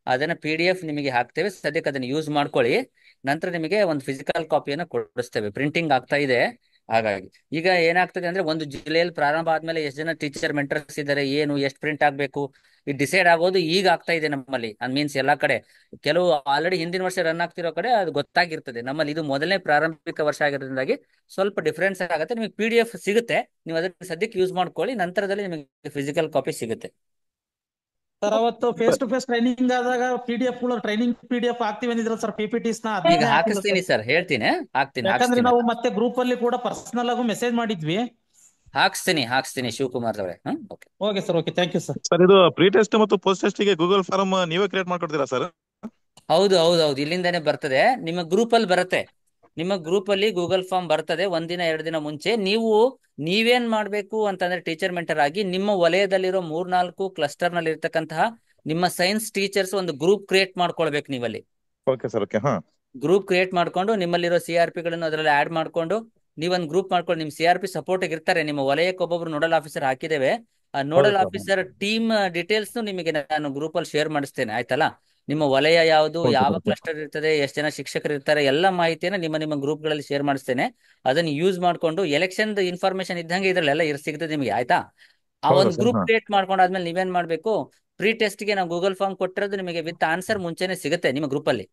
ಅದನ್ನ PDF ನಿಮಗೆ ಹಾಕ್ತೇವೆ. ಸದ್ಯಕ್ಕೆ ಅದನ್ನ ಯೂಸ್ ಮಾಡ್ಕೊಳ್ಳಿ. ನಂತರ ನಿಮಗೆ ಒಂದು ಫಿಸಿಕಲ್ ಕಾಪಿಯನ್ನು ಕೊಡಿಸ್ತೇವೆ, ಪ್ರಿಂಟಿಂಗ್ ಆಗ್ತಾ ಇದೆ. ಹಾಗಾಗಿ ಈಗ ಏನಾಗ್ತದೆ ಅಂದ್ರೆ, ಒಂದು ಜಿಲ್ಲೆಯಲ್ಲಿ ಪ್ರಾರಂಭ ಆದ್ಮೇಲೆ ಎಷ್ಟು ಜನ ಟೀಚರ್ ಮೆಂಟರ್ಸ್ ಇದ್ದಾರೆ, ಏನು ಎಷ್ಟು ಪ್ರಿಂಟ್ ಆಗ್ಬೇಕು, ಈ ಡಿಸೈಡ್ ಆಗೋದು ಈಗ ಆಗ್ತಾ ಇದೆ ನಮ್ಮಲ್ಲಿ. ಮೀನ್ಸ್ ಎಲ್ಲಾ ಕಡೆ, ಕೆಲವು ಆಲ್ರೆಡಿ ಹಿಂದಿನ ವರ್ಷ ರನ್ ಆಗ್ತಿರೋ ಕಡೆ ಅದು ಗೊತ್ತಾಗಿರ್ತದೆ. ನಮ್ಮಲ್ಲಿ ಇದು ಮೊದಲನೇ ಪ್ರಾರಂಭಿಕ ವರ್ಷ ಆಗಿರೋದ್ರಿಂದಾಗಿ ಸ್ವಲ್ಪ ಡಿಫ್ರೆನ್ಸ್ ಆಗುತ್ತೆ. ನಿಮಗೆ PDF ಸಿಗುತ್ತೆ, ನೀವು ಅದನ್ನ ಸದ್ಯಕ್ಕೆ ಯೂಸ್ ಮಾಡ್ಕೊಳ್ಳಿ. ನಂತರದಲ್ಲಿ ನಿಮಗೆ ಫಿಸಿಕಲ್ ಕಾಪಿ ಸಿಗುತ್ತೆ. ಸರ್ ಅವತ್ತು ಫೇಸ್ ಟು ಫೇಸ್ ಟ್ರೈನಿಂಗ್ ಆದಾಗ PDF ಟ್ರೈನಿಂಗ್ PDF ಆಗ್ತೀವಿ ಅಂದಿದ್ರು ಸರ್, PPTs ನ ಈಗ ಅದನ್ನೇ ಹಾಕಿಲ್ಲ ಹಾಕಿಸ್ತೀನಿ ಸರ್. ಸರ್, ಹೇಳ್ತೀನಿ, ಯಾಕಂದ್ರೆ ಹಾಕ್ಸ್ತೀನಿ ನಾವು ಮತ್ತೆ ಗ್ರೂಪ್ ಅಲ್ಲಿ ಕೂಡ ಪರ್ಸನಲ್ ಆಗು ಮೆಸೇಜ್ ಮಾಡಿದ್ವಿ. ಹಾಕ್ಸ್ತೀನಿ ಶಿವಕುಮಾರ್ ಅವರೇ. Okay okay sir, okay, thank you sir. Sir ಇದು ಪ್ರೀ ಟೆಸ್ಟ್ ಮತ್ತು ಪೋಸ್ಟ್ ಟೆಸ್ಟ್ ಗೆ ಗೂಗಲ್ ಫಾರ್ಮ್ ನೀವೇ ಕ್ರಿಯೇಟ್ ಮಾಡ್ಕೊಡ್ತೀರಾ ಸರ್? ಹೌದು ಹೌದು ಹೌದು, ಇಲ್ಲಿಂದಾನೇ ಬರ್ತದೆ. ನಿಮ್ಮ ಗ್ರೂಪ್ ಅಲ್ಲಿ ಬರುತ್ತೆ, ನಿಮ್ಮ ಗ್ರೂಪ್ ಅಲ್ಲಿ ಗೂಗಲ್ ಫಾರ್ಮ್ ಬರ್ತದೆ. ಒಂದಿನ 2 ದಿನ ಮುಂಚೆ ನೀವೇನ್ ಮಾಡ್ಬೇಕು ಅಂತಂದ್ರೆ, ಟೀಚರ್ ಮೆಂಟರ್ ಆಗಿ ನಿಮ್ಮ ವಲಯದಲ್ಲಿರೋ 3-4 ಕ್ಲಸ್ಟರ್ ನಲ್ಲಿ ಇರ್ತಕ್ಕಂತಹ ನಿಮ್ಮ ಸೈನ್ಸ್ ಟೀಚರ್ಸ್ ಒಂದು ಗ್ರೂಪ್ ಕ್ರಿಯೇಟ್ ಮಾಡ್ಕೊಳ್ಬೇಕು ನೀವಲ್ಲಿ. Okay sir, okay. ಹಾ, ಗ್ರೂಪ್ ಕ್ರಿಯೇಟ್ ಮಾಡ್ಕೊಂಡು ನಿಮ್ಮಲ್ಲಿರೋ CRP ಗಳನ್ನು ಅದರಲ್ಲಿ ಆಡ್ ಮಾಡ್ಕೊಂಡು ನೀವೊಂದು ಗ್ರೂಪ್ ಮಾಡ್ಕೊಂಡು, ನಿಮ್ CRP ಸಪೋರ್ಟ್ ಇರ್ತಾರೆ. ನಿಮ್ಮ ವಲಯಕ್ಕೆ ಒಬ್ಬೊಬ್ರು ನೋಡಲ್ ಆಫೀಸರ್ ಹಾಕಿದ್ದೇವೆ. ಆ ನೋಡಲ್ ಆಫೀಸರ್ ಟೀಮ್ ಡೀಟೇಲ್ಸ್ ನಿಮಗೆ ನಾನು ಗ್ರೂಪ್ ಅಲ್ಲಿ ಶೇರ್ ಮಾಡಿಸ್ತೇನೆ ಆಯ್ತಲ್ಲ. ನಿಮ್ಮ ವಲಯ ಯಾವುದು, ಯಾವ ಕ್ಲಸ್ಟರ್ ಇರ್ತದೆ, ಎಷ್ಟು ಜನ ಶಿಕ್ಷಕರು ಇರ್ತಾರೆ, ಎಲ್ಲ ಮಾಹಿತಿಯನ್ನ ನಿಮ್ಮ ಗ್ರೂಪ್ ಗಳಲ್ಲಿ ಶೇರ್ ಮಾಡಿಸ್ತೇನೆ. ಅದನ್ನ ಯೂಸ್ ಮಾಡ್ಕೊಂಡು ಎಲೆಕ್ಷನ್ ಇನ್ಫಾರ್ಮೇಶನ್ ಇದ್ದಂಗೆ ಇದ್ರಲ್ಲೆಲ್ಲ ಸಿಗ್ತದೆ ನಿಮಗೆ ಆಯ್ತಾ. ಆ ಒಂದು ಗ್ರೂಪ್ ಕ್ರಿಯೇಟ್ ಮಾಡ್ಕೊಂಡಾದ್ಮೇಲೆ ನೀವೇನ್ ಮಾಡ್ಬೇಕು, ಪ್ರೀ ಟೆಸ್ಟ್ ಗೆ ನಾವು ಗೂಗಲ್ ಫಾರ್ಮ್ ಕೊಟ್ಟಿರೋದು ನಿಮಗೆ ವಿತ್ ಆನ್ಸರ್ ಮುಂಚೆನೆ ಸಿಗುತ್ತೆ ನಿಮ್ಮ ಗ್ರೂಪ್ ಅಲ್ಲಿ.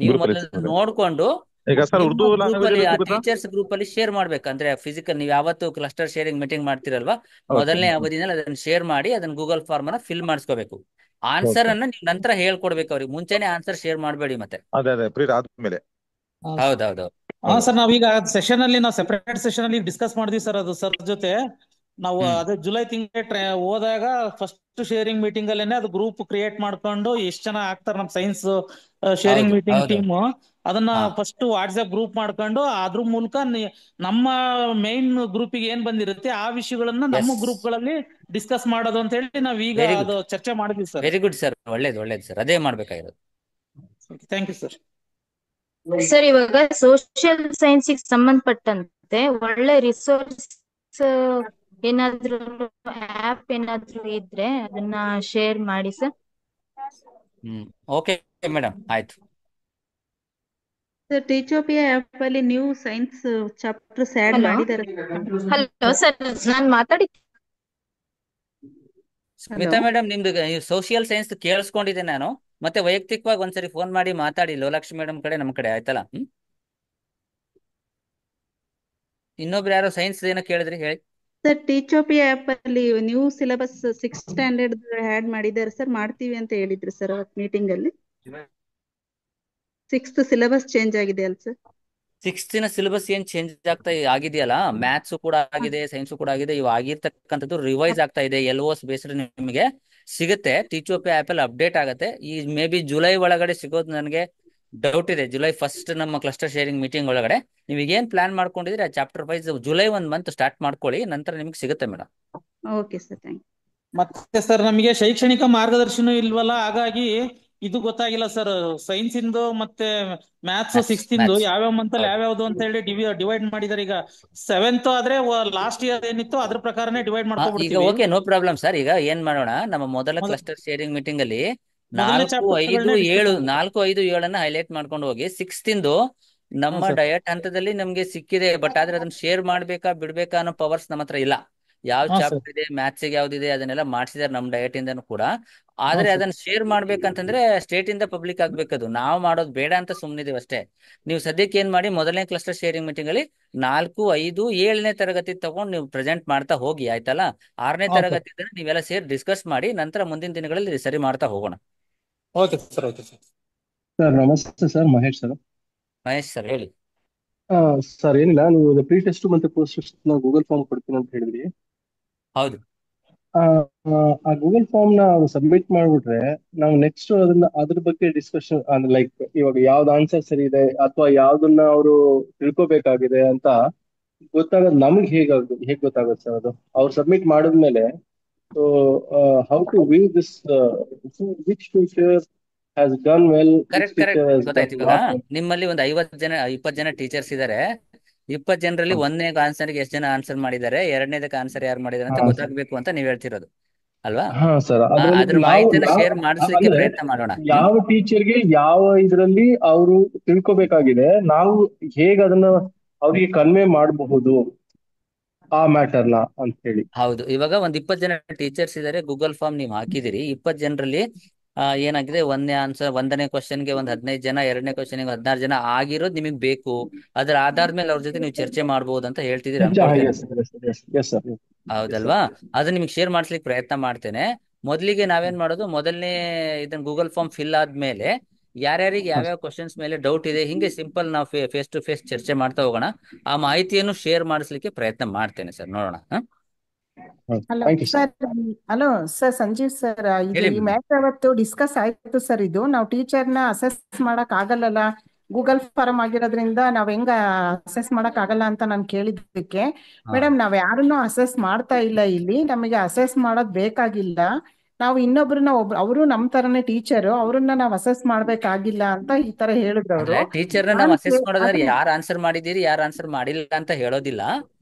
ನೀವು ಮೊದಲು ನೋಡ್ಕೊಂಡು ಈಗ ಸರ್ ಉರ್ದು ಗ್ರೂಪ್ ಅಲ್ಲಿ ಆ ಲ್ಯಾಂಗ್ವೇಜ್ ಟೀಚರ್ಸ್ ಗ್ರೂಪ್ ಅಲ್ಲಿ ಶೇರ್ ಮಾಡ್ಬೇಕಂದ್ರೆ ಫಿಸಿಕಲ್, ನೀವು ಯಾವತ್ತು ಕ್ಲಸ್ಟರ್ ಶೇರಿಂಗ್ ಮೀಟಿಂಗ್ ಮಾಡ್ತಿರಲ್ವಾ, ಮೊದಲನೇ ಅವಧಿನಲ್ಲಿ ಅದನ್ನ ಶೇರ್ ಮಾಡಿ ಅದನ್ನ ಗೂಗಲ್ ಫಾರ್ಮ್ ಅನ್ನ ಫಿಲ್ ಮಾಡಿಸ್ಕೋಬೇಕು. ಆನ್ಸರ್ ಅನ್ನ ನೀವು ನಂತರ ಹೇಳ್ಕೊಡ್ಬೇಕು ಅವ್ರಿಗೆ, ಮುಂಚೆನೆ ಆನ್ಸರ್ ಶೇರ್ ಮಾಡಬೇಡಿ ಮತ್ತೆ. ಅದೇ ಪ್ರೀ ಆದ್ಮೇಲೆ. ಹೌದೌದು. ಹಾ ಸರ್, ನಾವೀಗ ಸೆಷನ್ ಅಲ್ಲಿ ನಾವು ಸೆಪರೇಟ್ ಸೆಷನ್ ಅಲ್ಲಿ ಡಿಸ್ಕಸ್ ಮಾಡಿದ್ವಿ ಸರ್. ಅದು ಸರ್ ಜೊತೆ ನಾವು ಅದೇ ಜುಲೈ ತಿಂಗಳ ಹೋದಾಗ ಫಸ್ಟ್ ಶೇರಿಂಗ್ ಮೀಟಿಂಗ್ ಅಲ್ಲೇನೆ ಅದು ಗ್ರೂಪ್ ಕ್ರಿಯೇಟ್ ಮಾಡ್ಕೊಂಡು ಎಷ್ಟು ಜನ ಆಗ್ತಾರೆ ನಮ್ ಸೈನ್ಸ್ ಶೇರಿಂಗ್ ಮೀಟಿಂಗ್ ಟೀಮ್, ಅದನ್ನ ಫಸ್ಟ್ ವಾಟ್ಸ್ಆಪ್ ಗ್ರೂಪ್ ಮಾಡ್ಕೊಂಡು ಅದ್ರ ಮೂಲಕ ನಮ್ಮ ಮೈನ್ ಗ್ರೂಪಿಗೆ ಏನ್ ಬಂದಿರುತ್ತೆ ಆ ವಿಷಯಗಳನ್ನ ನಮ್ಮ ಗ್ರೂಪ್ ಗಳಲ್ಲಿ ಡಿಸ್ಕಸ್ ಮಾಡೋದು ಅಂತ ಹೇಳಿ ನಾವ್ ಈಗ ಅದು ಚರ್ಚೆ ಮಾಡಿದ್ವಿ ಸರ್. ವೆರಿ ಗುಡ್ ಸರ್, ಒಳ್ಳೇದು ಸರ್, ಅದೇ ಮಾಡ್ಬೇಕಾಗಿರೋದು. Thank you sir. ಸರ್ ಇವಾಗ ಸೋಷಿಯಲ್ ಸೈನ್ಸ್ ಸಂಬಂಧಪಟ್ಟಂತೆ ಒಳ್ಳೆ ರಿಸೋರ್ಸ್ ಏನಾದ್ರು ಆಪ್ ಏನಾದ್ರು ಇದ್ರೆ ಅದನ್ನ ಶೇರ್ ಮಾಡಿ ಸರ್. ಓಕೆ ಮೇಡಮ್, ಆಯ್ತು. ಸರ್ ಟೀಚೋಪಿಯಾ ಆಪ್ ಅಲ್ಲಿ ನ್ಯೂ ಸೈನ್ಸ್ ಚಾಪ್ಟರ್ಸ್ ಆಡ್ ಮಾಡಿದ್ದಾರೆ. ಹಲೋ ಸರ್, ನಾನ್ ಮಾತಾಡಿ ಸ್ಮಿತಾ ಮೇಡಮ್, ನಿಮ್ದು ಸೋಷಿಯಲ್ ಸೈನ್ಸ್ ಕೇಳಿಸ್ಕೊಂಡಿದ್ದೆ ನಾನು. ಮತ್ತೆ ವೈಯಕ್ತಿಕವಾಗಿ ಒಂದ್ಸರಿ ಫೋನ್ ಮಾಡಿ ಮಾತಾಡಿ ಲೋಲಾಕ್ಷಿ ಮೇಡಮ್ ಕಡೆ, ನಮ್ಮ ಕಡೆ ಆಯ್ತಲ್ಲ. ಇನ್ನೊಬ್ರು ಯಾರೋ ಸೈನ್ಸ್ ಏನೋ ಕೇಳಿದ್ರಿ, ಹೇಳಿ. ಸರ್ ಟೀಚೋಪಿಯಾ ಆಪ್ ಅಲ್ಲಿ new syllabus 6th standard add ಮಾಡಿದ್ದಾರೆ ಸರ್, ಮಾಡ್ತೀವಿ ಅಂತ ಹೇಳಿದ್ರು ಸರ್ ಅವತ್ತು ಮೀಟಿಂಗ್ ಅಲ್ಲಿ. 6th ಸಿಲೆಬಸ್ ಚೇಂಜ್ ಆಗಿದೆ ಅಲ್ಲ ಸರ್? 6th ಸಿಲೆಬಸ್ ಏನ್ ಚೇಂಜ್ ಆಗಿದೆಯಲ್ಲ, ಮ್ಯಾಥ್ಸ್ ಕೂಡ ಆಗಿದೆ, ಸೈನ್ಸ್ ಕೂಡ ಆಗಿದೆ. ಇವು ಆಗಿರ್ತಕ್ಕಂಥದ್ದು ರಿವೈಸ್ ಆಗ್ತಾ ಇದೆ. LOS ಬೇಸ್ಡ್ ನಿಮಗೆ ಸಿಗುತ್ತೆ. ಟೀಚೋಪಿಯಾ ಆಪ್ ಅಲ್ಲಿ ಅಪ್ಡೇಟ್ ಆಗುತ್ತೆ. ಈ ಮೇ ಬಿ ಜುಲೈ ಒಳಗಡೆ ಸಿಗೋದು ನನಗೆ ಡೌಟ್ ಇದೆ. ಜುಲೈ 1 ನಮ್ಮ ಕ್ಲಸ್ಟರ್ ಶೇರಿಂಗ್ ಮೀಟಿಂಗ್ ಒಳಗಡೆ ನೀವು ಏನ್ ಪ್ಲಾನ್ ಮಾಡ್ಕೊಂಡಿದ್ರೆ ಆ chapter wise July 1 month start ಮಾಡ್ಕೊಳ್ಳಿ, ನಂತರ ನಿಮ್ಗೆ ಸಿಗುತ್ತೆ madam. Okay sir, thank you. ಮತ್ತೆ ಸರ್ ನಮಗೆ ಶೈಕ್ಷಣಿಕ ಮಾರ್ಗದರ್ಶನ ಇಲ್ವಲ್ಲ, ಹಾಗಾಗಿ ಇದು ಗೊತ್ತಾಗಿಲ್ಲ ಸರ್. ಸೈನ್ಸ್ ಇಂದು ಮತ್ತೆ ಮ್ಯಾಥ್ಸ್ 6th ಇಂದು ಯಾವ್ಯಾವ ಮಂತ್ ಅಲ್ಲಿ ಯಾವ್ಯಾವ್ದು ಅಂತ ಹೇಳಿ ಡಿವೈಡ್ ಮಾಡಿದಾರೆ. ಈಗ 7th ಆದ್ರೆ ಲಾಸ್ಟ್ ಇಯರ್ ಏನಿತ್ತು ಅದ್ರ ಪ್ರಕಾರನೇ ಡಿವೈಡ್ ಈಗ ಮಾಡ್ಕೊಬಿಡ್ತೀವಿ. Okay, no problem sir. ಈಗ ಏನ್ ಮಾಡೋಣ, ನಮ್ಮ ಮೊದಲ ಕ್ಲಸ್ಟರ್ ಶೇರಿಂಗ್ ಮೀಟಿಂಗ್ ಅಲ್ಲಿ 4, 5, 7 ಹೈಲೈಟ್ ಮಾಡ್ಕೊಂಡು ಹೋಗಿ 6th ಇಂದು ನಮ್ಮ ಡಯಟ್ ಹಂತದಲ್ಲಿ ನಮ್ಗೆ ಸಿಕ್ಕಿದೆ. ಬಟ್ ಆದ್ರೆ ಅದನ್ನ ಶೇರ್ ಮಾಡ್ಬೇಕಾ ಬಿಡ್ಬೇಕಾ ಅನ್ನೋ ಪವರ್ಸ್ ನಮ್ಮ ಹತ್ರ ಇಲ್ಲ. ಯಾವ ಹಾ ಸರ್. ಚಾಪ್ಟರ್ ಇದೆ, ಮ್ಯಾಥ್ಸ್ ಯಾವ್ದಿದೆ ಅದನ್ನೆಲ್ಲ ಮಾಡ್ಸಿದಾರೆ ನಮ್ ಡಯಟ್ ಇಂದನು ಕೂಡ. ಹಾ ಆದ್ರೆ ಸರ್. ಅದನ್ನ ಶೇರ್ ಮಾಡ್ಬೇಕಂತಂದ್ರೆ ಸ್ಟೇಟ್ ಇಂದ ಪಬ್ಲಿಕ್ ಆಗ್ಬೇಕದು. ನಾವು ಮಾಡೋದು ಬೇಡ ಅಂತ ಸುಮ್ನಿದೀವಿ ಅಷ್ಟೇ. ನೀವು ಸದ್ಯಕ್ಕೆ ಏನ್ ಮಾಡಿ, ಮೊದಲನೇ ಕ್ಲಸ್ಟರ್ ಶೇರಿಂಗ್ ಮೀಟಿಂಗ್ ಅಲ್ಲಿ 4, 5, 7ನೇ ತರಗತಿ ತಗೊಂಡು ನೀವು ಪ್ರೆಸೆಂಟ್ ಮಾಡ್ತಾ ಹೋಗಿ, ಆಯ್ತಲ್ಲ. 6ನೇ ಹಾ ಸರ್. ತರಗತಿ ನೀವೆಲ್ಲ ಸೇರಿ ಡಿಸ್ಕಸ್ ಮಾಡಿ, ನಂತರ ಮುಂದಿನ ದಿನಗಳಲ್ಲಿ ಸರಿ ಮಾಡ್ತಾ ಹೋಗೋಣ. Okay sir, okay sir. Sir ನಮಸ್ತೆ sir, Mahesh sir. Mahesh sir ಹೇಳಿ. ಸರ್ ಏನಿಲ್ಲ, ನೀವು ಪ್ರೀ ಟೆಸ್ಟ್ ಮತ್ತೆ ಪೋಸ್ಟ್ ಟೆಸ್ಟ್ ಗೂಗಲ್ ಫಾರ್ಮ್ ಕೊಡ್ತೀನಿ ಅಂತ ಹೇಳಿದ್ರಿ. ಹೌದು. ಆ ಆ ಗೂಗಲ್ ಫಾರ್ಮ್ ನ ಸಬ್ಮಿಟ್ ಮಾಡ್ಬಿಟ್ರೆ ನಾವು ನೆಕ್ಸ್ಟ್ ಅದ್ರ ಬಗ್ಗೆ ಡಿಸ್ಕಷನ್, ಅಂದ್ರೆ ಲೈಕ್ ಇವಾಗ ಯಾವ್ದು ಆನ್ಸರ್ ಸರಿ ಇದೆ ಅಥವಾ ಯಾವ್ದನ್ನ ಅವರು ತಿಳ್ಕೊಬೇಕಾಗಿದೆ ಅಂತ ಗೊತ್ತಾಗೋದು ನಮ್ಗೆ ಹೇಗ್ ಗೊತ್ತಾಗುತ್ತೆ ಸರ್? ಅದು ಅವ್ರು ಸಬ್ಮಿಟ್ ಮಾಡಿದ್ಮೇಲೆ so how to view this, which teacher has done well, which correct teacher correct has ಗೊತ್ತಾಯ್ತು. ಡನ್ ಇವಾಗ ನಾಟ್. ನಿಮ್ಮಲ್ಲಿ ಒಂದು 20 ಜನ ಟೀಚರ್ಸ್ ಇದಾರೆ. 20 ಜನರಲ್ಲಿ ಒಂದನೇ ಆನ್ಸರ್ಗೆ ಎಷ್ಟು ಜನ ಆನ್ಸರ್ ಮಾಡಿದ್ದಾರೆ, ಎರಡನೇದಕ್ಕೆ ಆನ್ಸರ್ ಯಾರು ಮಾಡಿದಾರೆ ಅಂತ ಹಾ ಸರ್. ಗೊತ್ತಾಗ್ಬೇಕು ಅಂತ ನೀವ್ ಹೇಳ್ತಿರೋದು ಅಲ್ವಾ? ಹಾ ಸರ್, ಅದ್ರ ಮಾಹಿತಿಯನ್ನ ಶೇರ್ ಮಾಡಿಸ್ಲಿಕ್ಕೆ ಅಂದ್ರೆ ಪ್ರಯತ್ನ ಮಾಡೋಣ. ಯಾವ ಟೀಚರ್ಗೆ ಯಾವ ಇದರಲ್ಲಿ ಅವರು ತಿಳ್ಕೊಬೇಕಾಗಿದೆ, ನಾವು ಹೇಗೆ ಅದನ್ನ ಅವ್ರಿಗೆ ಕನ್ವೆ ಮಾಡಬಹುದು ಆ ಮ್ಯಾಟರ್ನ ಅಂತ ಹೇಳಿ. ಹೌದು, ಇವಾಗ ಒಂದ್ 20 ಜನ ಟೀಚರ್ಸ್ ಇದಾರೆ. ಗೂಗಲ್ ಫಾರ್ಮ್ ನೀವು ಹಾಕಿದಿರಿ. 20 ಜನರಲ್ಲಿ ಏನಾಗಿದೆ, ಒಂದನೇ ಕ್ವಶನ್ಗೆ ಒಂದ್ 15 ಜನ, ಎರಡನೇ ಕ್ವಶನ್ಗೆ 16 ಜನ ಆಗಿರೋದು ನಿಮಗೆ ಬೇಕು. ಅದ್ರ ಆಧಾರದ ಮೇಲೆ ಅವ್ರ ಜೊತೆ ನೀವು ಚರ್ಚೆ ಮಾಡಬಹುದು ಅಂತ ಹೇಳ್ತಿದ್ದೀರಿ ಅನ್ಕೊಳ್ತೇನೆ. ಹೌದಲ್ವಾ? ಅದು ನಿಮ್ಗೆ ಶೇರ್ ಮಾಡಿಸ್ಲಿಕ್ಕೆ ಪ್ರಯತ್ನ ಮಾಡ್ತೇನೆ. ಮೊದಲಿಗೆ ನಾವೇನ್ ಮಾಡೋದು, ಮೊದಲನೇ ಇದನ್ನ ಗೂಗಲ್ ಫಾರ್ಮ್ ಫಿಲ್ ಆದ್ಮೇಲೆ ಯಾರ್ಯಾರಿಗೆ ಯಾವ್ಯಾವ ಕ್ವಶನ್ಸ್ ಮೇಲೆ ಡೌಟ್ ಇದೆ, ಹಿಂಗೆ ಸಿಂಪಲ್ ನಾವು ಫೇಸ್ ಟು ಫೇಸ್ ಚರ್ಚೆ ಮಾಡ್ತಾ ಹೋಗೋಣ. ಆ ಮಾಹಿತಿಯನ್ನು ಶೇರ್ ಮಾಡಿಸ್ಲಿಕ್ಕೆ ಪ್ರಯತ್ನ ಮಾಡ್ತೇನೆ ಸರ್, ನೋಡೋಣ. Hello sir, hello sir, Sanjeev sir, ಇದು ಹೇಳಿ ಈ ಮೇಡಮ್. ಮ್ಯಾಟರ್ ಅವತ್ತು ಡಿಸ್ಕಸ್ ಆಯ್ತು ಸರ್. ಇದು ನಾವು ಟೀಚರ್ನ ಅಸೆಸ್ ಮಾಡಕ್ ಆಗಲ್ಲಲ್ಲ, ಗೂಗಲ್ ಫಾರಂ ಆಗಿರೋದ್ರಿಂದ ನಾವ್ ಹೆಂಗ ಅಸೆಸ್ ಮಾಡಕ್ ಆಗಲ್ಲ ಅಂತ ನಾನು ಕೇಳಿದ್ದಕ್ಕೆ, ಮೇಡಮ್ ನಾವ್ ಯಾರನ್ನೂ ಅಸೆಸ್ ಮಾಡ್ತಾ ಇಲ್ಲ ಇಲ್ಲಿ, ನಮಗೆ ಅಸೆಸ್ ಮಾಡೋದ್ ಬೇಕಾಗಿಲ್ಲ. ನಾವು ಇನ್ನೊಬ್ರನ್ನ ಅವರು ನಮ್ ತರನೇ ಟೀಚರು, ಅವ್ರನ್ನ ನಾವ್ ಅಸೆಸ್ ಮಾಡ್ಬೇಕಾಗಿಲ್ಲ ಅಂತ ಈ ತರ ಹೇಳಿದವರು. ಅಂದ್ರೆ ಟೀಚರ್ನ ನಾವು ಅಸೆಸ್ ಮಾಡೋದಾದ್ರೆ ಯಾರು ಆನ್ಸರ್ ಮಾಡಿದೀರಿ, ಯಾರು ಆನ್ಸರ್ ಮಾಡಿಲ್ಲ ಅಂತ ಹೇಳೋದಿಲ್ಲ.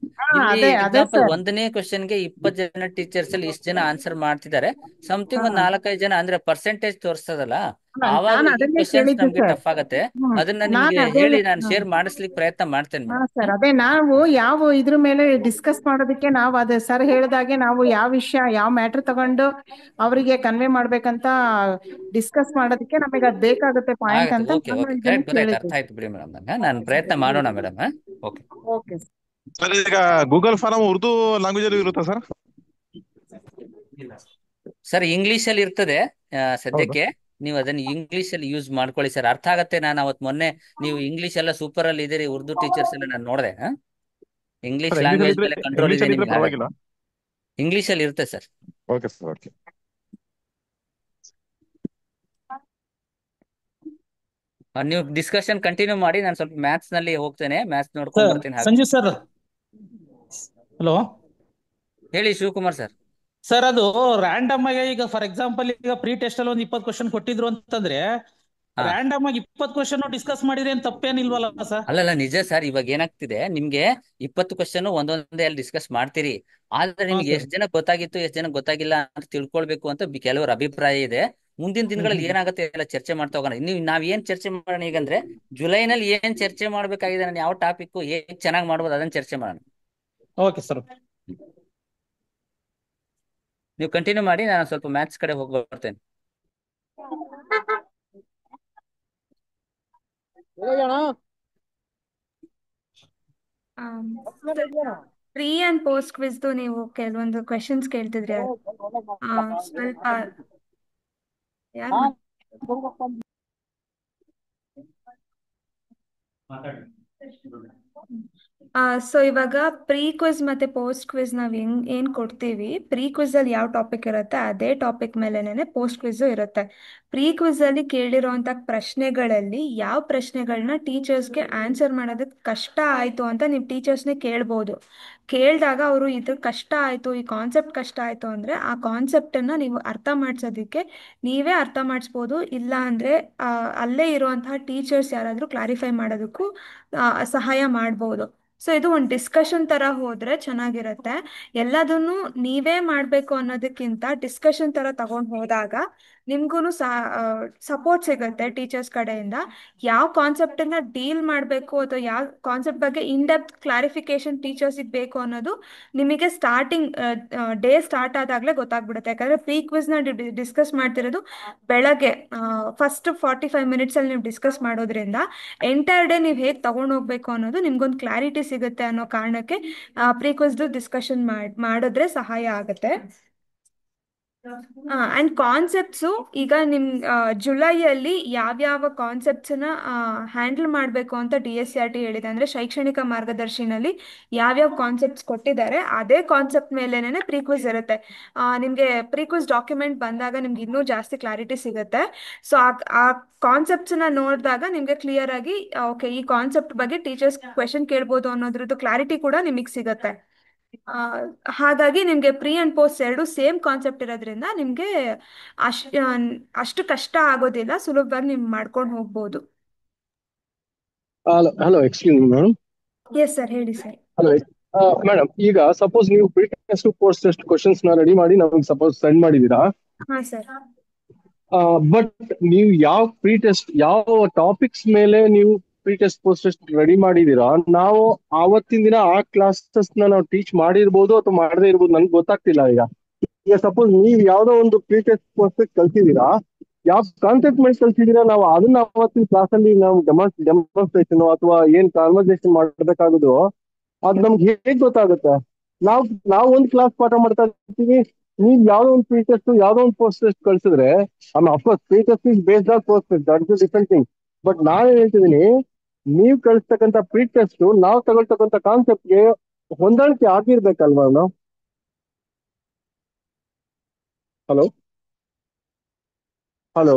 ಇಲ್ಲಿ ಅದೇ ಎಕ್ಸಾಂಪಲ್ ಸರ್. ಒಂದನೇ ಕ್ವಶನ್ಗೆ 20 ಜನ ಟೀಚರ್ಸ್ ಅಲ್ಲಿ ಇಷ್ಟು ಜನ ಆನ್ಸರ್ ಮಾಡ್ತಿದ್ದಾರೆ. ಸಮಥಿಂಗ್ ಒಂದ್ 4-5 ಜನ ಅಂದ್ರೆ ಪರ್ಸೆಂಟೇಜ್ ತೋರಿಸ್ತದಲ್ಲ, ಆವಾಗ ನಾನು ಈ ಅದನ್ನೇ ಕ್ವಶನ್ಸ್ ಕೇಳಿದ್ದು ನಮ್ಗೆ ಸರ್. ಟಫ್ ಆಗತ್ತೆ. ಅದನ್ನ ನಾನು ನಿಮ್ಗೆ ಅದೇ ಹೇಳಿ ನಾನು ಶೇರ್ ಮಾಡಿಸ್ಲಿಕ್ಕೆ ಪ್ರಯತ್ನ ಮಾಡ್ತೇನೆ ಹಾ ಮೇಡಮ್. ಸರ್, ಅದೇ ನಾವು ಯಾವ ಇದ್ರ ಮೇಲೆ ಡಿಸ್ಕಸ್ ಮಾಡೋದಕ್ಕೆ ನಾವು ಅದೇ ಸರ್ ಹೇಳಿದಾಗೆ ನಾವು ಯಾವ ವಿಷಯ ಯಾವ ಮ್ಯಾಟರ್ ತಗೊಂಡು ಅವರಿಗೆ ಕನ್ವೆ ಮಾಡ್ಬೇಕಂತ ಡಿಸ್ಕಸ್ ಮಾಡೋದಕ್ಕೆ ನಮಗೆ ಅದು ಬೇಕಾಗುತ್ತೆ ಪಾಯಿಂಟ್ ಆಗತ್ತೆ. ಅಂತ ಓಕೆ ನಾನು ಓಕೆ, ಇದನ್ನ ಕರೆಕ್ಟ್ ಗೊತ್ತಾಯ್ತು, ಕೇಳಿದ್ದೆ. ಅರ್ಥ ಆಯ್ತು ಬಿಡಿ ಮೇಡಮ್. ನಾನು ಪ್ರಯತ್ನ ಮಾಡೋಣ ಮೇಡಮ್. ಓಕೆ ಓಕೆ ಸರ್, ಈಗ ಗೂಗಲ್ ಫಾರಂ ಉರ್ದು ಲ್ಯಾಂಗ್ವೇಜ್ ಅಲ್ಲಿ ಇರುತ್ತಾ ಸರ್? ಸರ್, ಇಂಗ್ಲಿಷ್ ಅಲ್ಲಿ ಇರ್ತದೆ ಸದ್ಯಕ್ಕೆ. ನೀವು ಅದನ್ನ ಇಂಗ್ಲಿಷ್ ಅಲ್ಲಿ ಯೂಸ್ ಮಾಡ್ಕೊಳ್ಳಿ ಸರ್, ಅರ್ಥ ಆಗತ್ತೆ. ನಾನು ಅವತ್ ಮೊನ್ನೆ ನೀವು ಇಂಗ್ಲಿಷ್ ಎಲ್ಲ ಸೂಪರ್ ಅಲ್ಲಿ ಇದೀರಿ, ಉರ್ದು ಟೀಚರ್ಸ್ ಎಲ್ಲ ನಾನು ನೋಡಿದೆ. ಇಂಗ್ಲಿಷ್ ಲ್ಯಾಂಗ್ವೇಜ್ ಮೇಲೆ ಕಂಟ್ರೋಲ್ ಇದೆ ನಿಮ್ಗೆ, ಪರವಾಗಿಲ್ಲ. ಇಂಗ್ಲಿಷ್ ಅಲ್ಲಿ ಇರುತ್ತೆ ಸರ್. Okay sir, okay. ನೀವು ಡಿಸ್ಕಷನ್ ಕಂಟಿನ್ಯೂ ಮಾಡಿ, ನಾನು ಸ್ವಲ್ಪ ಮ್ಯಾಥ್ಸ್ ನಲ್ಲಿ ಹೋಗ್ತೇನೆ, ಮ್ಯಾಥ್ಸ್ ನೋಡ್ಕೊಂಡ್ ಬರ್ತೀನಿ. ಸಂಜೀವ್ ಸರ್, ಹಲೋ ಹೇಳಿ ಶಿವಕುಮಾರ್ ಸರ್. ಸರ್, ಅದು ರ್ಯಾಂಡಮ್ ಆಗಿ ಈಗ ಫಾರ್ ಎಕ್ಸಾಂಪಲ್ ಈಗ ಪ್ರೀ ಟೆಸ್ಟ್ ಅಲ್ಲಿ ಒಂದು 20 ಕ್ವಶನ್ ಕೊಟ್ಟಿದ್ರು ಅಂತಂದ್ರೆ ರ್ಯಾಂಡಮ್ ಆಗಿ 20 ಕ್ವಶನ್ ಡಿಸ್ಕಸ್ ಮಾಡಿದ್ರೆ ಏನ್ ತಪ್ಪೇನಿಲ್ವಲ್ಲ ಸರ್? ಅಲ್ಲಲ್ಲ, ನಿಜ ಸರ್. ಇವಾಗ ಏನಾಗ್ತಿದೆ, ನಿಮ್ಗೆ 20 ಕ್ವಶನ್ ಒಂದೊಂದೇ ಅಲ್ಲಿ ಡಿಸ್ಕಸ್ ಮಾಡ್ತೀರಿ. ಆದ್ರೆ ನಿಮ್ಗೆ ಎಷ್ಟು ಜನ ಗೊತ್ತಾಗಿತ್ತು, ಎಷ್ಟು ಜನ ಗೊತ್ತಾಗಿಲ್ಲ ಅಂತ ತಿಳ್ಕೊಳ್ಬೇಕು ಅಂತ ಕೆಲವರ ಅಭಿಪ್ರಾಯ ಇದೆ. ಮುಂದಿನ ದಿನಗಳಲ್ಲಿ ಏನಾಗುತ್ತೆ ಎಲ್ಲ ಚರ್ಚೆ ಮಾಡ್ತಾ ಹೋಗೋಣ. ನೀವು ನಾವ್ ಏನ್ ಚರ್ಚೆ ಮಾಡೋಣ ಈಗಂದ್ರೆ, ಜುಲೈನಲ್ಲಿ ಏನ್ ಚರ್ಚೆ ಮಾಡ್ಬೇಕಾಗಿದೆ, ನಾನು ಯಾವ ಟಾಪಿಕ್ ಹೇಗ್ ಚೆನ್ನಾಗಿ ಮಾಡ್ಬೋದು ಅದನ್ನ ಚರ್ಚೆ ಮಾಡೋಣ. ಓಕೆ ಸರ್, ನೀವು ಕಂಟಿನ್ಯೂ ಮಾಡಿ, ನಾನು ಸ್ವಲ್ಪ ಮ್ಯಾಥ್ಸ್ ಕಡೆ ಹೋಗಿ ಬರ್ತೇನೆ. ಪ್ರೀ ಅಂಡ್ ಪೋಸ್ಟ್ ಕ್ವಿಜ್ ನೀವು ಕೆಲವೊಂದು ಕ್ವೆಶನ್ಸ್ ಕೇಳ್ತಿದ್ರಿ. ಸ್ವಲ್ಪ ಸೊ ಇವಾಗ ಪ್ರೀ ಕ್ವಿಜ್ ಮತ್ತೆ ಪೋಸ್ಟ್ ಕ್ವಿಜ್ ನಾವ್ ಏನ್ ಕೊಡ್ತೀವಿ, ಪ್ರೀ ಕ್ವಿಜ್ ಅಲ್ಲಿ ಯಾವ ಟಾಪಿಕ್ ಇರುತ್ತೆ ಅದೇ ಟಾಪಿಕ್ ಮೇಲೆನೆ ಪೋಸ್ಟ್ ಕ್ವಿಜ್ ಇರುತ್ತೆ. ಪ್ರೀ ಕ್ವಿಜ್ ಅಲ್ಲಿ ಕೇಳಿರೋಂತ ಪ್ರಶ್ನೆಗಳಲ್ಲಿ ಯಾವ ಪ್ರಶ್ನೆಗಳನ್ನ ಟೀಚರ್ಸ್ಗೆ ಆನ್ಸರ್ ಮಾಡೋದಕ್ಕೆ ಕಷ್ಟ ಆಯ್ತು ಅಂತ ನೀವು ಟೀಚರ್ಸ್ನೇ ಕೇಳ್ಬೋದು. ಕೇಳಿದಾಗ ಅವರು ಇದು ಕಷ್ಟ ಆಯ್ತು, ಈ ಕಾನ್ಸೆಪ್ಟ್ ಕಷ್ಟ ಆಯ್ತು ಅಂದ್ರೆ ಆ ಕಾನ್ಸೆಪ್ಟ್ ಅನ್ನ ನೀವು ಅರ್ಥ ಮಾಡ್ಸೋದಕ್ಕೆ ನೀವೇ ಅರ್ಥ ಮಾಡಿಸ್ಬೋದು. ಇಲ್ಲ ಅಂದ್ರೆ ಅಲ್ಲೇ ಇರುವಂತಹ ಟೀಚರ್ಸ್ ಯಾರಾದ್ರೂ ಕ್ಲಾರಿಫೈ ಮಾಡೋದಕ್ಕೂ ಸಹಾಯ ಮಾಡ್ಬೋದು. ಸೊ ಇದು ಒಂದು ಡಿಸ್ಕಷನ್ ತರ ಹೋದ್ರೆ ಚೆನ್ನಾಗಿರುತ್ತೆ. ಎಲ್ಲದನ್ನು ನೀವೇ ಮಾಡ್ಬೇಕು ಅನ್ನೋದಕ್ಕಿಂತ ಡಿಸ್ಕಷನ್ ತರ ತಗೊಂಡ್ ಹೋದಾಗ ನಿಮ್ಗೂ ಸಪೋರ್ಟ್ ಸಿಗುತ್ತೆ ಟೀಚರ್ಸ್ ಕಡೆಯಿಂದ. ಯಾವ ಕಾನ್ಸೆಪ್ಟನ್ನ ಡೀಲ್ ಮಾಡಬೇಕು ಅಥವಾ ಯಾವ ಕಾನ್ಸೆಪ್ಟ್ ಬಗ್ಗೆ ಇನ್ ಡೆಪ್ತ್ ಕ್ಲಾರಿಫಿಕೇಶನ್ ಟೀಚರ್ಸಿಗೆ ಬೇಕು ಅನ್ನೋದು ನಿಮಗೆ ಸ್ಟಾರ್ಟಿಂಗ್ ಡೇ ಸ್ಟಾರ್ಟ್ ಆದಾಗಲೇ ಗೊತ್ತಾಗ್ಬಿಡುತ್ತೆ. ಯಾಕಂದರೆ ಪ್ರೀ ಕ್ವಿಜ್ನ ಡಿಸ್ಕಸ್ ಮಾಡ್ತಿರೋದು ಬೆಳಗ್ಗೆ ಫಸ್ಟ್ 45 ಮಿನಿಟ್ಸಲ್ಲಿ ನೀವು ಡಿಸ್ಕಸ್ ಮಾಡೋದ್ರಿಂದ ಎಂಟೈರ್ ಡೇ ನೀವು ಹೇಗೆ ತಗೊಂಡು ಹೋಗ್ಬೇಕು ಅನ್ನೋದು ನಿಮ್ಗೊಂದು ಕ್ಲಾರಿಟಿ ಸಿಗುತ್ತೆ ಅನ್ನೋ ಕಾರಣಕ್ಕೆ ಪ್ರೀ ಕ್ವಿಜ್ದು ಡಿಸ್ಕಷನ್ ಮಾಡಿದ್ರೆ ಸಹಾಯ ಆಗುತ್ತೆ. ಅಂಡ್ ಕಾನ್ಸೆಪ್ಟ್ಸು ಈಗ ನಿಮ್ ಜುಲೈಯಲ್ಲಿ ಯಾವ್ಯಾವ ಕಾನ್ಸೆಪ್ಟ್ಸ್ನ ಹ್ಯಾಂಡಲ್ ಮಾಡಬೇಕು ಅಂತ DSCRT ಹೇಳಿದೆ. ಅಂದ್ರೆ ಶೈಕ್ಷಣಿಕ ಮಾರ್ಗದರ್ಶಿನಲ್ಲಿ ಯಾವ್ಯಾವ ಕಾನ್ಸೆಪ್ಟ್ಸ್ ಕೊಟ್ಟಿದ್ದಾರೆ ಅದೇ ಕಾನ್ಸೆಪ್ಟ್ ಮೇಲೆನೆ ಪ್ರೀ ಕ್ವಿಜ್ ಇರುತ್ತೆ. ನಿಮ್ಗೆ ಪ್ರೀ ಕ್ವಿಜ್ ಡಾಕ್ಯುಮೆಂಟ್ ಬಂದಾಗ ನಿಮ್ಗೆ ಇನ್ನೂ ಜಾಸ್ತಿ ಕ್ಲಾರಿಟಿ ಸಿಗುತ್ತೆ. ಸೊ ಆ ಕಾನ್ಸೆಪ್ಟ್ಸ್ನ ನೋಡಿದಾಗ ನಿಮ್ಗೆ ಕ್ಲಿಯರ್ ಆಗಿ ಓಕೆ ಈ ಕಾನ್ಸೆಪ್ಟ್ ಬಗ್ಗೆ ಟೀಚರ್ಸ್ ಕ್ವೆಶನ್ ಕೇಳ್ಬೋದು ಅನ್ನೋದ್ರದ್ದು ಕ್ಲಾರಿಟಿ ಕೂಡ ನಿಮಗೆ ಸಿಗುತ್ತೆ. ಹಾಗಾಗಿ ನಿಮ್ಗೆ ಪ್ರೀ ಅಂಡ್ ಪೋಸ್ಟ್ ಎರಡು ಸೇಮ್ ಕಾನ್ಸೆಪ್ಟ್ ಇರೋದ್ರಿಂದ ನಿಮ್ಗೆ ಅಷ್ಟು ಕಷ್ಟ ಆಗೋದಿಲ್ಲ, ಸುಲಭವಾಗಿ ನೀವು ಮಾಡ್ಕೊಂಡು ಹೋಗ್ಬೋದು. Hello excuse madam. Yes sir, ಹೇಳಿ ಸರ್. ಹಲೋ ಮೇಡಮ್, ಈಗ ಸಪೋಸ್ ನೀವು pre test post test questions ನ ರೆಡಿ ಮಾಡಿ ನಮಗೆ ಸಪೋಸ್ ಸೆಂಡ್ ಮಾಡಿದೀರಾ, ಹಾ ಸರ್. ಬಟ್ ನೀವು ಯಾವ ಪ್ರೀ ಟೆಸ್ಟ್ ಯಾವ ಟಾಪಿಕ್ಸ್ ಮೇಲೆ ನೀವು pre test post test ready ಮಾಡಿದೀರಾ, ನಾವು ಆವತ್ತಿನ ದಿನ ಆ ಕ್ಲಾಸಸ್ ನಾವು ಟೀಚ್ ಮಾಡಿರ್ಬೋದು ಅಥವಾ ಮಾಡದೇ ಇರ್ಬೋದು, ನನ್ಗೆ ಗೊತ್ತಾಗ್ತಿಲ್ಲ. ಈಗ ಸಪೋಸ್ ನೀವು ಯಾವ್ದೋ ಒಂದು ಪ್ರೀ ಟೆಸ್ಟ್ ಪೋಸ್ಟ್ ಟೆಸ್ಟ್ ಕಲ್ತಿದ್ದೀರಾ, ಯಾವ ಕಾನ್ಸೆಪ್ಟ್ ಮೇಲೆ ಕಲ್ತಿದ್ದೀರಾ, ನಾವು ಅದನ್ನ ಅವತ್ತಿನ ಕ್ಲಾಸಲ್ಲಿ ನಾವು ಡೆಮಾನ್ಸ್ಟ್ರೇಷನ್ ಅಥವಾ ಏನ್ ಕಾನ್ವರ್ಸೇಷನ್ ಮಾಡಬೇಕಾಗೋದು ಅದು ನಮ್ಗೆ ಹೇಗ್ ಗೊತ್ತಾಗುತ್ತೆ? ನಾವು ಒಂದು ಕ್ಲಾಸ್ ಪಾಠ ಮಾಡ್ತಾ ಇರ್ತೀವಿ, ನೀವು ಯಾವ್ದೋ ಒಂದು ಪ್ರೀ ಟೆಸ್ಟ್ ಯಾವ್ದೋ ಒಂದು ಪೋಸ್ಟ್ ಟೆಸ್ಟ್ ಕಳ್ಸಿದ್ರೆ, of course pre test is based on post test, that is different thing. But ನಾನು ಹೇಳ್ತಿದ್ದೀನಿ, ನೀವು ಕಳಿಸ್ತಕ್ಕಂಥ ಪ್ರೀ ಟೆಸ್ಟ್ ನಾವು ತಗೊಳ್ತಕ್ಕಂಥ ಕಾನ್ಸೆಪ್ಟ್ಗೆ ಹೊಂದಾಣಿಕೆ ಆಗಿರ್ಬೇಕಲ್ವಾ? ನಾವು ಹಲೋ ಹಲೋ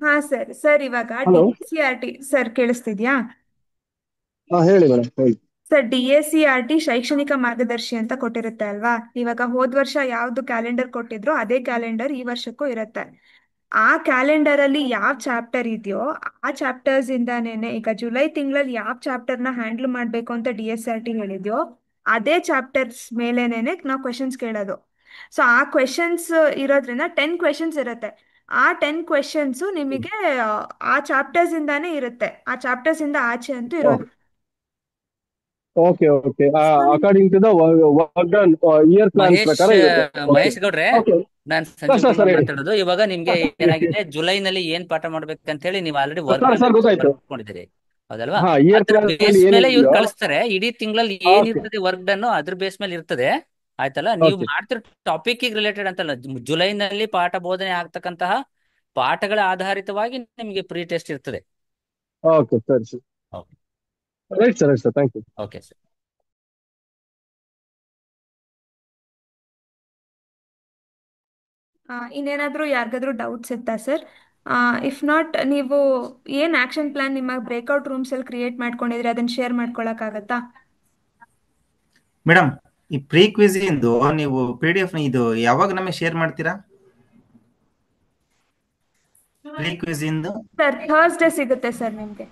ಹಾ ಸರ್. ಸರ್ ಇವಾಗ ಹಲೋ DSCRT ಸರ್ ಕೇಳಿಸ್ತಿದ್ಯಾ? ಹೇಳಿ ಮೇಡಮ್, ಹೇಳಿ. ಸರ್ DSCRT ಶೈಕ್ಷಣಿಕ ಮಾರ್ಗದರ್ಶಿ ಅಂತ ಕೊಟ್ಟಿರುತ್ತೆ ಅಲ್ವಾ? ಇವಾಗ ಹೋದ್ ವರ್ಷ ಯಾವ್ದು ಕ್ಯಾಲೆಂಡರ್ ಕೊಟ್ಟಿದ್ರು ಅದೇ ಕ್ಯಾಲೆಂಡರ್ ಈ ವರ್ಷಕ್ಕೂ ಇರುತ್ತೆ. ಆ ಕ್ಯಾಲೆಂಡರ್ ಅಲ್ಲಿ ಯಾವ ಚಾಪ್ಟರ್ ಇದೆಯೋ ಆ ಚಾಪ್ಟರ್ಸ್ ಇಂದಾನೇನೆ ಈಗ ಜುಲೈ ತಿಂಗಳಲ್ಲಿ ಯಾವ ಚಾಪ್ಟರ್ನ ಹ್ಯಾಂಡಲ್ ಮಾಡ್ಬೇಕು ಅಂತ DSCRT ಹೇಳಿದ್ಯೋ ಅದೇ ಚಾಪ್ಟರ್ಸ್ ಮೇಲೆನೆ ನಾವು ಕ್ವೆಶನ್ಸ್ ಕೇಳೋದು. ಸೊ ಆ ಕ್ವೆಶನ್ಸ್ ಇರೋದ್ರಿಂದ 10 ಕ್ವೆಶನ್ಸ್ ಇರುತ್ತೆ. ಆ 10 ಕ್ವೆಶನ್ಸ್ ನಿಮಗೆ ಆ ಚಾಪ್ಟರ್ಸ್ ಇಂದಾನೇ ಇರುತ್ತೆ, ಆ ಚಾಪ್ಟರ್ಸ್ ಇಂದ ಆಚೆ ಅಂತೂ ಇರೋದು. Okay okay, according to the work done year plan ಪ್ರಕಾರ ಇರುತ್ತೆ. ಮಹೇಶ್ ಗೌಡ್ರೆ, ನಾನ್ ಸಂಜೀವ್ ಸರ್ ಕುಮಾರ್ ಹೇಳಿ. ಮಾತಾಡೋದು. ಇವಾಗ ನಿಮ್ಗೆ ಏನಾಗಿದೆ, ಜುಲೈನಲ್ಲಿ ಏನ್ ಪಾಠ ಮಾಡ್ಬೇಕಂತ ಹೇಳಿ ನೀವು ಆಲ್ರೆಡಿ ಸರ್ ಗೊತ್ತಾಯ್ತು. ಮಾಡ್ಕೊಂಡಿದ್ದೀರಿ, ಹೌದಲ್ವಾ? ಇಯರ್ ಅದ್ರ ಪ್ಲಾನ್ ಬೇಸ್ ಮೇಲೆ ಇವ್ರು ಏನಿದೆಯೋ ಕಳಿಸ್ತಾರೆ. ಇಡೀ ತಿಂಗಳಲ್ಲಿ ಏನಿರ್ತದೆ ವರ್ಕ್ ಡನ್ ಅದ್ರ ಬೇಸ್ ಮೇಲೆ ಇರ್ತದೆ, ಆಯ್ತಲ್ಲ? ನೀವು ಓಕೆ ಮಾಡ್ತಿರೋ ಟಾಪಿಕ್ ರಿಲೇಟೆಡ್ ಅಂತಲ್ಲ, ಜುಲೈನಲ್ಲಿ ಪಾಠ ಬೋಧನೆ ಆಗ್ತಕ್ಕಂತಹ ಪಾಠಗಳ ಆಧಾರಿತವಾಗಿ ನಿಮಗೆ ಪ್ರೀ ಟೆಸ್ಟ್ ಇರ್ತದೆ. ಓಕೆ ಸರಿ sir, right sir, right sir, thank you. Okay sir. ಇನ್ನೇನಾದ್ರೂ ಯಾರಿಗಾದ್ರೂ ಡೌಟ್ಸ್ ಇತ್ತಾ ಸರ್? ಇಫ್ ನಾಟ್, ನೀವು ಏನ್ ಆಕ್ಷನ್ ಪ್ಲಾನ್ ನಿಮ್ಮ ಬ್ರೇಕ್ಔಟ್ ರೂಮ್ಸ್ ಅಲ್ಲಿ ಕ್ರಿಯೇಟ್ ಮಾಡ್ಕೊಂಡಿದ್ರೆ ಅದನ್ನ ಶೇರ್ ಮಾಡ್ಕೊಳಕ್ಕಾಗತ್ತಾ? ಮೇಡಮ್, ಈ ಪ್ರೀ ಕ್ವಿಜ್ ಇಂದು ನೀವು PDF ಇದು ಯಾವಾಗ ನಮಗೆ ಶೇರ್ ಮಾಡ್ತೀರಾ? ಪ್ರೀ ಕ್ವಿಜ್ ಇಂದು ಸರ್ ಥರ್ಸ್ಡೇ ಸಿಗುತ್ತೆ ಸರ್ ನಿಮ್ಗೆ.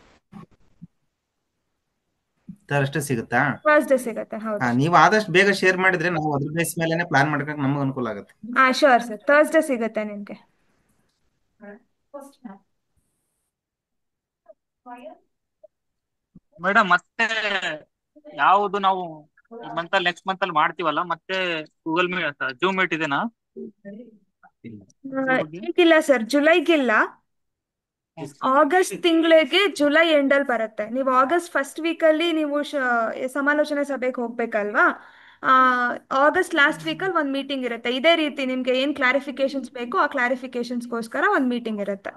ಥರ್ಸ್ಡೇ ಸಿಗುತ್ತಾ? ಥರ್ಸ್ಡೇ ಸಿಗುತ್ತೆ, ಹೌದು. ನೀವು ಆದಷ್ಟು ಬೇಗ ಶೇರ್ ಮಾಡಿದ್ರೆ ನಾವು ಅದ್ರ ಬೇಸ್ ಮೇಲೆನೆ ಪ್ಲಾನ್ ಮಾಡ್ಕೊಳಕ್ ನಮಗೆ ಅನುಕೂಲ ಆಗುತ್ತೆ. ಶೋರ್ ಸರ್, ಥರ್ಸ್ಡೇ ಸಿಗುತ್ತೆ ನಿಮ್ಗೆ. ಮೇಡಮ್, ಮತ್ತೆ ಯಾವುದು ನಾವು ನೆಕ್ಸ್ಟ್ ಮಂತ್ ಅಲ್ಲಿ ಮಾಡ್ತೀವಲ್ಲ, ಮತ್ತೆ ಗೂಗಲ್ ಮೀಟ್ ಜೂಮ್ ಮೀಟ್ ಇದೆನಾ? ಈಗಿಲ್ಲ ಸರ್, ಜುಲೈಗಿಲ್ಲ. ಆಗಸ್ಟ್ ತಿಂಗಳಿಗೆ ಜುಲೈ ಎಂಡ್ ಅಲ್ಲಿ ಬರುತ್ತೆ. ನೀವು ಆಗಸ್ಟ್ ಫಸ್ಟ್ ವೀಕ್ ಅಲ್ಲಿ ನೀವು ಸಮಾಲೋಚನೆ ಸಭೆಗೆ ಹೋಗ್ಬೇಕಲ್ವಾ? ಆಗಸ್ಟ್ ಲಾಸ್ಟ್ ವೀಕ್ ಅಲ್ಲಿ ಒಂದು ಮೀಟಿಂಗ್ ಇರುತ್ತೆ. ಇದೇ ರೀತಿ ನಿಮ್ಗೆ ಏನ್ ಕ್ಲಾರಿಫಿಕೇಶನ್ಸ್ ಬೇಕು ಆ ಕ್ಲಾರಿಫಿಕೇಶನ್ಸ್ಗೋಸ್ಕರ ಒಂದು ಮೀಟಿಂಗ್ ಇರುತ್ತೆ.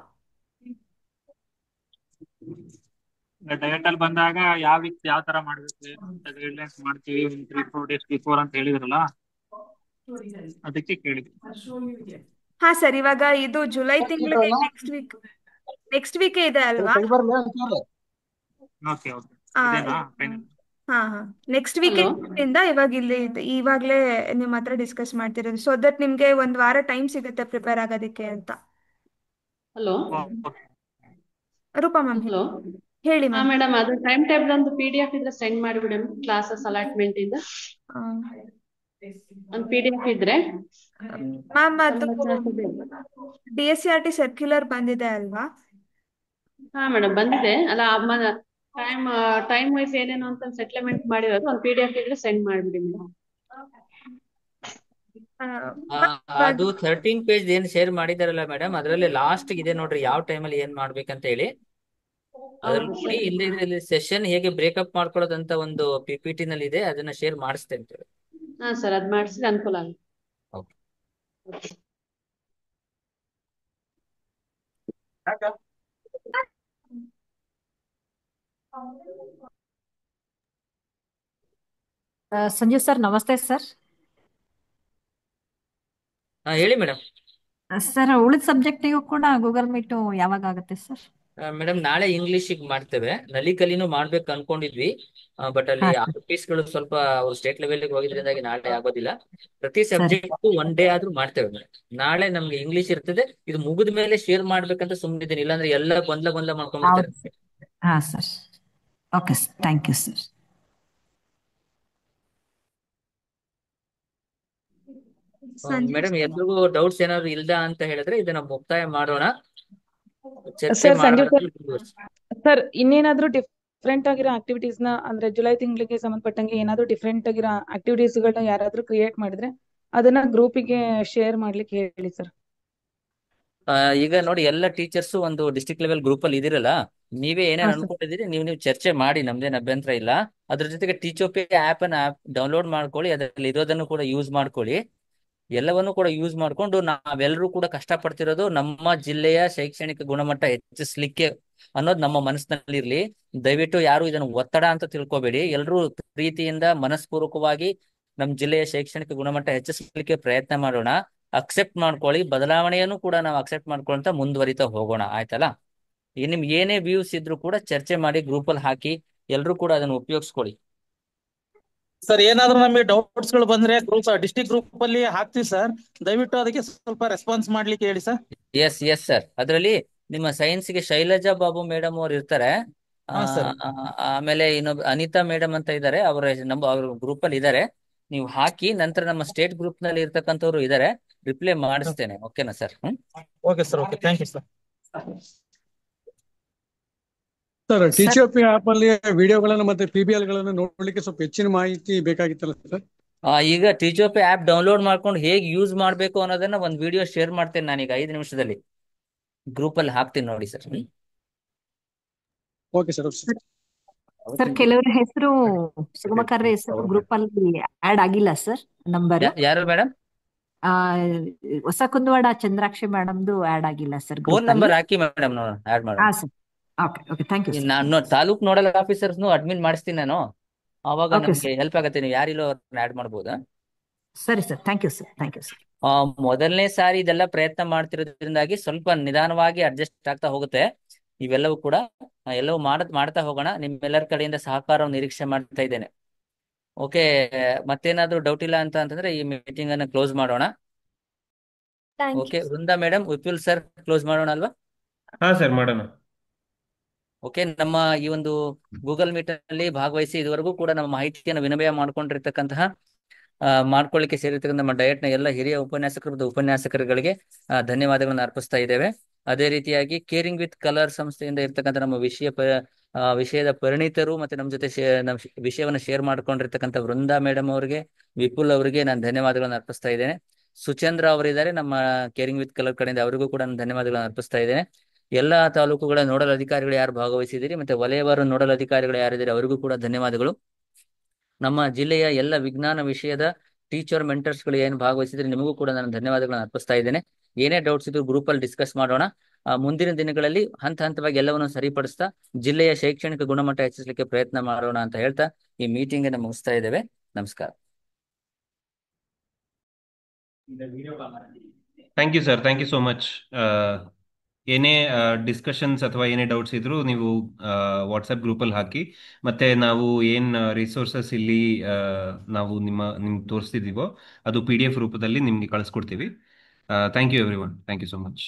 ಡಯಟ್ ಅಲ್ಲಿ ಬಂದಾಗ ಯಾವ ತರ ಮಾಡ್ಬೇಕು ಗೈಡ್ಲೈನ್ಸ್ ಮಾಡ್ತೀವಿ 3-4 days ಬಿಫೋರ್ ಅಂತ ಹೇಳಿದ್ರಲ್ಲ, ಅದಕ್ಕೆ ಕೇಳಿದ್ವಿ. ಹಾ ಸರ್, ಇವಾಗ ಇದು ಜುಲೈ ತಿಂಗಳಿಗೆ ನೆಕ್ಸ್ಟ್ ವೀಕ್ ಇದೆ ಅಲ್ವಾ? ಓಕೆ ಓಕೆ, ಹಾ ನೆಕ್ಸ್ಟ್ ವೀಕ್ ಇಂದ ಇವಾಗ್ಲೇ ನಿಮ್ ಹತ್ರ ಡಿಸ್ಕಸ್ ಮಾಡ್ತಿರೋದು, ಸೊ ದಟ್ ನಿಮ್ಗೆ ಒಂದ್ ವಾರ ಟೈಮ್ ಸಿಗುತ್ತೆ ಪ್ರಿಪೇರ್ ಆಗೋದಕ್ಕೆ ಅಂತ. ಹಲೋ ರೂಪಾ ಮ್ಯಾಮ್, ಹಲೋ ಹೇಳಿ ಮ್ಯಾಮ್. ಮೇಡಮ್, ಅದು ಟೈಮ್ ಟೇಬಲ್ ಒಂದು PDF ಇದ್ರೆ ಸೆಂಡ್ ಮಾಡಿಬಿಡಿ ಕ್ಲಾಸಸ್ ಅಲಾಟ್ಮೆಂಟ್ ಇಂದ. ಒಂದು PDF ಇದ್ರೆ ಮ್ಯಾಮ್ ಅದು ಸಮಾಚಾರ DSCRT ಸರ್ಕ್ಯುಲರ್ ಬಂದಿದೆ ಅಲ್ವಾ? ಹಾ ಮೇಡಮ್ ಬಂದಿದೆ ಅಲ್ಲ ಟೈಮ್ ವೈಸ್ ಏನೇನು ಅಂತ ಸೆಟ್ಲ್ಮೆಂಟ್ ಮಾಡಿರೋದು ಒಂದು PDF ಇದ್ರೆ ಸೆಂಡ್ ಮಾಡ್ಬಿಡಿ ಮೇಡಮ್. ಅದು 13 ಪೇಜ್ ಏನ್ ಶೇರ್ ಮಾಡಿದಾರಲ್ಲ ಮೇಡಮ್, ಅದರಲ್ಲಿ ಲಾಸ್ಟ್ ಇದೆ ನೋಡ್ರಿ ಯಾವ ಟೈಮಲ್ಲಿ ಏನ್ ಮಾಡ್ಬೇಕಂತ ಹೇಳಿ. ಅದ್ರಲ್ಲಿ ನೋಡಿ ಇಲ್ಲಿ ಸೆಷನ್ ಹೇಗೆ ಬ್ರೇಕಪ್ ಮಾಡ್ಕೊಳ್ಳೋದಂತ ಒಂದು PPT ನಲ್ಲಿ ಇದೆ, ಅದನ್ನ ಶೇರ್ ಮಾಡಿಸ್ತೇನೆ. ಹಾ ಸರ್ ಅದ್ ಮಾಡಿಸಿದ್ರೆ ಅನುಕೂಲ ಆಗುತ್ತೆ. ಓಕೆ. ಸಂಜೀವ್ ಸರ್, ನಮಸ್ತೆ ಸರ್. ಹೇಳಿ ಮೇಡಮ್. ಸರ್, ಉಳಿದ ಸಬ್ಜೆಕ್ಟಿಗೂ ಕೂಡ ಗೂಗಲ್ ಮೀಟ್ ಯಾವಾಗ ಆಗುತ್ತೆ ಸರ್? ಮೇಡಮ್ ನಾಳೆ ಇಂಗ್ಲಿಷಿಗೆ ಮಾಡ್ತೇವೆ, ನಲಿಕಲಿನೂ ಮಾಡ್ಬೇಕು ಅನ್ಕೊಂಡಿದ್ವಿ. ಬಟ್ ಅಲ್ಲಿ ಗಳು ಸ್ವಲ್ಪ ಅವ್ರು ಸ್ಟೇಟ್ ಲೆವೆಲ್ ಹೋಗಿದ್ರಿಂದಾಗಿ ನಾಳೆ ಆಗೋದಿಲ್ಲ. ಪ್ರತಿ ಸಬ್ಜೆಕ್ಟ್ ಒನ್ ಡೇ ಆದ್ರೂ ಮಾಡ್ತೇವೆ ಮೇಡಮ್. ನಾಳೆ ನಮ್ಗೆ ಇಂಗ್ಲಿಷ್ ಇರ್ತದೆ, ಇದು ಮುಗಿದ ಮೇಲೆ ಶೇರ್ ಮಾಡ್ಬೇಕಂತ ಸುಮ್ಮನಿದ್ದೀನಿ, ಇಲ್ಲಾಂದ್ರೆ ಎಲ್ಲ ಗೊಂದಲ ಮಾಡ್ಕೊಂಡ್ಬಿಡ್ತಾರೆ. ಹಾ sir, okay sir, thank you sir. Madam ಎಲ್ರಿಗೂ ಡೌಟ್ಸ್ ಏನಾದ್ರು ಇಲ್ದ ಅಂತ ಹೇಳಿದ್ರೆ ಇದನ್ನ ಮುಕ್ತಾಯ ಮಾಡೋಣ, ಚರ್ಚೆ ಸರ್ ಸಂಜೀವ್ ಮಾಡೋಣ. ಸರ್, ಇನ್ನೇನಾದ್ರೂ ಡಿಫ್ರೆಂಟ್ ಆಗಿರೋ ಆಕ್ಟಿವಿಟೀಸ್ ನ, ಅಂದ್ರೆ ಜುಲೈ ತಿಂಗಳಿಗೆ ಸಂಬಂಧಪಟ್ಟಂಗೆ ಏನಾದ್ರೂ ಡಿಫ್ರೆಂಟ್ ಆಗಿರೋ ಆಕ್ಟಿವಿಟೀಸ್ ಗಳನ್ನ ಯಾರಾದ್ರೂ ಕ್ರಿಯೇಟ್ ಮಾಡಿದ್ರೆ ಅದನ್ನ ಗ್ರೂಪಿಗೆ ಶೇರ್ ಮಾಡ್ಲಿಕ್ಕೆ ಹೇಳಿ ಸರ್. ಈಗ ನೋಡಿ, ಎಲ್ಲ ಟೀಚರ್ಸ್ ಒಂದು ಡಿಸ್ಟ್ರಿಕ್ಟ್ ಲೆವೆಲ್ ಗ್ರೂಪ್ ಅಲ್ಲಿ ಇದಿರಲ್ಲ, ನೀವೇ ಏನೇನ್ ಅನ್ಕೊಂಡಿದ್ದೀರಿ ನೀವು ಚರ್ಚೆ ಮಾಡಿ, ನಮ್ದೇನ್ ಅಭ್ಯಂತರ ಇಲ್ಲ. ಅದ್ರ ಜೊತೆಗೆ ಟೀಚೋಪಿ ಆಪ್ ಡೌನ್ಲೋಡ್ ಮಾಡ್ಕೊಳ್ಳಿ, ಅದರಲ್ಲಿ ಇರೋದನ್ನು ಕೂಡ ಯೂಸ್ ಮಾಡ್ಕೊಳ್ಳಿ. ಎಲ್ಲವನ್ನು ಕೂಡ ಯೂಸ್ ಮಾಡ್ಕೊಂಡು ನಾವೆಲ್ಲರೂ ಕೂಡ ಕಷ್ಟಪಡ್ತಿರೋದು ನಮ್ಮ ಜಿಲ್ಲೆಯ ಶೈಕ್ಷಣಿಕ ಗುಣಮಟ್ಟ ಹೆಚ್ಚಿಸ್ಲಿಕ್ಕೆ ಅನ್ನೋದು ನಮ್ಮ ಮನಸ್ಸಿನಲ್ಲಿ ಇರ್ಲಿ. ದಯವಿಟ್ಟು ಯಾರು ಇದನ್ನು ಒತ್ತಡ ಅಂತ ತಿಳ್ಕೊಬೇಡಿ. ಎಲ್ಲರೂ ಪ್ರೀತಿಯಿಂದ ಮನಸ್ಪೂರ್ವಕವಾಗಿ ನಮ್ಮ ಜಿಲ್ಲೆಯ ಶೈಕ್ಷಣಿಕ ಗುಣಮಟ್ಟ ಹೆಚ್ಚಿಸ್ಲಿಕ್ಕೆ ಪ್ರಯತ್ನ ಮಾಡೋಣ. ಅಕ್ಸೆಪ್ಟ್ ಮಾಡ್ಕೊಳ್ಳಿ, ಬದಲಾವಣೆಯನ್ನು ಕೂಡ ನಾವು ಅಕ್ಸೆಪ್ಟ್ ಮಾಡ್ಕೊಂತ ಮುಂದುವರಿತಾ ಹೋಗೋಣ, ಆಯ್ತಲ್ಲ? ನಿಮ್ಗೆ ಏನೇ ವ್ಯೂಸ್ ಇದ್ರು ಕೂಡ ಚರ್ಚೆ ಮಾಡಿ, ಗ್ರೂಪ್ ಅಲ್ಲಿ ಹಾಕಿ, ಎಲ್ರು ಕೂಡ ಅದನ್ನು ಉಪಯೋಗಿಸ್ಕೊಳ್ಳಿ. ಸರ್, ಏನಾದ್ರೂ ನಮಗೆ ಡೌಟ್ಸ್ ಗಳು ಬಂದ್ರೆ ಡಿಸ್ಟ್ರಿಕ್ಟ್ ಗ್ರೂಪ್ ಅಲ್ಲಿ ಹಾಕ್ತಿವಿ ಸರ್, ದಯವಿಟ್ಟು ಅದಕ್ಕೆ ಸ್ವಲ್ಪ ರೆಸ್ಪಾನ್ಸ್ ಮಾಡ್ಲಿಕ್ಕೆ ಹೇಳಿ ಸರ್. ಎಸ್ ಸರ್, ಅದರಲ್ಲಿ ನಿಮ್ಮ ಸೈನ್ಸ್ಗೆ ಶೈಲಜಾ ಬಾಬು ಮೇಡಮ್ ಅವ್ರು ಇರ್ತಾರೆ. ಆಮೇಲೆ ಇನ್ನೊಬ್ಬ ಅನಿತಾ ಮೇಡಮ್ ಅಂತ ಇದ್ದಾರೆ, ಅವ್ರ ಗ್ರೂಪ್ ಅಲ್ಲಿ ಇದ್ದಾರೆ. ನೀವು ಹಾಕಿ, ನಂತರ ನಮ್ಮ ಸ್ಟೇಟ್ ಗ್ರೂಪ್ ನಲ್ಲಿ ಇರ್ತಕ್ಕಂಥವ್ರು ಇದ್ದಾರೆ, ರಿಪ್ಲೈ ಮಾಡಿಸ್ತೇನೆ. ಓಕೆನಾ sir? Okay sir, okay, thank you sir. Sir, Teachopia app ಅಲ್ಲಿ ವಿಡಿಯೋಗಳನ್ನು ಮತ್ತೆ PBL ಗಳನ್ನು ನೋಡ್ಲಿಕ್ಕೆ ಸ್ವಲ್ಪ ಹೆಚ್ಚಿನ ಮಾಹಿತಿ ಬೇಕಾಗಿತ್ತಲ್ಲ ಸರ್? ಈಗ ಟೀಚೋಪಿ ಆಪ್ ಡೌನ್ಲೋಡ್ ಮಾಡ್ಕೊಂಡು ಹೇಗೆ ಯೂಸ್ ಮಾಡ್ಬೇಕು ಅನ್ನೋದನ್ನ ಒಂದು ವಿಡಿಯೋ ಶೇರ್ ಮಾಡ್ತೇನೆ ನಾನೀಗ 5 ನಿಮಿಷದಲ್ಲಿ ಗ್ರೂಪ್ ಅಲ್ಲಿ ಹಾಕ್ತೀನಿ, ನೋಡಿ ಸರ್. Okay sir. ಸರ್, ಕೆಲವರ ಹೆಸರು ಸುಗಮಕರ ಹೆಸರು ಗ್ರೂಪ್ ಅಲ್ಲಿ ಆಡ್ ಆಗಿಲ್ಲ ಸರ್. ನಂಬರ್ ಯಾರು ಮೇಡಮ್? ಹೊಸ ಕುಂದವಾಡ ಚಂದ್ರಾಕ್ಷಿ ಮೇಡಮ್ದು ಆಡ್ ಆಗಿಲ್ಲ ಸರ್. ಫೋನ್ ನಂಬರ್ ಹಾಕಿ ಮೇಡಮ್, ಆಡ್ ಮಾಡೋಣ. Okay okay, thank you. ನಾನು ತಾಲೂಕ್ ನೋಡಲ್ ಆಫೀಸರ್ಸ್ ಅಡ್ಮಿನ್ ಮಾಡಿಸ್ತೀನಿ ನಾನು, ಅವಾಗ ನಮ್ಗೆ ಹೆಲ್ಪ್ ಆಗುತ್ತೆ. ನೀವು ಯಾರಿಲ್ಲೋ ಆಡ್ ಮಾಡ್ಬೋದಾ? ಸರಿ sir, thank you sir, thank you sir. ಮೊದಲನೇ ಸಾರಿ ಇದೆಲ್ಲ ಪ್ರಯತ್ನ ಮಾಡ್ತಿರೋದ್ರಿಂದಾಗಿ ಸ್ವಲ್ಪ ನಿಧಾನವಾಗಿ ಅಡ್ಜಸ್ಟ್ ಆಗ್ತಾ ಹೋಗುತ್ತೆ. ಇವೆಲ್ಲವೂ ಕೂಡ ಎಲ್ಲವೂ ಮಾಡ್ತಾ ಹೋಗೋಣ. ನಿಮ್ಮೆಲ್ಲರ ಕಡೆಯಿಂದ ಸಹಕಾರವನ್ನು ನಿರೀಕ್ಷೆ ಮಾಡ್ತಾ ಇದ್ದೇನೆ. ಓಕೆ, ಮತ್ತೇನಾದ್ರೂ ಡೌಟ್ ಇಲ್ಲ ಅಂತಂದ್ರೆ ಈ ಮೀಟಿಂಗ್ ಅನ್ನ ಕ್ಲೋಸ್ ಮಾಡೋಣ. Okay, Vrinda madam, Vipul sir, close ಮಾಡೋಣ ಅಲ್ವಾ? ಹಾ ಸರ್, ಮಾಡೋಣ. ಓಕೆ, ನಮ್ಮ ಈ ಒಂದು ಗೂಗಲ್ ಮೀಟ್ ಅಲ್ಲಿ ಭಾಗವಹಿಸಿ ಇದುವರೆಗೂ ಕೂಡ ನಮ್ಮ ಮಾಹಿತಿಯನ್ನು ವಿನಿಮಯ ಮಾಡ್ಕೊಳ್ಳಿಕ್ಕೆ ಸೇರಿರ್ತಕ್ಕಂಥ ನಮ್ಮ ಡಯಟ್ ನ ಎಲ್ಲ ಹಿರಿಯ ಉಪನ್ಯಾಸಕರು ಮತ್ತು ಉಪನ್ಯಾಸಕರುಗಳಿಗೆ ಧನ್ಯವಾದಗಳನ್ನು ಅರ್ಪಿಸ್ತಾ ಇದ್ದೇವೆ. ಅದೇ ರೀತಿಯಾಗಿ ಕೇರಿಂಗ್ ವಿತ್ ಕಲರ್ ಸಂಸ್ಥೆಯಿಂದ ಇರ್ತಕ್ಕಂಥ ನಮ್ಮ ವಿಷಯದ ಪರಿಣಿತರು ಮತ್ತೆ ನಮ್ಮ ಜೊತೆ ವಿಷಯವನ್ನು ಶೇರ್ ಮಾಡ್ಕೊಂಡಿರ್ತಕ್ಕಂಥ ವೃಂದಾ ಮೇಡಮ್ ಅವರಿಗೆ, ವಿಪುಲ್ ಅವರಿಗೆ ನಾನು ಧನ್ಯವಾದಗಳನ್ನು ಅರ್ಪಿಸ್ತಾ ಇದ್ದೇನೆ. ಸುಚಂದ್ರ ಅವರಿದ್ದಾರೆ ನಮ್ಮ ಕೇರಿಂಗ್ ವಿತ್ ಕಲರ್ ಕಡೆಯಿಂದ, ಅವರಿಗೂ ಕೂಡ ನಾನು ಧನ್ಯವಾದಗಳನ್ನು ಅರ್ಪಿಸ್ತಾ ಇದ್ದೇನೆ. ಎಲ್ಲಾ ತಾಲೂಕುಗಳ ನೋಡಲ್ ಅಧಿಕಾರಿಗಳು ಯಾರು ಭಾಗವಹಿಸಿದಿರಿ ಮತ್ತೆ ವಲಯವಾರು ನೋಡಲ್ ಅಧಿಕಾರಿಗಳು ಯಾರಿದ್ದಾರೆ ಅವರಿಗೂ ಕೂಡ ಧನ್ಯವಾದಗಳು. ನಮ್ಮ ಜಿಲ್ಲೆಯ ಎಲ್ಲ ವಿಜ್ಞಾನ ವಿಷಯದ ಟೀಚರ್ ಮೆಂಟರ್ಸ್ ಗಳು ಏನು ಭಾಗವಹಿಸಿದ್ರೆ ನಿಮಗೂ ಕೂಡ ನಾನು ಧನ್ಯವಾದಗಳನ್ನು ಅರ್ಪಿಸ್ತಾ ಇದ್ದೇನೆ. ಏನೇ ಡೌಟ್ಸ್ ಇದ್ರು ಗ್ರೂಪ್ ಅಲ್ಲಿ ಡಿಸ್ಕಸ್ ಮಾಡೋಣ. ಮುಂದಿನ ದಿನಗಳಲ್ಲಿ ಹಂತವಾಗಿ ಎಲ್ಲವನ್ನು ಸರಿಪಡಿಸ್ತಾ ಜಿಲ್ಲೆಯ ಶೈಕ್ಷಣಿಕ ಗುಣಮಟ್ಟ ಹೆಚ್ಚಿಸಲಿಕ್ಕೆ ಪ್ರಯತ್ನ ಮಾಡೋಣ ಅಂತ ಹೇಳ್ತಾ ಈ ಮೀಟಿಂಗ್ ಅನ್ನು ಮುಗಿಸ್ತಾ ಇದ್ದೇವೆ. ನಮಸ್ಕಾರ. Thank you sir, thank you so much. ಏನೇ ಡಿಸ್ಕಷನ್ಸ್ ಅಥವಾ ಏನೇ ಡೌಟ್ಸ್ ಇದ್ರು ನೀವು ವಾಟ್ಸಪ್ ಗ್ರೂಪಲ್ಲಿ ಹಾಕಿ, ಮತ್ತೆ ನಾವು ಏನು ರಿಸೋರ್ಸಸ್ ಇಲ್ಲಿ ನಾವು ನಿಮ್ಗೆ ತೋರಿಸ್ತಿದ್ದೀವೋ ಅದು PDF ರೂಪದಲ್ಲಿ ನಿಮ್ಗೆ ಕಳಿಸ್ಕೊಡ್ತೀವಿ. Thank you everyone, thank you so much.